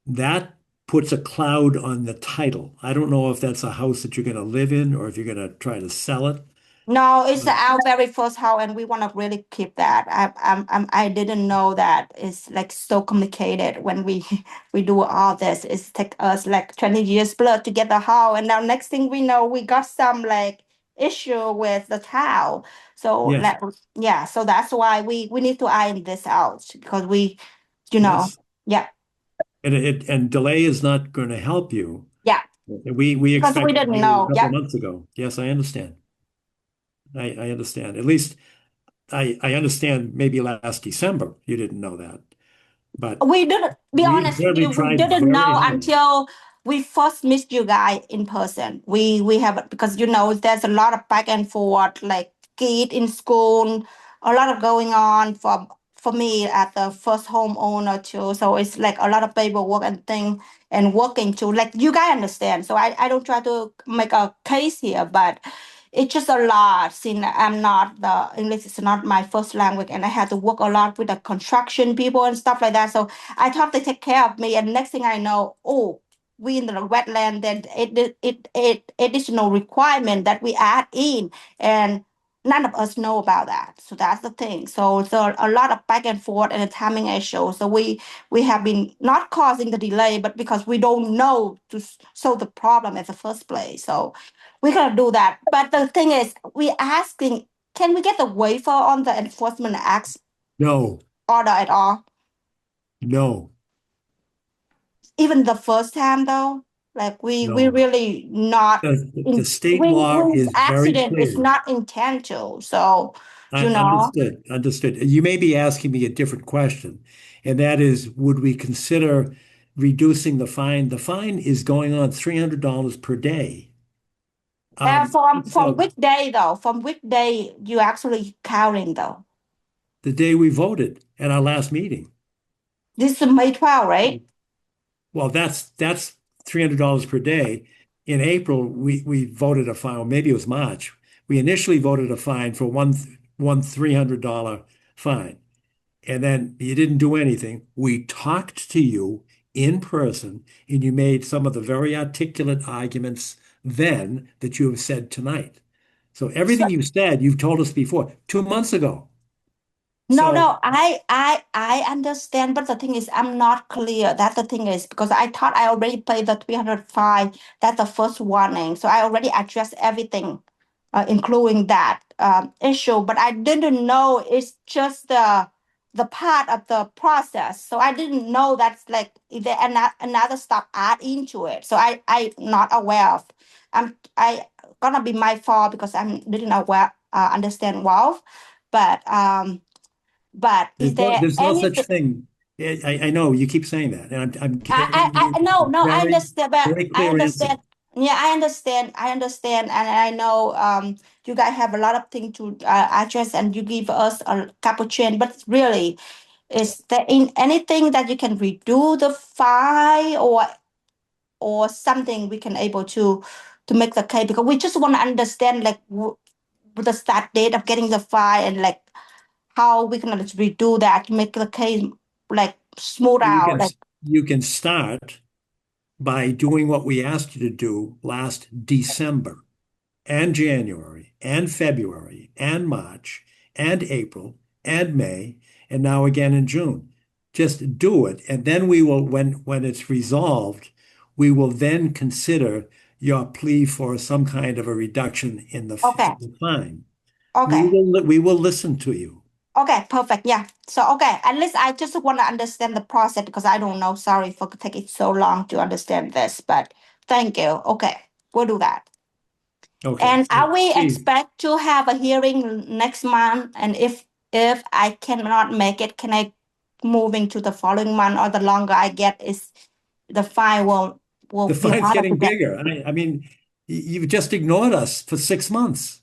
That puts a cloud on the title. I don't know if that's a house that you're going to live in or if you're going to try to sell it. No, it's our very first house, and we want to really keep that. I didn't know that it's like so complicated when we we do all this. It's take us like 20 years plus to get the house, and now next thing we know, we got some like issue with the town. So Yes, like yeah, so that's why we need to iron this out because we, yes. yeah, And delay is not going to help you. yeah, We because we expected didn't you a know. couple Yeah. of months ago. Yes, I understand. I understand. At least I understand maybe last December you didn't know that. But We didn't, be we honest with certainly you, we tried didn't very know hard. until we first missed you guys in person. We have, because there's a lot of back and forth, like kid in school, a lot of going on for me at the first homeowner too. So it's like a lot of paperwork and thing and working too. Like you guys understand. So I don't try to make a case here, but it's just a lot since I'm not the English is not my first language and I had to work a lot with the construction people and stuff like that. So I thought they take care of me and next thing I know, oh, we in the wetland then it additional requirement that we add in and none of us know about that. So that's the thing. So a lot of back and forth and a timing issue. So we have been not causing the delay, but because we don't know to solve the problem in the first place. So we're gonna do that. But the thing is, we asking, can we get the waiver on the enforcement acts No, order at all? no, Even the first time though, like we no. really not The in state law when is very accident is clear. not intentional. So I you know. understood, understood. You may be asking me a different question, and that is, would we consider reducing the fine? The fine is going on $300 per day. From So which day though? From which day you actually counting though? the day we voted at our last meeting. This is May 12, right? Well, that's $300 per day. In April, we voted a fine, or maybe it was March. We initially voted a fine for one $300 fine. And then you didn't do anything. We talked to you in person, and you made some of the very articulate arguments then that you have said tonight. So everything you said, you've told us before, 2 months ago. No, So no, I understand, but the thing is, I'm not clear. That's the thing is because I thought I already paid the 305. That's the first warning, so I already addressed everything, including that issue. But I didn't know it's just the part of the process. So I didn't know that's like if there another step add into it. So I not aware of. I gonna be my fault because I didn't aware understand well, but. But is there there's no such anything? thing. I know you keep saying that, and I'm I, giving I, you I no, no, I very, understand, but very I clear answer. understand. Yeah, I understand, and I know you guys have a lot of things to address, and you give us a couple change. But really, is there in anything that you can redo the file or something we can able to make the case because we just want to understand like the start date of getting the file and like how we can redo that to make the case like smooth You out can like you can start by doing what we asked you to do last December and January and February and March and April and May and now again in June. Just do it, and then we will, when it's resolved, we will then consider your plea for some kind of a reduction in okay the fine. okay We will listen to you. okay perfect yeah so okay at least I just want to understand the process because I don't know sorry for taking so long to understand this but thank you okay we'll do that Okay. and are we Steve, expect to have a hearing next month and if I cannot make it can I move into the following month or the longer I get is the fine will the be fine's harder to getting get. bigger. I mean, you've just ignored us for 6 months.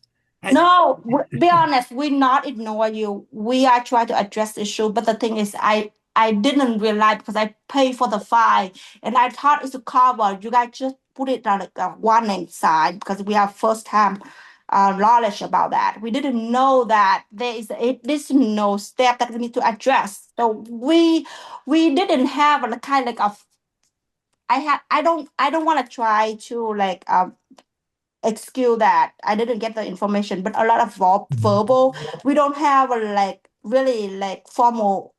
No, be honest, we not ignore you. We are trying to address the issue, but the thing is, I didn't realize because I paid for the fine and I thought it's a cover. You guys just put it on like a warning side because we have first time knowledge about that. We didn't know that there is a additional step that we need to address. So we didn't have a kind of I don't want to try to like excuse that I didn't get the information, but a lot of verbal. We don't have a like really like formal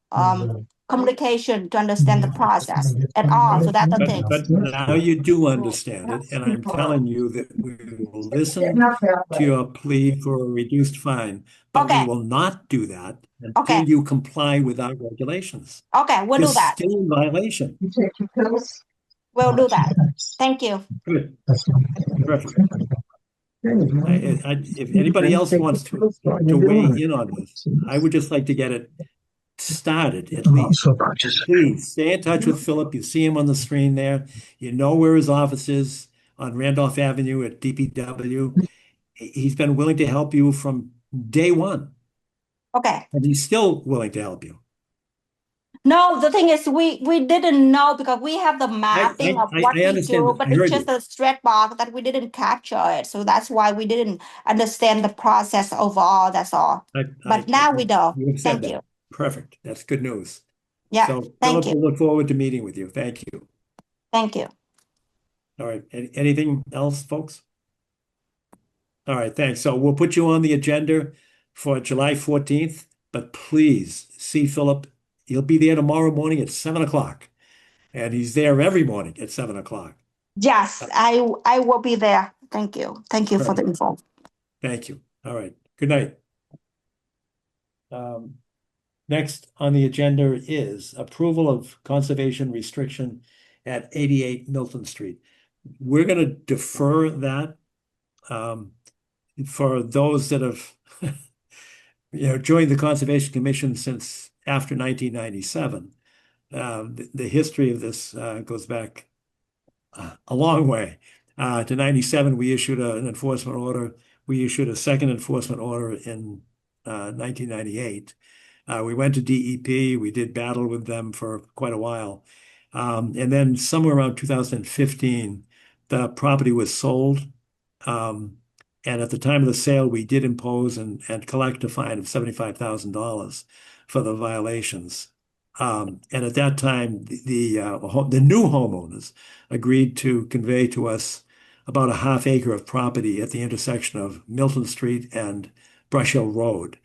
communication to understand the process at all. So that's the thing. But now you do understand it, and I'm telling you that we will listen to your plea for a reduced fine, but we Okay. will not do that Okay. until you comply with our regulations. Okay, we'll You're do that. still in violation. We'll do that. Thank you. Good. Perfect. If anybody else wants to weigh in on this, I would just like to get it started at least. Please stay in touch with Philip. You see him on the screen there. You know where his office is on Randolph Avenue at DPW. He's been willing to help you from day one, Okay. and he's still willing to help you. No, the thing is, we didn't know because we have the mapping of what I we understand do, that. but I it's heard just you. a straight box that we didn't capture it. So that's why we didn't understand the process overall. That's all. But now we know. You have said Thank that. you. Perfect. That's good news. Yeah. So Thank Philip you. will look forward to meeting with you. Thank you. Thank you. All right. Anything else, folks? All right, thanks. So we'll put you on the agenda for July 14th, but please see Philip. He'll be there tomorrow morning at 7 o'clock, and he's there every morning at 7 o'clock. Yes, I will be there. Thank you. Thank you for the Perfect. info. Thank you. All right. Good night. Next on the agenda is approval of conservation restriction at 88 Milton Street. We're going to defer that for those that have joined the Conservation Commission since after 1997. The history of this goes back a long way. To 97, we issued an enforcement order. We issued a second enforcement order in 1998. We went to DEP. We did battle with them for quite a while. And then somewhere around 2015, the property was sold. And at the time of the sale, we did impose and collect a fine of $75,000 for the violations. And at that time, the new homeowners agreed to convey to us about a half acre of property at the intersection of Milton Street and Brush Hill Road,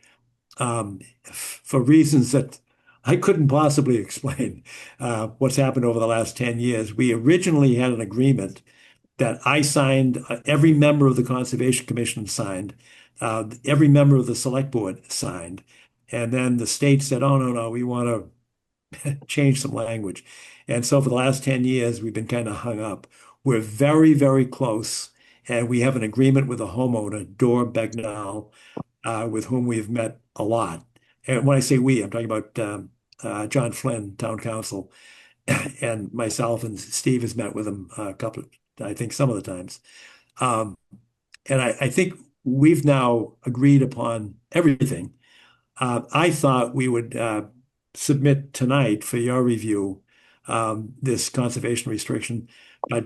for reasons that I couldn't possibly explain. What's happened over the last 10 years. We originally had an agreement that I signed, every member of the Conservation Commission signed, every member of the Select Board signed, and then the state said, "Oh, no, we want to change some language." And so for the last 10 years, we've been kind of hung up. We're very, very close, and we have an agreement with a homeowner, Dor Begnal, with whom we've met a lot. And when I say we, I'm talking about John Flynn, Town Council, and myself, and Steve has met with him a couple of, I think, some of the times. And I think we've now agreed upon everything. I thought we would submit tonight for your review this conservation restriction.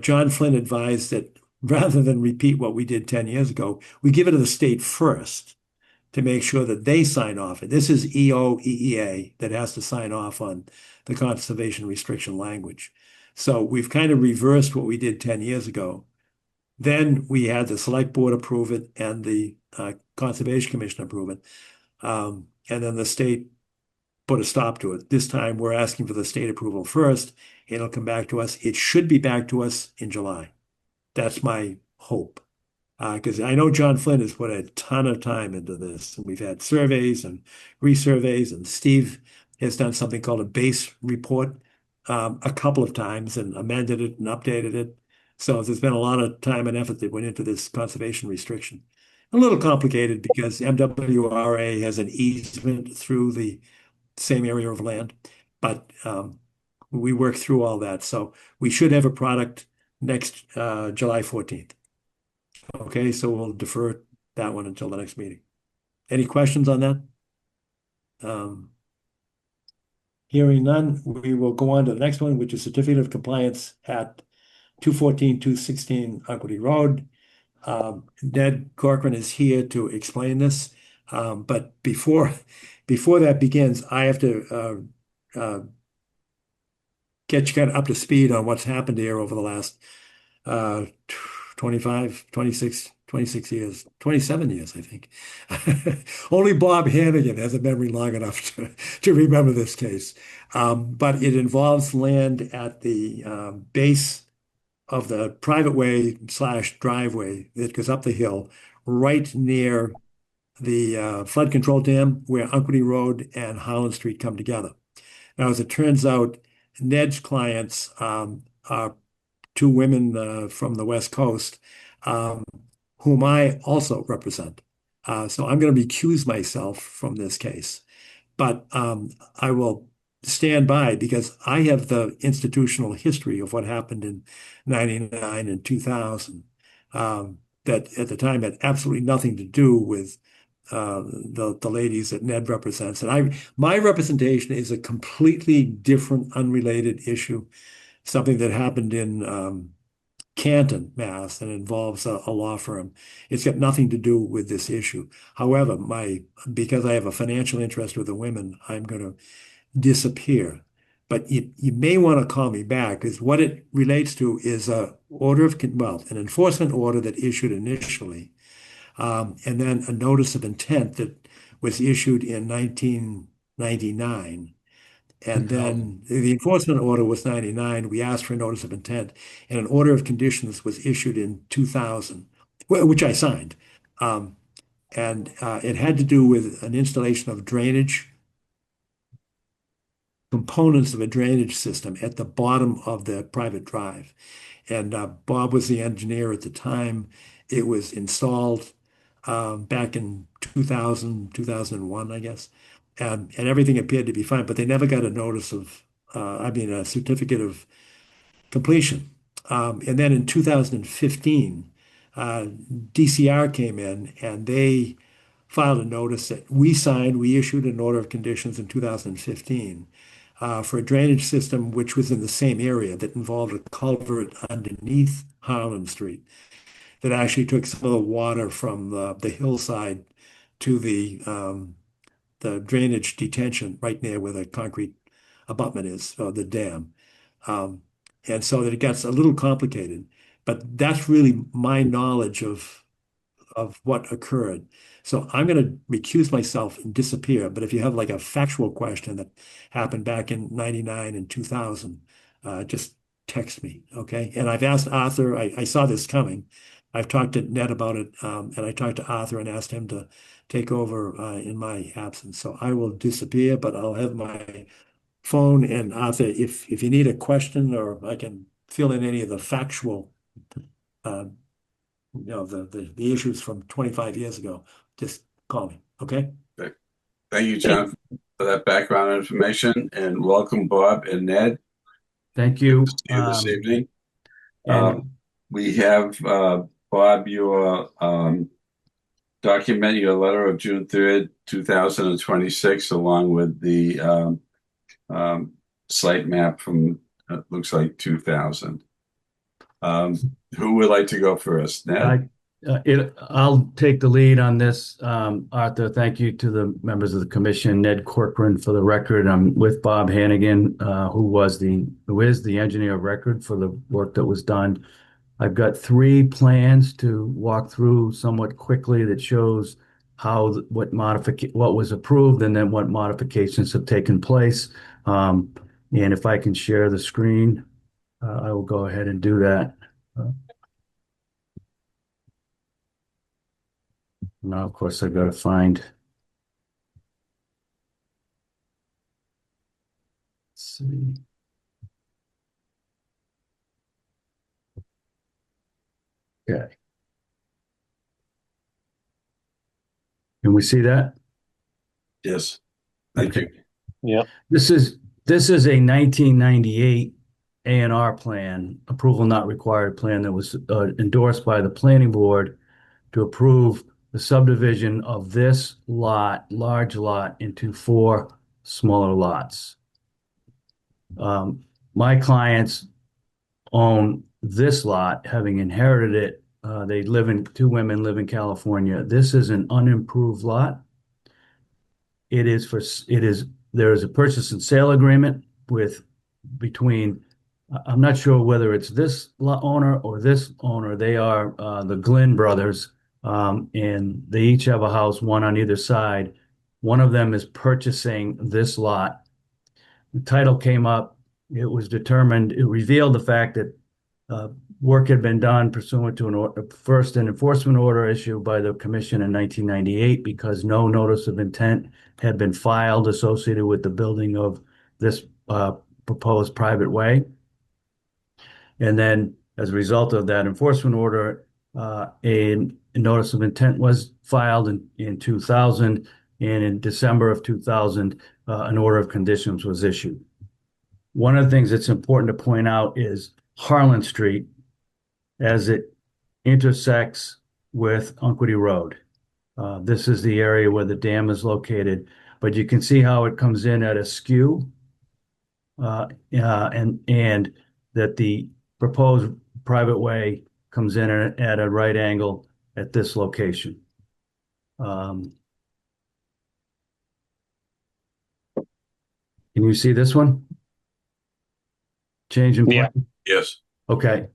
John Flynn advised that rather than repeat what we did 10 years ago, we give it to the state first to make sure that they sign off. This is EOEEA that has to sign off on the conservation restriction language. So we've kind of reversed what we did 10 years ago. Then we had the Select Board approve it and the Conservation Commission approve it. And then the state put a stop to it. This time we're asking for the state approval first. It'll come back to us. It should be back to us in July. That's my hope. Because I know John Flynn has put a ton of time into this. We've had surveys and resurveys, and Steve has done something called a base report a couple of times and amended it and updated it. So there's been a lot of time and effort that went into this conservation restriction. A little complicated because MWRA has an easement through the same area of land, but we work through all that. So we should have a product next July 14th. Okay, so we'll defer that one until the next meeting. Any questions on that? Hearing none, we will go on to the next one, which is certificate of compliance at 214, 216 Unquity Road. Ned Corcoran is here to explain this. But before that begins, I have to get you kind of up to speed on what's happened here over the last 25, 26 years, 27 years, I think. Only Bob Hannigan has a memory long enough to remember this case. But it involves land at the base of the private way / driveway that goes up the hill, right near the flood control dam where Unquity Road and Holland Street come together. Now, as it turns out, Ned's clients are two women from the West Coast, um, whom I also represent. So I'm going to recuse myself from this case. But I will stand by because I have the institutional history of what happened in 99 and 2000 that at the time had absolutely nothing to do with the ladies that Ned represents. And my representation is a completely different, unrelated issue, something that happened in Canton, Mass, and involves a law firm. It's got nothing to do with this issue. However, because I have a financial interest with the women, I'm going to disappear. But you may want to call me back because what it relates to is an enforcement order that issued initially, and then a notice of intent that was issued in 1999. And then the enforcement order was 99. We asked for a notice of intent, and an order of conditions was issued in 2000, which I signed. And it had to do with an installation of drainage, components of a drainage system at the bottom of the private drive. And Bob was the engineer at the time. It was installed back in 2000, 2001, I guess. And everything appeared to be fine, but they never got a notice of, a certificate of completion. And then in 2015, DCR came in and they filed a notice that we signed. We issued an order of conditions in 2015 for a drainage system which was in the same area that involved a culvert underneath Harlan Street that actually took some of the water from the hillside to the drainage detention right near where the concrete abutment is, the dam. And so that it gets a little complicated, but that's really my knowledge of what occurred. So I'm going to recuse myself and disappear. But if you have like a factual question that happened back in 99 and 2000, just text me, okay? And I've asked Arthur, I saw this coming. I've talked to Ned about it, and I talked to Arthur and asked him to take over in my absence. So I will disappear, but I'll have my phone. And Arthur, if you need a question or I can fill in any of the factual, the issues from 25 years ago, just call me, okay? Thank you, John, for that background information, and welcome, Bob and Ned. Thank you. See you this evening. And We have, Bob, your document, your letter of June 3rd, 2026, along with the site map from, looks like 2000. Who would like to go first? Ned? I'll take the lead on this. Arthur, thank you to the members of the commission. Ned Corcoran, for the record. I'm with Bob Hannigan, who is the engineer of record for the work that was done. I've got 3 plans to walk through somewhat quickly that shows what was approved and then what modifications have taken place. And if I can share the screen, I will go ahead and do that. Now, of course, I've got to find. Let's see. Okay. Can we see that? Yes. Thank you. Yep. This is a 1998 A&R plan, approval not required plan that was endorsed by the planning board to approve the subdivision of this large lot, into 4 smaller lots. My clients own this lot, having inherited it. 2 women live in California. This is an unimproved lot. There is a purchase and sale agreement between I'm not sure whether it's this owner or this owner. They are the Glynn brothers, and they each have a house, one on either side. One of them is purchasing this lot. The title came up. It was determined, it revealed the fact that work had been done pursuant to an enforcement order issued by the commission in 1998 because no notice of intent had been filed associated with the building of this proposed private way. And then as a result of that enforcement order, a notice of intent was filed in 2000, and in December of 2000, an order of conditions was issued. One of the things that's important to point out is Harlan Street as it intersects with Unquity Road. This is the area where the dam is located, but you can see how it comes in at a skew, and that the proposed private way comes in at a right angle at this location. Can you see this one? Change in plan? Yeah. Yes. Okay.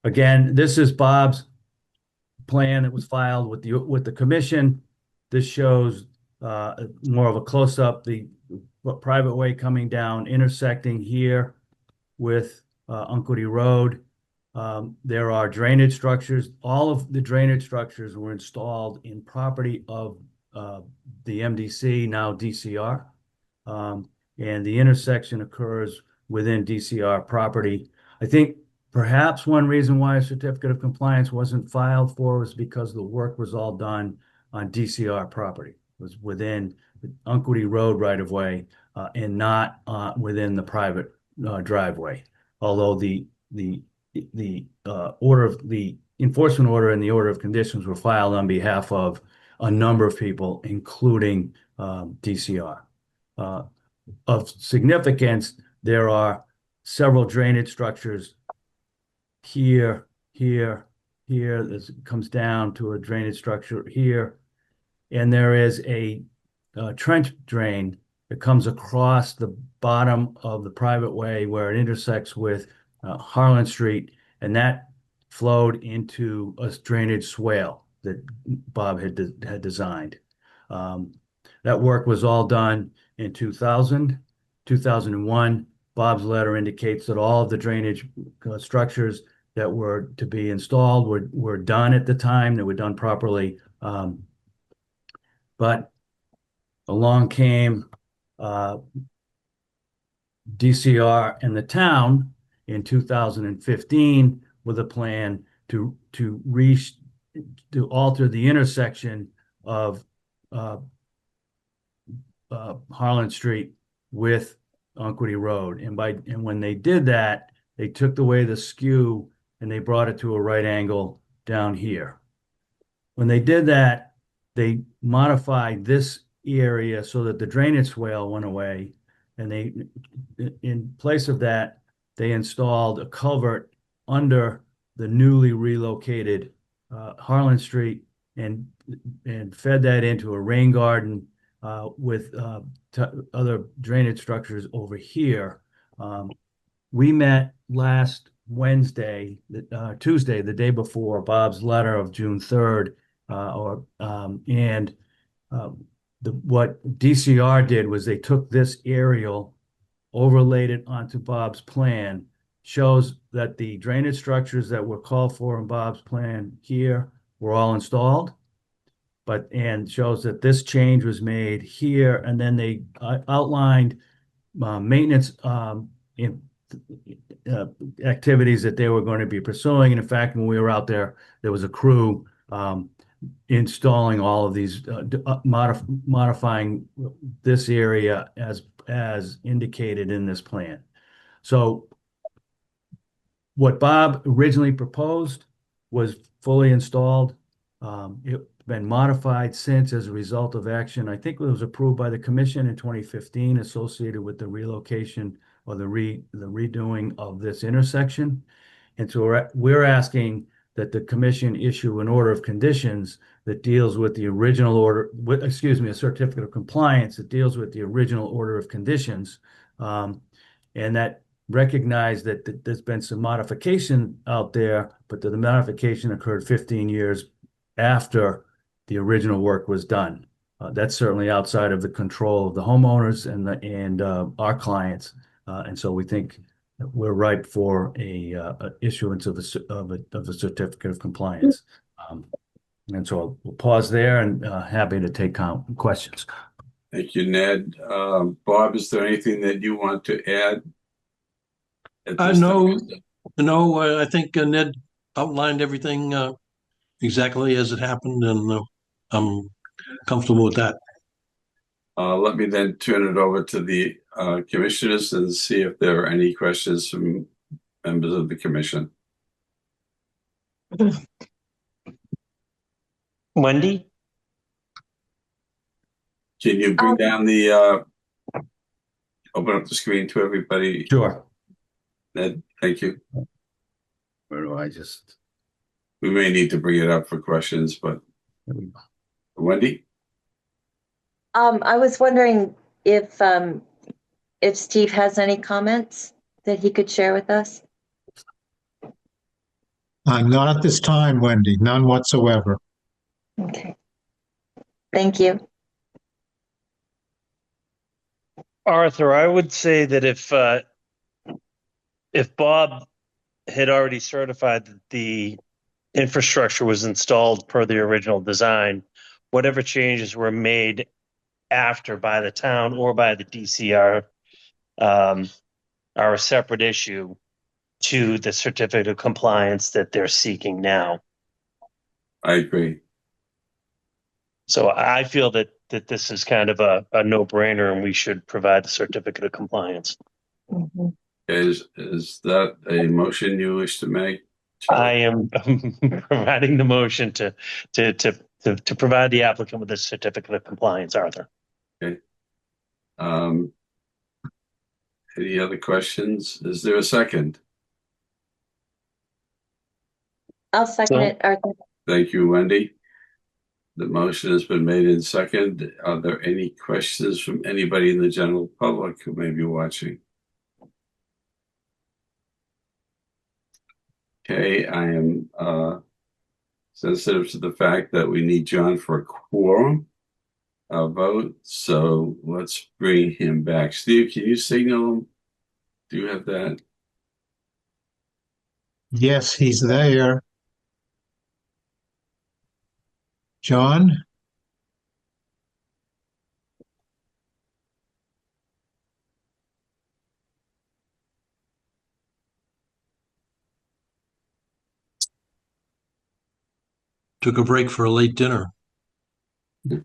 Again, this is Bob's plan that was filed with the commission. This shows more of a close-up, the private way coming down, intersecting here with Unquity Road. There are drainage structures. All of the drainage structures were installed in property of the MDC, now DCR. And the intersection occurs within DCR property. I think perhaps one reason why a certificate of compliance wasn't filed for was because the work was all done on DCR property. It was within the Unquity Road right of way and not within the private driveway. Although the order of the enforcement order and the order of conditions were filed on behalf of a number of people, including DCR. Of significance, there are several drainage structures here, here, here. This comes down to a drainage structure here. And there is a trench drain that comes across the bottom of the private way where it intersects with Harlan Street, and that flowed into a drainage swale that Bob had designed. That work was all done in 2000, 2001. Bob's letter indicates that all of the drainage structures that were to be installed were done at the time. They were done properly. But along came DCR and the town in 2015 with a plan to alter the intersection of Harlan Street with Unquity Road. And when they did that, they took away the skew and they brought it to a right angle down here. When they did that, they modified this area so that the drainage swale went away. And they, in place of that, they installed a culvert under the newly relocated Harlan Street and fed that into a rain garden with other drainage structures over here. We met last Wednesday, Tuesday, the day before Bob's letter of June 3rd, what DCR did was they took this aerial, overlaid it onto Bob's plan, shows that the drainage structures that were called for in Bob's plan here were all installed, and shows that this change was made here, and then they outlined maintenance activities that they were going to be pursuing. And in fact, when we were out there, there was a crew installing all of these, modifying this area as indicated in this plan. So what Bob originally proposed was fully installed. It's been modified since as a result of action. I think it was approved by the commission in 2015 associated with the relocation or the redoing of this intersection. And so we're asking that the commission issue an order of conditions that deals with the original order, a certificate of compliance that deals with the original order of conditions, and that recognize that there's been some modification out there, but the modification occurred 15 years after the original work was done. That's certainly outside of the control of the homeowners and our clients. And so we think we're ripe for a issuance of a certificate of compliance. And so we'll pause there and happy to take questions. Thank you, Ned. Bob, is there anything that you want to add at this No, time? no, I think Ned outlined everything exactly as it happened, and I'm comfortable with that. Let me then turn it over to the commissioners and see if there are any questions from members of the commission. Wendy? Can you bring down the open up the screen to everybody? Sure. Ned, thank you. Where do I just? We may need to bring it up for questions, but Wendy? I was wondering if Steve has any comments that he could share with us. Not at this time, Wendy, none whatsoever. Okay. Thank you. Arthur, I would say that if Bob had already certified that the infrastructure was installed per the original design, whatever changes were made after by the town or by the DCR are a separate issue to the certificate of compliance that they're seeking now. I agree. So I feel that this is kind of a no-brainer and we should provide the certificate of compliance. Mm-hmm. Is that a motion you wish to make? I am providing the motion to provide the applicant with a certificate of compliance, Arthur. Okay. Any other questions? Is there a second? I'll second it, Arthur. Thank you, Wendy. The motion has been made in second. Are there any questions from anybody in the general public who may be watching? Okay, I am sensitive to the fact that we need John for a quorum vote, so let's bring him back. Steve, can you signal him? Do you have that? Yes, he's there. John? Took a break for a late dinner. Can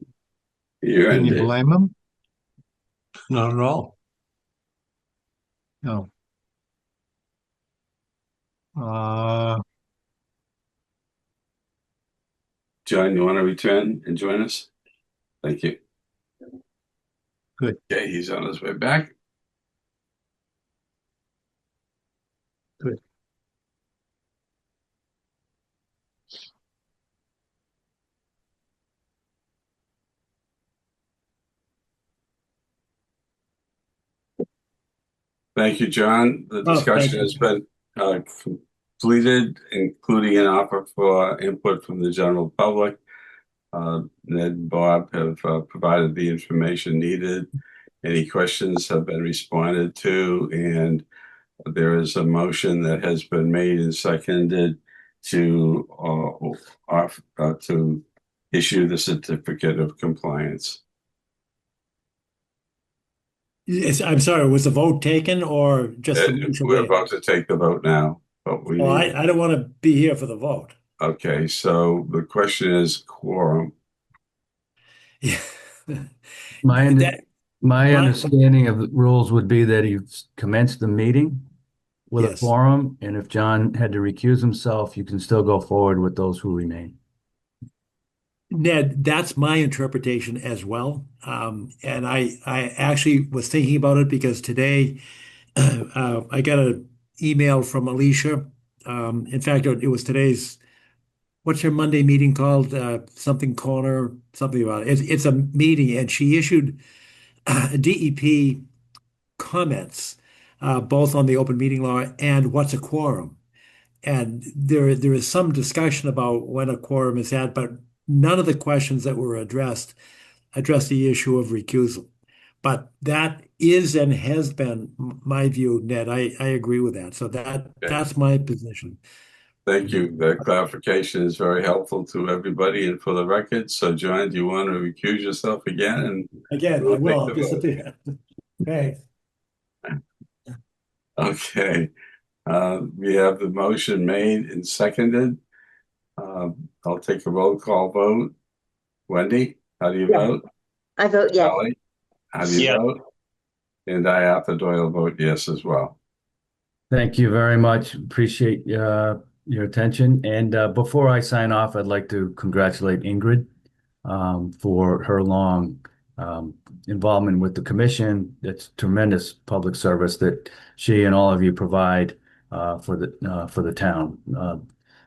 you blame him? Not at all. No. John, you want to return and join us? Thank you. Good. Okay, he's on his way back. Good. Thank you, John. The discussion has been completed, including an offer for input from the general public. Ned and Bob have provided the information needed. Any questions have been responded to, and there is a motion that has been made and seconded to issue the certificate of compliance. Yes, I'm sorry, was the vote taken or just the motion We're made? about to take the vote now, but we Well, I don't want to be here for the vote. Okay, so the question is quorum. Yeah. My my- understanding of the rules would be that you commence the meeting with a Yes. quorum, and if John had to recuse himself, you can still go forward with those who remain. Ned, that's my interpretation as well. And I actually was thinking about it because today I got an email from Alicia. In fact, it was today's, what's her Monday meeting called? Something corner, something about it. It's a meeting, and she issued DEP comments both on the open meeting law and what's a quorum. And there is some discussion about when a quorum is had, but none of the questions that were addressed address the issue of recusal. But that is and has been my view, Ned. I agree with that. So that's my position. Thank you. That clarification is very helpful to everybody and for the record. So, John, do you want to recuse yourself again? And Again, I will disappear. Thanks. Okay. We have the motion made and seconded. I'll take a roll call vote. Wendy, how do you vote? I vote yes. Kelly, how do you vote? And I, Arthur Doyle, vote yes as well. Thank you very much. Appreciate your attention. And before I sign off, I'd like to congratulate Ingrid for her long involvement with the commission. It's tremendous public service that she and all of you provide for the town.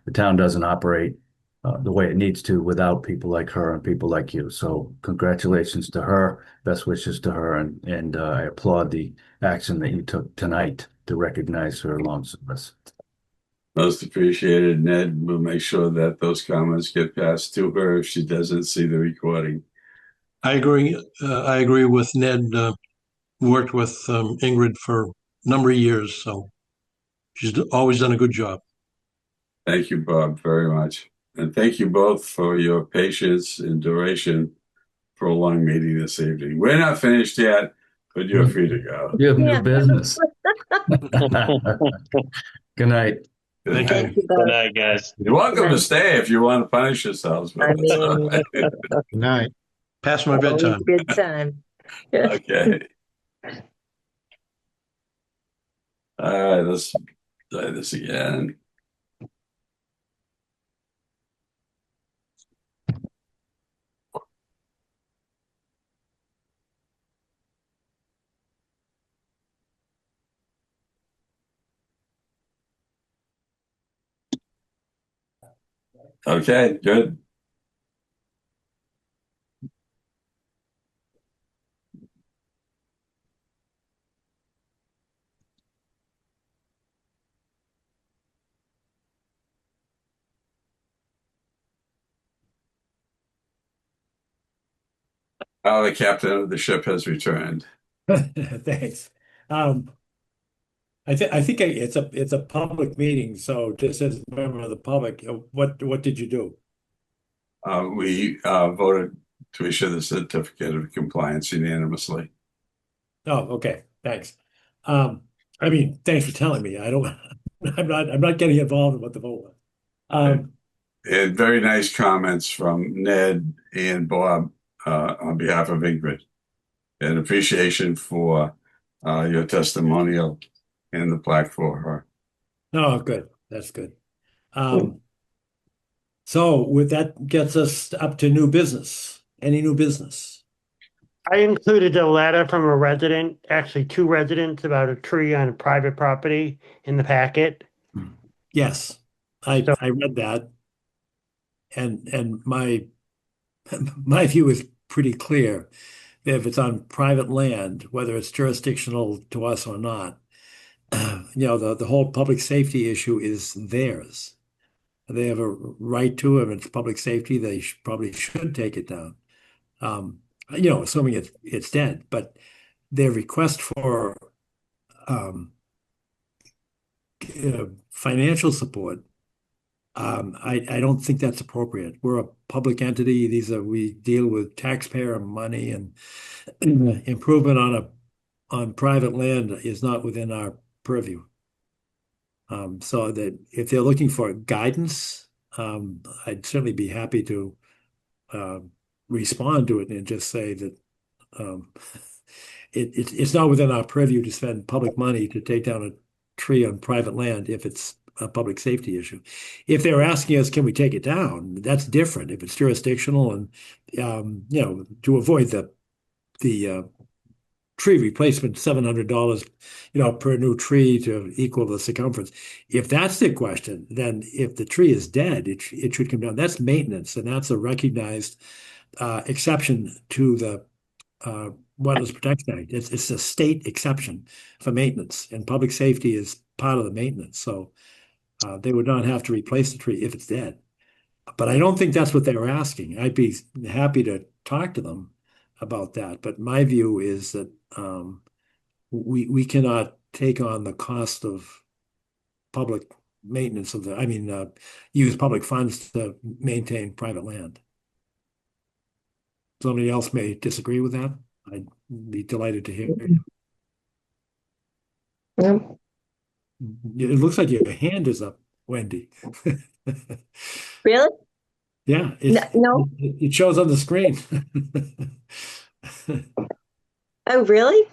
The town doesn't operate the way it needs to without people like her and people like you. So congratulations to her. Best wishes to her, and I applaud the action that you took tonight to recognize her long service. Most appreciated, Ned. We'll make sure that those comments get passed to her if she doesn't see the recording. I agree. I agree with Ned. Worked with Ingrid for a number of years, so she's always done a good job. Thank you, Bob, very much. And thank you both for your patience and duration for a long meeting this evening. We're not finished yet, but you're free to go. You have new business. Good night. Good night. Good night, guys. You're welcome to stay if you want to punish yourselves. But Good night. Past my bedtime. Good time. Okay. All right, let's try this again. Okay, good. Oh, the captain of the ship has returned. Thanks. I think it's a public meeting, so just as a member of the public, what did you do? We voted to issue the certificate of compliance unanimously. Oh, okay. Thanks. I mean, thanks for telling me. I'm not getting involved in what the vote was. And very nice comments from Ned and Bob on behalf of Ingrid. And appreciation for your testimonial and the plaque for her. Oh, good. That's good. So with that gets us up to new business. Any new business? I included a letter from a resident, actually two residents, about a tree on private property in the packet. Yes, I read that, and my view is pretty clear. If it's on private land, whether it's jurisdictional to us or not, the whole public safety issue is theirs. They have a right to it. If it's public safety, they probably should take it down. Assuming it's dead. But their request for financial support, I don't think that's appropriate. We're a public entity. We deal with taxpayer money, and improvement on private land is not within our purview. So that if they're looking for guidance, I'd certainly be happy to respond to it and just say that it's not within our purview to spend public money to take down a tree on private land if it's a public safety issue. If they're asking us, can we take it down? That's different. If it's jurisdictional and to avoid the tree replacement, $700, per new tree to equal the circumference. If that's the question, then if the tree is dead, it should come down. That's maintenance, and that's a recognized exception to the Wetlands Protection Act. It's a state exception for maintenance, and public safety is part of the maintenance. So they would not have to replace the tree if it's dead. But I don't think that's what they were asking. I'd be happy to talk to them about that. But my view is that we cannot take on the cost of public maintenance of use public funds to maintain private land. Somebody else may disagree with that. I'd be delighted to hear you. No. It looks like your hand is up, Wendy. Really? Yeah, No. it shows on the screen. Oh, really?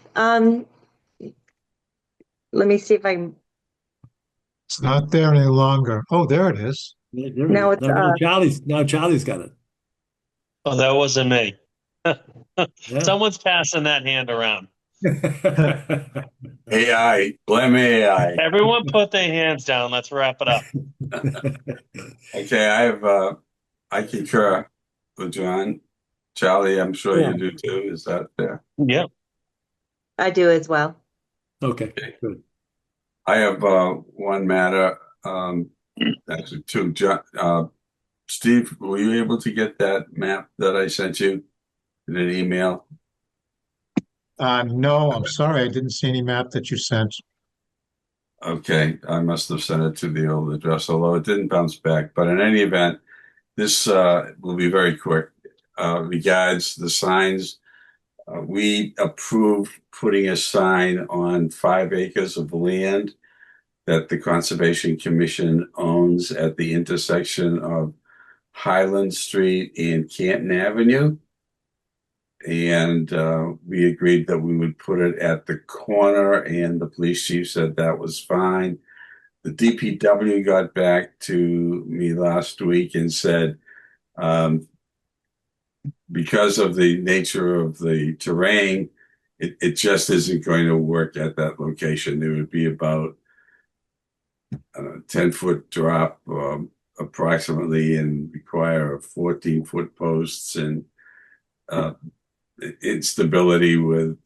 Let me see if I. It's not there any longer. Oh, there it is. No, it's Charlie's got it. Oh, that wasn't me. Yeah. Someone's passing that hand around. AI, blame AI. Everyone put their hands down. Let's wrap it up. Okay, I concur with John. Charlie, I'm sure Yeah. you do too. Is that fair? Yeah. I do as well. Okay, good. I have one matter, actually two. Steve, were you able to get that map that I sent you in an email? No, I'm sorry. I didn't see any map that you sent. Okay, I must have sent it to the old address, although it didn't bounce back. But in any event, this will be very quick. Regards the signs, we approved putting a sign on 5 acres of land that the Conservation Commission owns at the intersection of Highland Street and Canton Avenue. And we agreed that we would put it at the corner, and the police chief said that was fine. The DPW got back to me last week and said, because of the nature of the terrain, it just isn't going to work at that location. There would be about a 10-foot drop approximately, and require 14-foot posts and instability with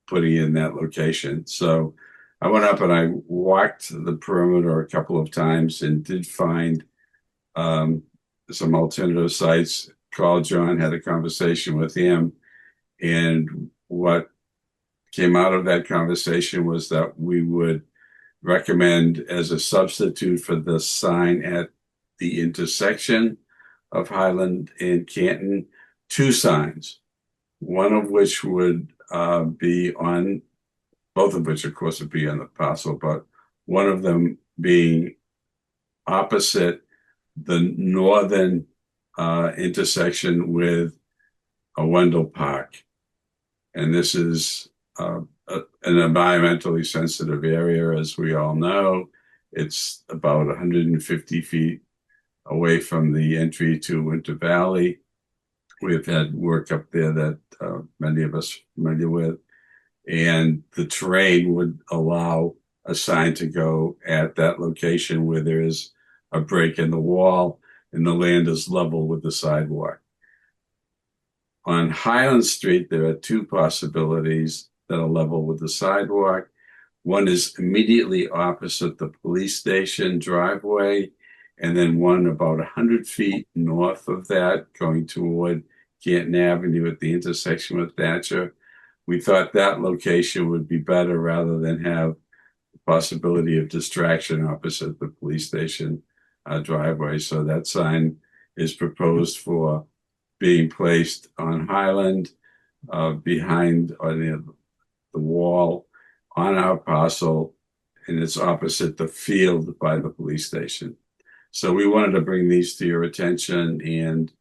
putting in that location. So I went up and I walked the perimeter a couple of times and did find some alternative sites. Called John, had a conversation with him, and what came out of that conversation was that we would recommend, as a substitute for the sign at the intersection of Highland and Canton, 2 signs, one of which would be on, both of which of course would be on the parcel, but one of them being opposite the northern intersection with Wendell Park. And this is an environmentally sensitive area, as we all know. It's about 150 feet away from the entry to Winter Valley. We've had work up there that many of us are familiar with. And the terrain would allow a sign to go at that location where there is a break in the wall and the land is level with the sidewalk. On Highland Street, there are 2 possibilities that are level with the sidewalk. One is immediately opposite the police station driveway, and then one about 100 feet north of that, going toward Canton Avenue at the intersection with Thatcher. We thought that location would be better rather than have the possibility of distraction opposite the police station driveway. So that sign is proposed for being placed on Highland, behind on the wall on our parcel, and it's opposite the field by the police station. So we wanted to bring these to your attention and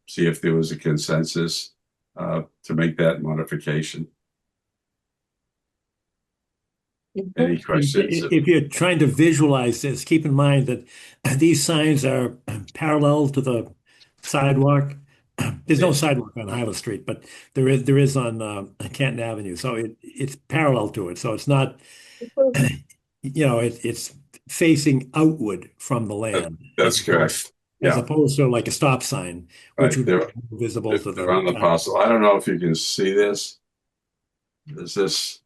see if there was a consensus to make that modification. Any questions? If you're trying to visualize this, keep in mind that these signs are parallel to the sidewalk. There's no sidewalk on Highland Street, but there is on Canton Avenue. So it's parallel to it. So it's not, it's facing outward from the land. That's correct. as Yeah. opposed to like a stop sign, which Right. would be visible to They're on the the. parcel. I don't know if you can see this. Is this?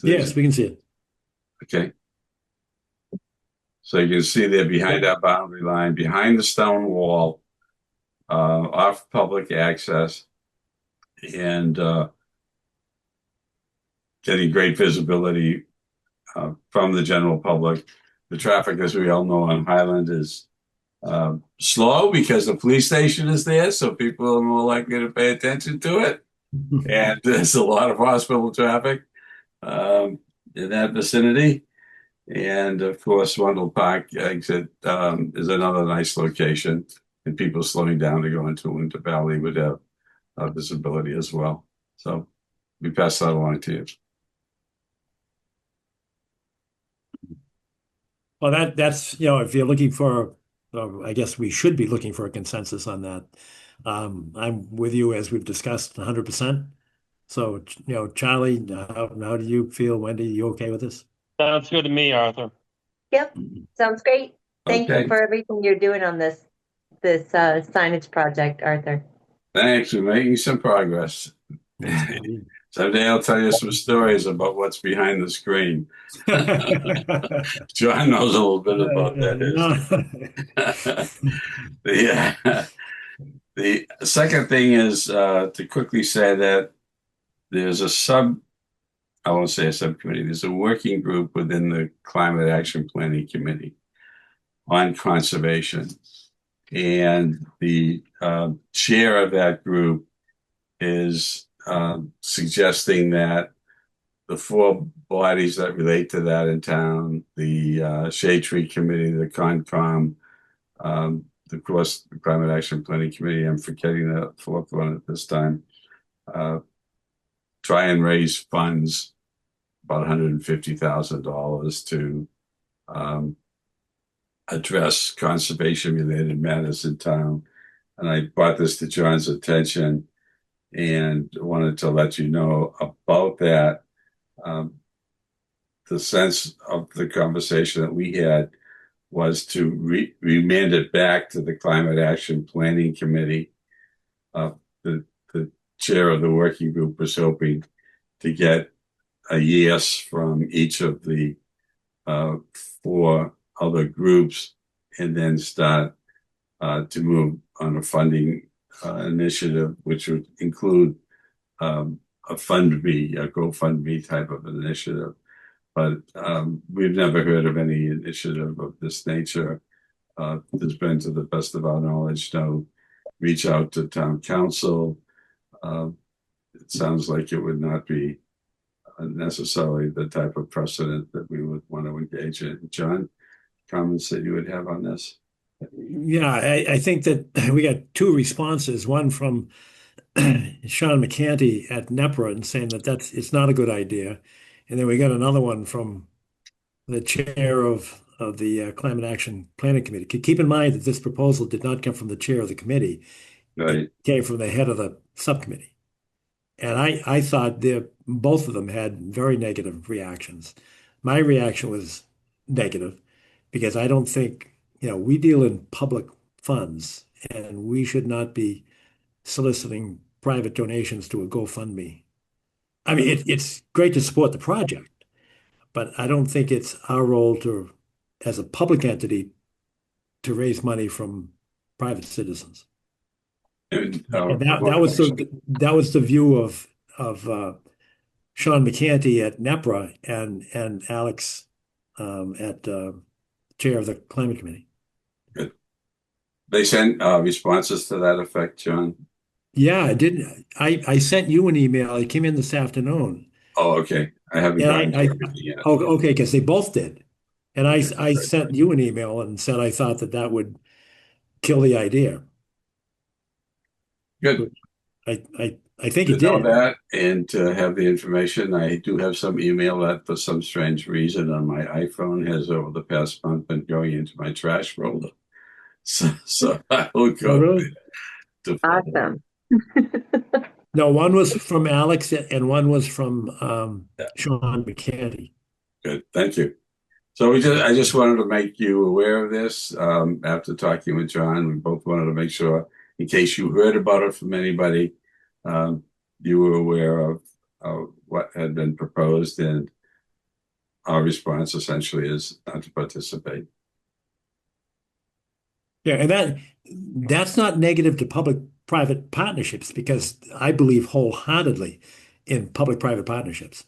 Yes, we can see it. Okay. So you can see they're behind our boundary line, behind the stone wall, off public access, and getting great visibility from the general public. The traffic, as we all know, on Highland is slow because the police station is there, so people are more likely to pay attention to it. And there's a lot of hospital traffic in that vicinity. And of course, Wendell Park exit is another nice location, and people slowing down to go into Winter Valley would have visibility as well. So we pass that along to you. Well, that's, if you're looking for, I guess we should be looking for a consensus on that. I'm with you as we've discussed 100%. So, Charlie, how do you feel? Wendy, you okay with this? Sounds good to me, Arthur. Yep, sounds great. Thank Okay. you for everything you're doing on this signage project, Arthur. Thanks. We're making some progress. Someday I'll tell you some stories about what's behind the screen. John knows a little bit about that. The second thing is to quickly say that there's I won't say a subcommittee, there's a working group within the Climate Action Planning Committee on conservation. And the chair of that group is suggesting that the four bodies that relate to that in town, the Shade Tree Committee, the Concom, of course, the Climate Action Planning Committee, I'm forgetting the fourth one at this time, try and raise funds, about $150,000 to address conservation-related matters in town. And I brought this to John's attention and wanted to let you know about that. The sense of the conversation that we had was to remand it back to the Climate Action Planning Committee. The chair of the working group was hoping to get a yes from each of the four other groups and then start to move on a funding initiative, which would include a GoFundMe type of an initiative. But we've never heard of any initiative of this nature. There's been, to the best of our knowledge, no reach out to town council. It sounds like it would not be necessarily the type of precedent that we would want to engage in. John, comments that you would have on this? Yeah, I think that we got two responses. One from Sean McCanty at NEPRA and saying that it's not a good idea. And then we got another one from the chair of the Climate Action Planning Committee. Keep in mind that this proposal did not come from the chair of the committee. Right. It came from the head of the subcommittee. And I thought both of them had very negative reactions. My reaction was negative because I don't think, we deal in public funds and we should not be soliciting private donations to a GoFundMe. I mean, it's great to support the project, but I don't think it's our role as a public entity, to raise money from private citizens. And that was the view of Sean McCanty at NEPRA and Alex at chair of the Climate Committee. Good. They sent responses to that effect, John? Yeah, I didn't. I sent you an email. It came in this afternoon. Oh, okay. I haven't gotten to everything yet. Oh, okay, because they both did. And I sent you an email and said I thought that would kill the idea. Good. I think to it know did. that and to have the information. I do have some email that for some strange reason on my iPhone has over the past month been going into my trash folder. So I will go. Oh, really? Awesome. No, one was from Alex and one was from Sean McCanty. Good. Thank you. So I just wanted to make you aware of this. After talking with John, we both wanted to make sure, in case you heard about it from anybody, um, you were aware of what had been proposed, and our response essentially is not to participate. Yeah, and that's not negative to public-private partnerships because I believe wholeheartedly in public-private partnerships.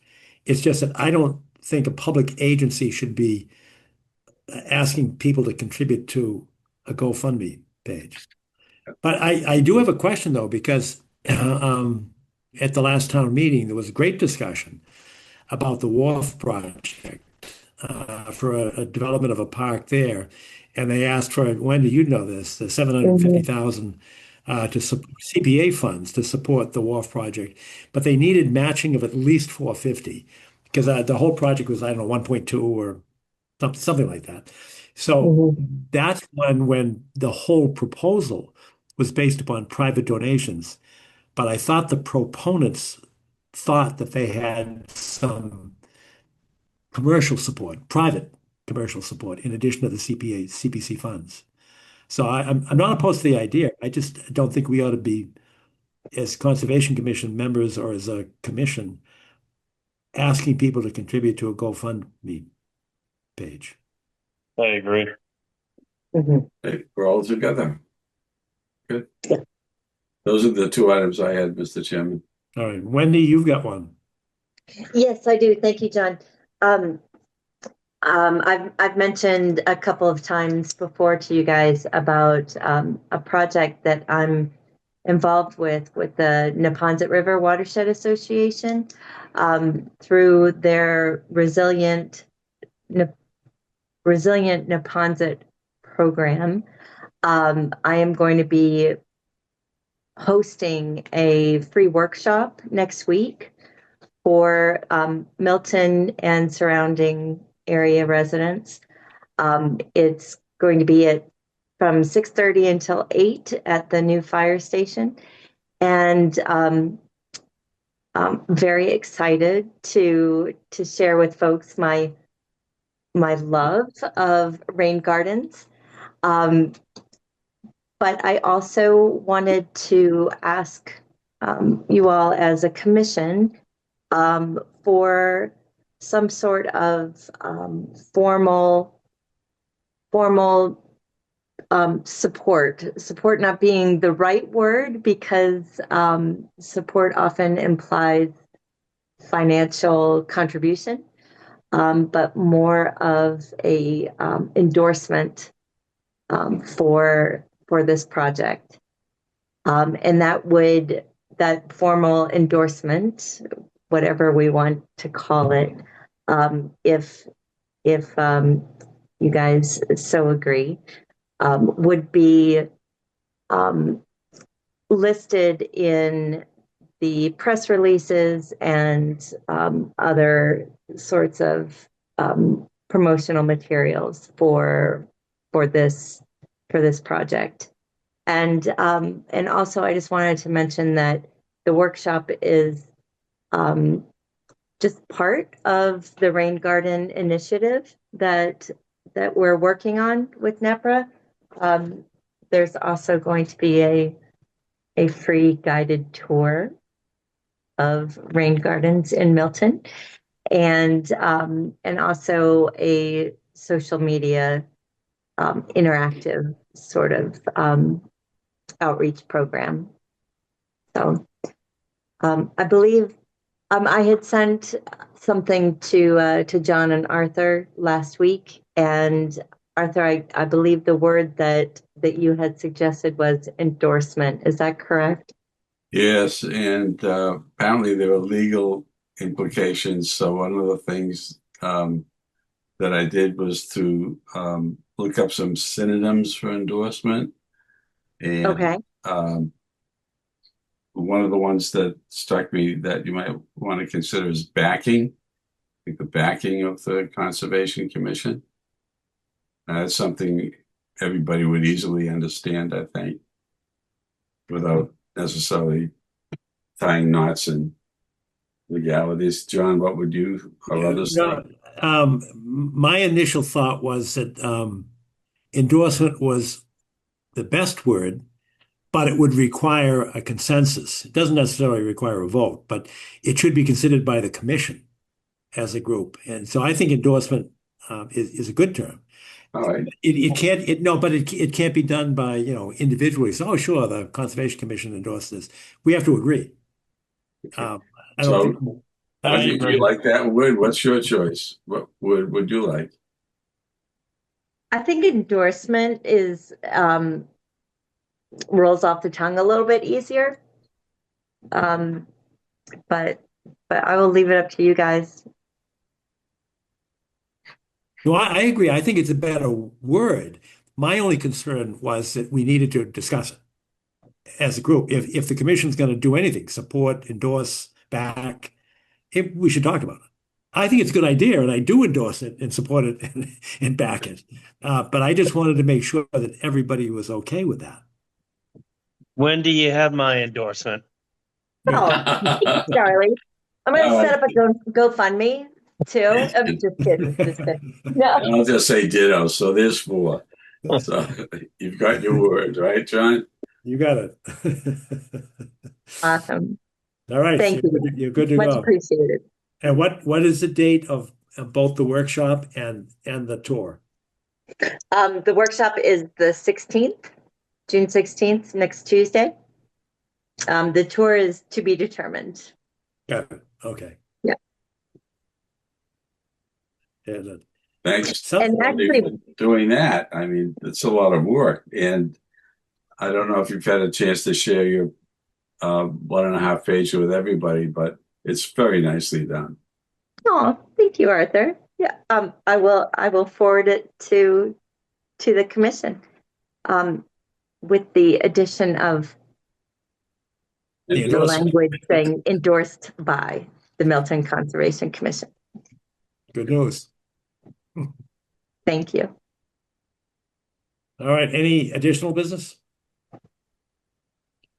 It's just that I don't think a public agency should be asking people to contribute to a GoFundMe page. But I do have a question though, because at the last town meeting, there was a great discussion about the Wharf project for a development of a park there. And they asked for, Wendy, you know this, the 750,000 to CPA funds to support the Wharf project. But they needed matching of at least 450 because the whole project was, I don't know, 1.2 or something like that. So that's when the whole proposal was based upon private donations. But I thought the proponents thought that they had some commercial support, private commercial support, in addition to the CPC funds. So I'm not opposed to the idea. I just don't think we ought to be, as Conservation Commission members or as a commission, asking people to contribute to a GoFundMe page. I agree. Hey, we're all together. Good. Those are the two items I had, Mr. Chairman. All right, Wendy, you've got one. Yes, I do. Thank you, John. I've mentioned a couple of times before to you guys about a project that I'm involved with the Neponset River Watershed Association through their Resilient Neponset program. I am going to be hosting a free workshop next week for Milton and surrounding area residents. It's going to be from 6:30 until 8 at the new fire station. And I'm very excited to share with folks my love of rain gardens. But I also wanted to ask you all as a commission for some sort of formal support not being the right word because support often implies financial contribution, but more of a endorsement for this project. And that formal endorsement, whatever we want to call it, if you guys so agree, would be listed in the press releases and other sorts of promotional materials for this project. And also, I just wanted to mention that the workshop is just part of the Rain Garden initiative that we're working on with NEPRA. There's also going to be a free guided tour of rain gardens in Milton, and also a social media interactive sort of outreach program. So I believe I had sent something to John and Arthur last week, and Arthur, I believe the word that you had suggested was endorsement. Is that correct? Yes, and apparently there are legal implications. So one of the things that I did was to look up some synonyms for endorsement. And okay. One of the ones that struck me that you might want to consider is backing, like the backing of the Conservation Commission. That's something everybody would easily understand, I think, without necessarily tying knots and legalities. John, what would you or others think? My initial thought was that endorsement was the best word, but it would require a consensus. It doesn't necessarily require a vote, but it should be considered by the commission as a group. And so I think endorsement is a good term. All right. It can't be done by, individually. So, oh, sure, the Conservation Commission endorsed this. We have to agree. I don't So, think. what do you like that word? What's your choice? What word would you like? I think endorsement is rolls off the tongue a little bit easier. But I will leave it up to you guys. No, I agree. I think it's a better word. My only concern was that we needed to discuss it as a group. If the commission's going to do anything, support, endorse, back, we should talk about it. I think it's a good idea, and I do endorse it and support it and back it. But I just wanted to make sure that everybody was okay with that. When do you have my endorsement? Oh, Charlie. I'm going to set up a GoFundMe too. I'm just kidding. Just kidding. No. I'll just say ditto. So there's 4. So you've got your word, right, John? You got it. Awesome. All right. Thank you. You're good to Much go. appreciated. And what is the date of both the workshop and the tour? The workshop is the 16th, June 16th, next Tuesday. The tour is to be determined. Got it. Okay. Yeah. And, Thanks and actually, for doing that. I mean, it's a lot of work. And I don't know if you've had a chance to share your 1.5 page with everybody, but it's very nicely done. Oh, thank you, Arthur. Yeah, I will forward it to the commission, with the addition of the language saying endorsed by the Milton Conservation Commission. Good news. Thank you. All right. Any additional business?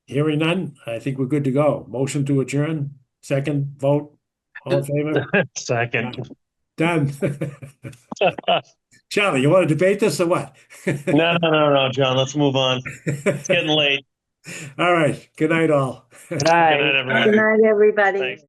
Hearing none, I think we're good to go. Motion to adjourn. Second vote. All in favor? Second. Done. Charlie, you want to debate this or what? No, John. Let's move on. It's getting late. All right. Good night, all. Good night, everyone. Good night, everybody. Thanks.